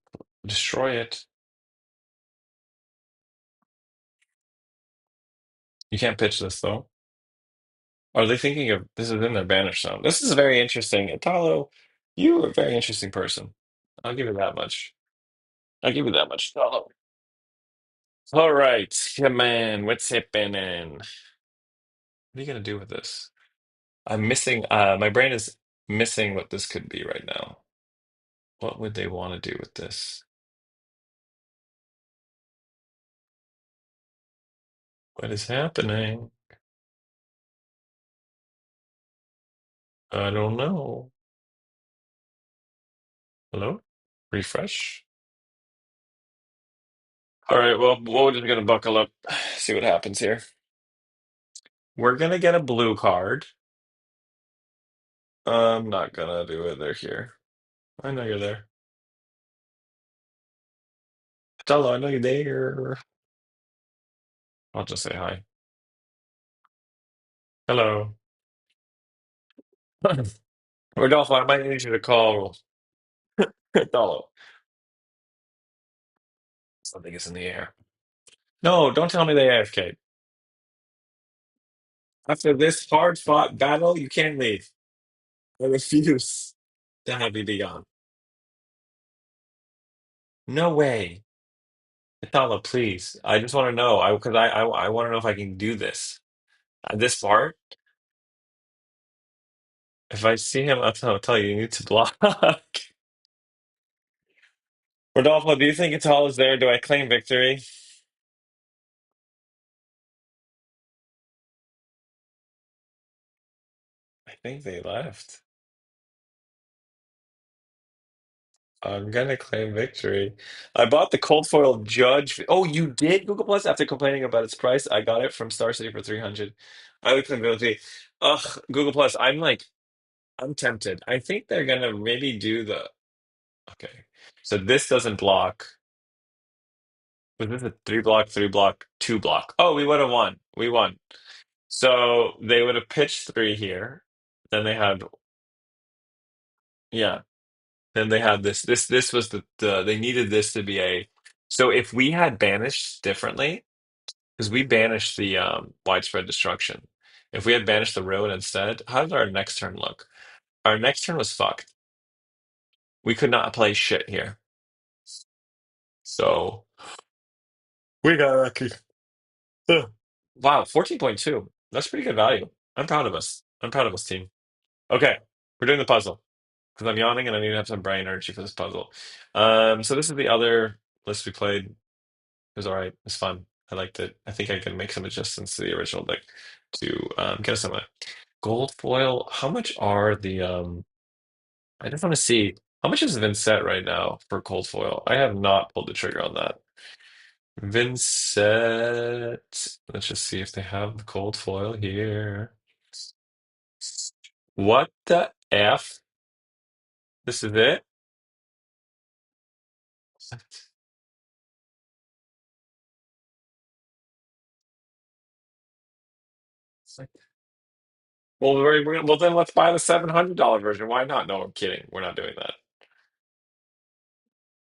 destroy it. You can't pitch this though. Are they thinking of this is in their banish zone? This is very interesting. Italo, you are a very interesting person. I'll give you that much. I'll give you that much, Italo. All right, come on, what's happening? What are you gonna do with this? I'm missing, my brain is missing what this could be right now. What would they want to do with this? What is happening? I don't know. Hello? Refresh? All right, well, we're just gonna buckle up, see what happens here. We're gonna get a blue card. I'm not gonna do it. They're here. I know you're there. Hello, I know you're there. I'll just say hi. Hello. Rodolfo, I might need you to call Hello. Something is in the air. No, don't tell me they AFK. After this hard-fought battle, you can't leave. I refuse to have you be gone. No way. Itala, please. I just want to know. I want to know if I can do this. This part, if I see him, I'll tell you, you need to block. Rodolfo, do you think Itala's there? Do I claim victory? I think they left. I'm gonna claim victory. I bought the cold foil Judge. Oh, you did Google Plus after complaining about its price. I got it from Star City for 300. I would claim victory. Ugh, Google Plus. I'm tempted. I think they're gonna maybe do the. Okay, so this doesn't block. Was this a three block, two block? Oh, we would have won. We won. So they would have pitched three here. Then they had, yeah. Then they had this was they needed this to be a. So if we had banished differently, because we banished the widespread destruction. If we had banished the ruin instead, how did our next turn look? Our next turn was fucked. We could not play shit here. So we got lucky. Ugh. Wow, 14.2. That's pretty good value. I'm proud of us. I'm proud of us, team. Okay, we're doing the puzzle because I'm yawning and I need to have some brain energy for this puzzle. So this is the other list we played. It was all right. It was fun. I liked it. I think I can make some adjustments to the original deck to get us some gold foil. How much are the I just want to see how much is Vynnset right now for gold foil? I have not pulled the trigger on that. Vynnset. Let's just see if they have the gold foil here. What the F? This is it? What? It's like- Well, well, then let's buy the $700 version. Why not? No, I'm kidding. We're not doing that.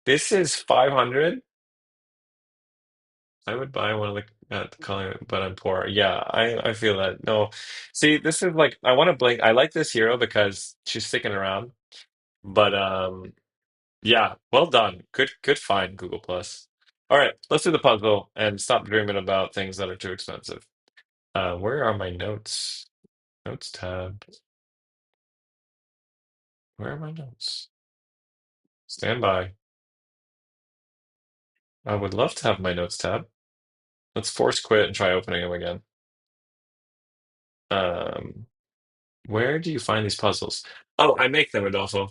This is 500. I would buy one of the color, but I'm poor. Yeah, I feel that. No, see, this is like I want to blink. I like this hero because she's sticking around. But yeah, well done. Good find, Google Plus. All right, let's do the puzzle and stop dreaming about things that are too expensive. Where are my notes? Notes tab. Where are my notes? Stand by. I would love to have my notes tab. Let's force quit and try opening them again. Um, where do you find these puzzles? Oh, I make them, Rodolfo.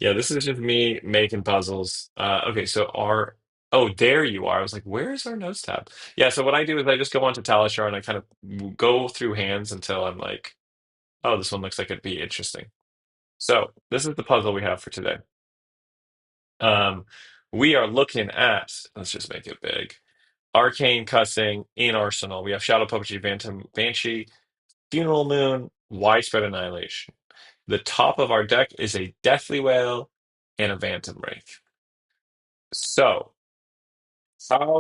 Yeah, this is just me making puzzles. Okay, so our oh, there you are. I was like, where's our notes tab? Yeah, so what I do is I just go onto Talishar and I kind of go through hands until I'm like, oh, this one looks like it'd be interesting. So this is the puzzle we have for today. Um, we are looking at, let's just make it big. Arcane Cussing in Arsenal. We have Shadow Puppetry, Phantom Banshee, Funeral Moon, Widespread Annihilation. The top of our deck is a Deathly Whale and a Phantom Wraith. So,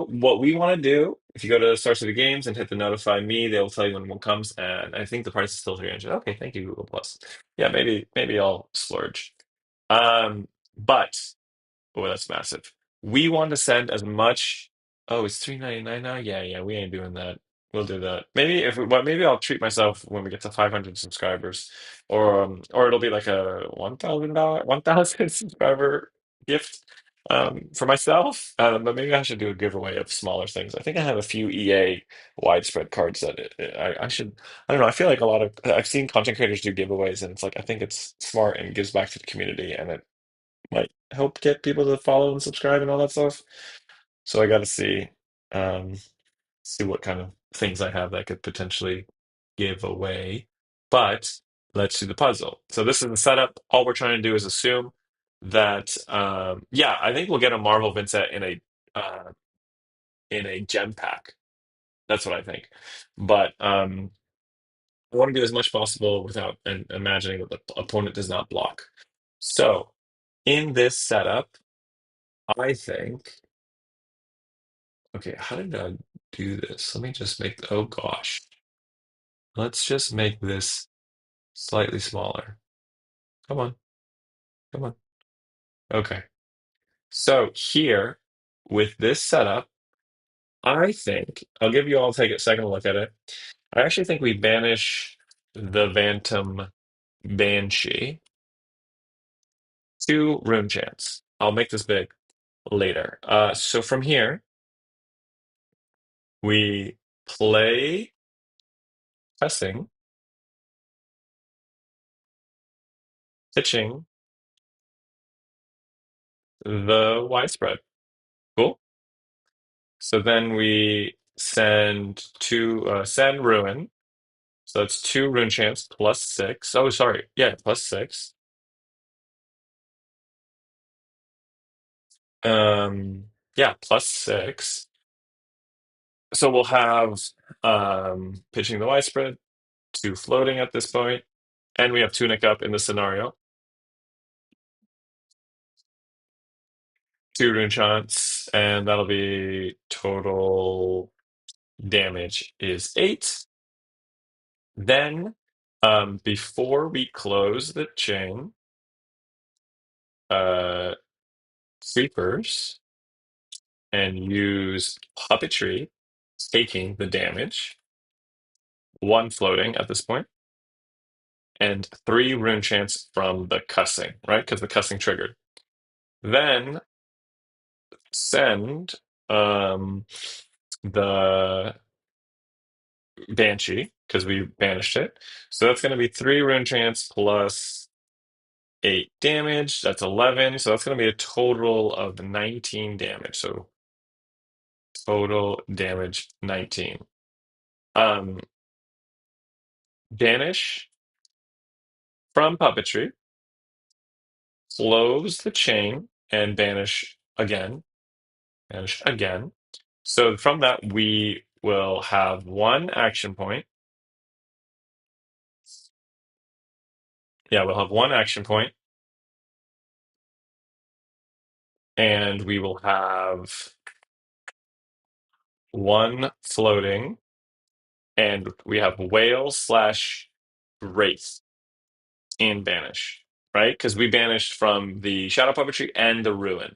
what we want to do, if you go to Star City Games and hit the notify me, they will tell you when one comes. And I think the price is still 300. Okay, thank you, Google Plus. Yeah, maybe I'll splurge. But oh, that's massive. We want to send as much. Oh, it's 399 now. Yeah, we ain't doing that. We'll do that. Maybe if we, well, maybe I'll treat myself when we get to 500 subscribers, or it'll be like a $1,000 subscriber gift for myself. But maybe I should do a giveaway of smaller things. I think I have a few EA widespread cards that I should. I don't know. I feel like a lot of I've seen content creators do giveaways, and it's like I think it's smart and gives back to the community, and it might help get people to follow and subscribe and all that stuff. So I got to um, see what kind of things I have that I could potentially give away. But let's do the puzzle. So this is the setup. All we're trying to do is assume that, yeah, I think we'll get a Marvel Vynnset in a gem pack. That's what I think. But I want to do as much possible without imagining that the opponent does not block. So in this setup, I think. Okay, how did I do this? Let me just make. Oh gosh, let's just make this slightly smaller. Come on, come on. Okay. So here, with this setup, I think I'll give you all take a second to look at it. I actually think we banish the Phantom Banshee to Rune Chance. I'll make this big later. So from here, we play pressing, pitching the widespread. Cool. So then we send Ruin. So that's two rune chance plus six. Oh, sorry. Yeah, plus six. Yeah, plus six. So we'll have pitching the widespread, two floating at this point, and we have tunic up in the scenario. Two rune chance, and that'll be total damage is eight. Then, before we close the chain, uh, creepers and use puppetry, taking the damage, one floating at this point, and three rune chance from the cussing, right? Because the cussing triggered. Then send um, the banshee because we banished it. So that's going to be three rune chance plus eight damage. That's 11. So that's going to be a total of 19 damage. So total damage 19. Um, Banish from puppetry, close the chain, and banish again. So from that, we will have one action point. Yeah, we'll have one action point, and we will have one floating, and we have whale slash wraith in banish, right? Because we banished from the shadow puppetry and the ruin.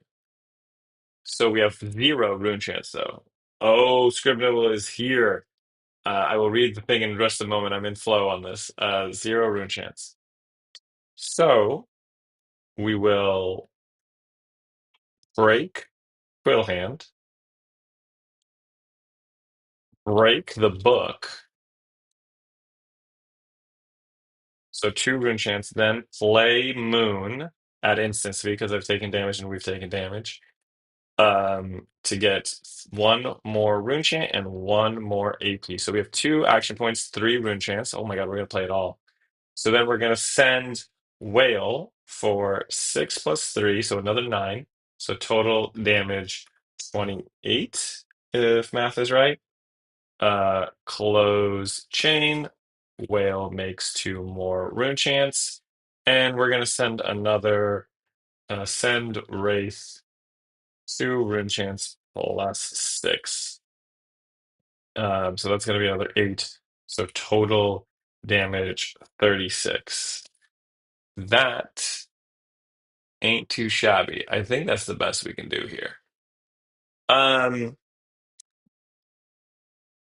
So we have zero rune chance, though. Oh, Scribnable is here. I will read the thing in just a moment. I'm in flow on this. Zero rune chance. So we will break Quill Hand, break the book. So two rune chance, then play Moon at instant speed because I've taken damage and we've taken damage. To get one more rune chant and one more AP. So we have two action points, three rune chants. Oh my god, we're gonna play it all. So then we're gonna send Whale for six plus three, so another nine. So total damage 28, if math is right. Close chain. Whale makes two more rune chants. And we're gonna send another send Wraith two rune chants plus six. So that's gonna be another eight. So total damage 36. That ain't too shabby. I think that's the best we can do here. Um,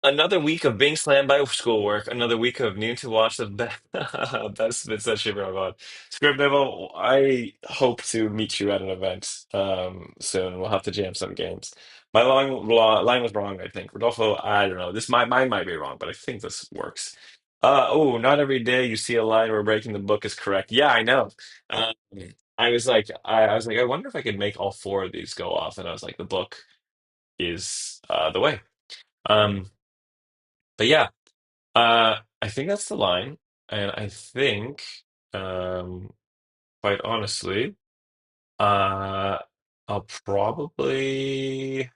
Another week of being slammed by schoolwork. Another week of needing to watch the best Vynnset ship ever on. Scribnibble, I hope to meet you at an event soon. We'll have to jam some games. My line was wrong, I think. Rodolfo, I don't know. Mine might be wrong, but I think this works. Oh, not every day you see a line where breaking the book is correct. Yeah, I know. Um, I was like, I wonder if I could make all four of these go off. And I was like, the book is the way. Um, but yeah. I think that's the line, and I think, um, quite honestly, uh, I'll probably,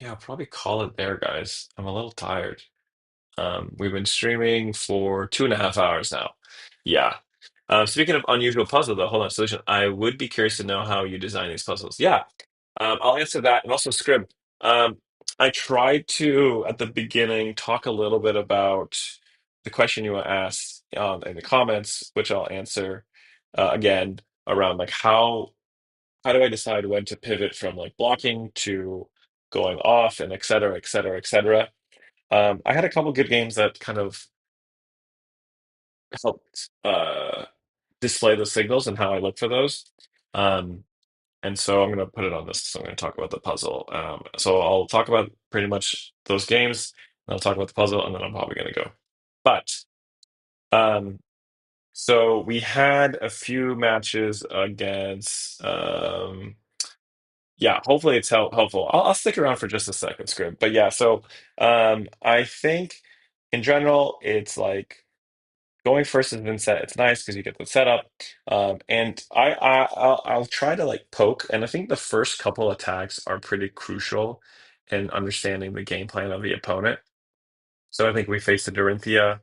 yeah, I'll probably call it there, guys. I'm a little tired. We've been streaming for 2.5 hours now. Yeah. Speaking of unusual puzzle, though, hold on, solution. I would be curious to know how you design these puzzles. Yeah, I'll answer that, and also Scrib. I tried to at the beginning talk a little bit about the question you were asked in the comments, which I'll answer again around like how do I decide when to pivot from like blocking to going off and et cetera, et cetera, et cetera. I had a couple good games that kind of helped display the signals and how I look for those. Um, And so I'm going to put it on this. So I'm going to talk about the puzzle. So I'll talk about pretty much those games, and I'll talk about the puzzle, and then I'm probably going to go. But um, so we had a few matches against. Yeah, hopefully it's helpful. I'll stick around for just a second, Scrib. But yeah, so I think in general, it's like. Going first has been set. It's nice because you get the setup, and I'll try to like poke. And I think the first couple attacks are pretty crucial in understanding the game plan of the opponent. So I think we faced a Dorinthia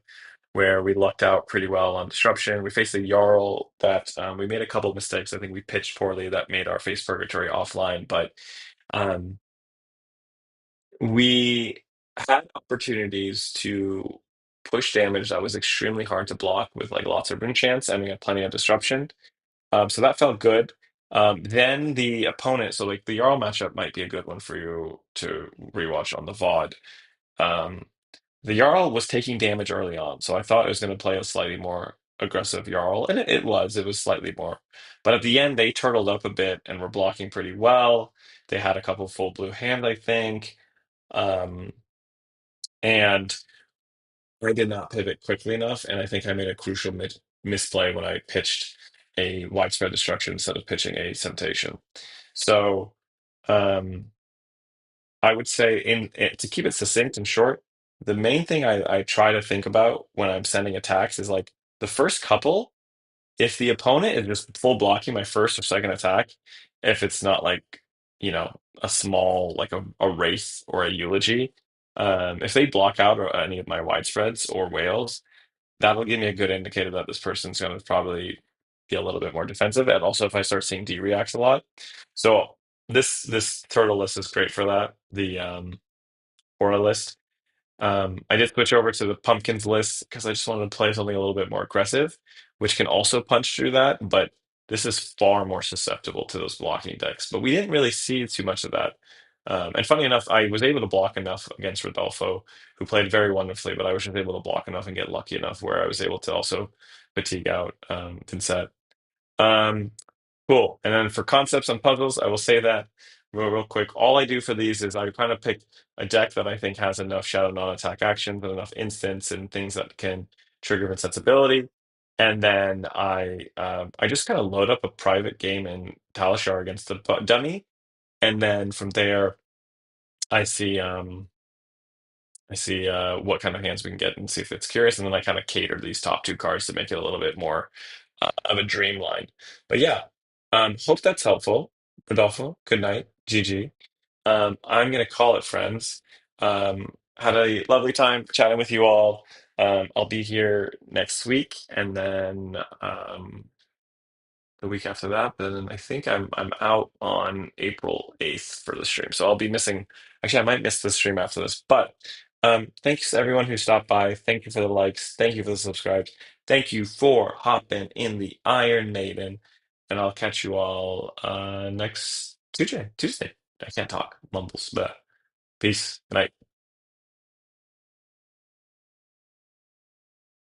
where we lucked out pretty well on disruption. We faced a Jarl that we made a couple of mistakes. I think we pitched poorly that made our face purgatory offline, but um, we had opportunities to push damage that was extremely hard to block with like lots of rune chance, and we had plenty of disruption. So that felt good. Then the opponent, so like the Jarl matchup might be a good one for you to rewatch on the VOD. Um, the Jarl was taking damage early on, so I thought it was going to play a slightly more aggressive Jarl, and it was. It was slightly more. But at the end, they turtled up a bit and were blocking pretty well. They had a couple full blue hand, I think. Um, and I did not pivot quickly enough, and I think I made a crucial misplay when I pitched a widespread destruction instead of pitching a temptation. So um, I would say, to keep it succinct and short, the main thing I try to think about when I'm sending attacks is like the first couple. If the opponent is just full blocking my first or second attack, if it's not like a small like a wraith or a eulogy, if they block out or any of my widespreads or whales, that'll give me a good indicator that this person's going to probably be a little bit more defensive. And also, if I start seeing D reacts a lot, so this turtle list is great for that. The aura list. I did switch over to the pumpkins list because I just wanted to play something a little bit more aggressive, which can also punch through that. But this is far more susceptible to those blocking decks. But we didn't really see too much of that. And funny enough, I was able to block enough against Rodolfo, who played very wonderfully, but I was just able to block enough and get lucky enough where I was able to also fatigue out Vynnset. Um, Cool. And then for concepts and puzzles, I will say that real quick. All I do for these is I kind of pick a deck that I think has enough shadow non-attack actions and enough instants and things that can trigger insensibility. And then I just kind of load up a private game in Talishar against the dummy. And then from there, I see what kind of hands we can get and see if it's curious. And then I kind of cater these top two cards to make it a little bit more of a dreamline. But yeah, hope that's helpful. Rodolfo, good night. GG. I'm going to call it, friends. Had a lovely time chatting with you all. I'll be here next week and then the week after that. But then I think I'm out on April 8th for the stream. So I'll be missing, actually, I might miss the stream after this. But thanks to everyone who stopped by. Thank you for the likes. Thank you for the subscribes. Thank you for hopping in the Iron Maiden. And I'll catch you all next Tuesday. I can't talk. Mumbles. But peace. Good night.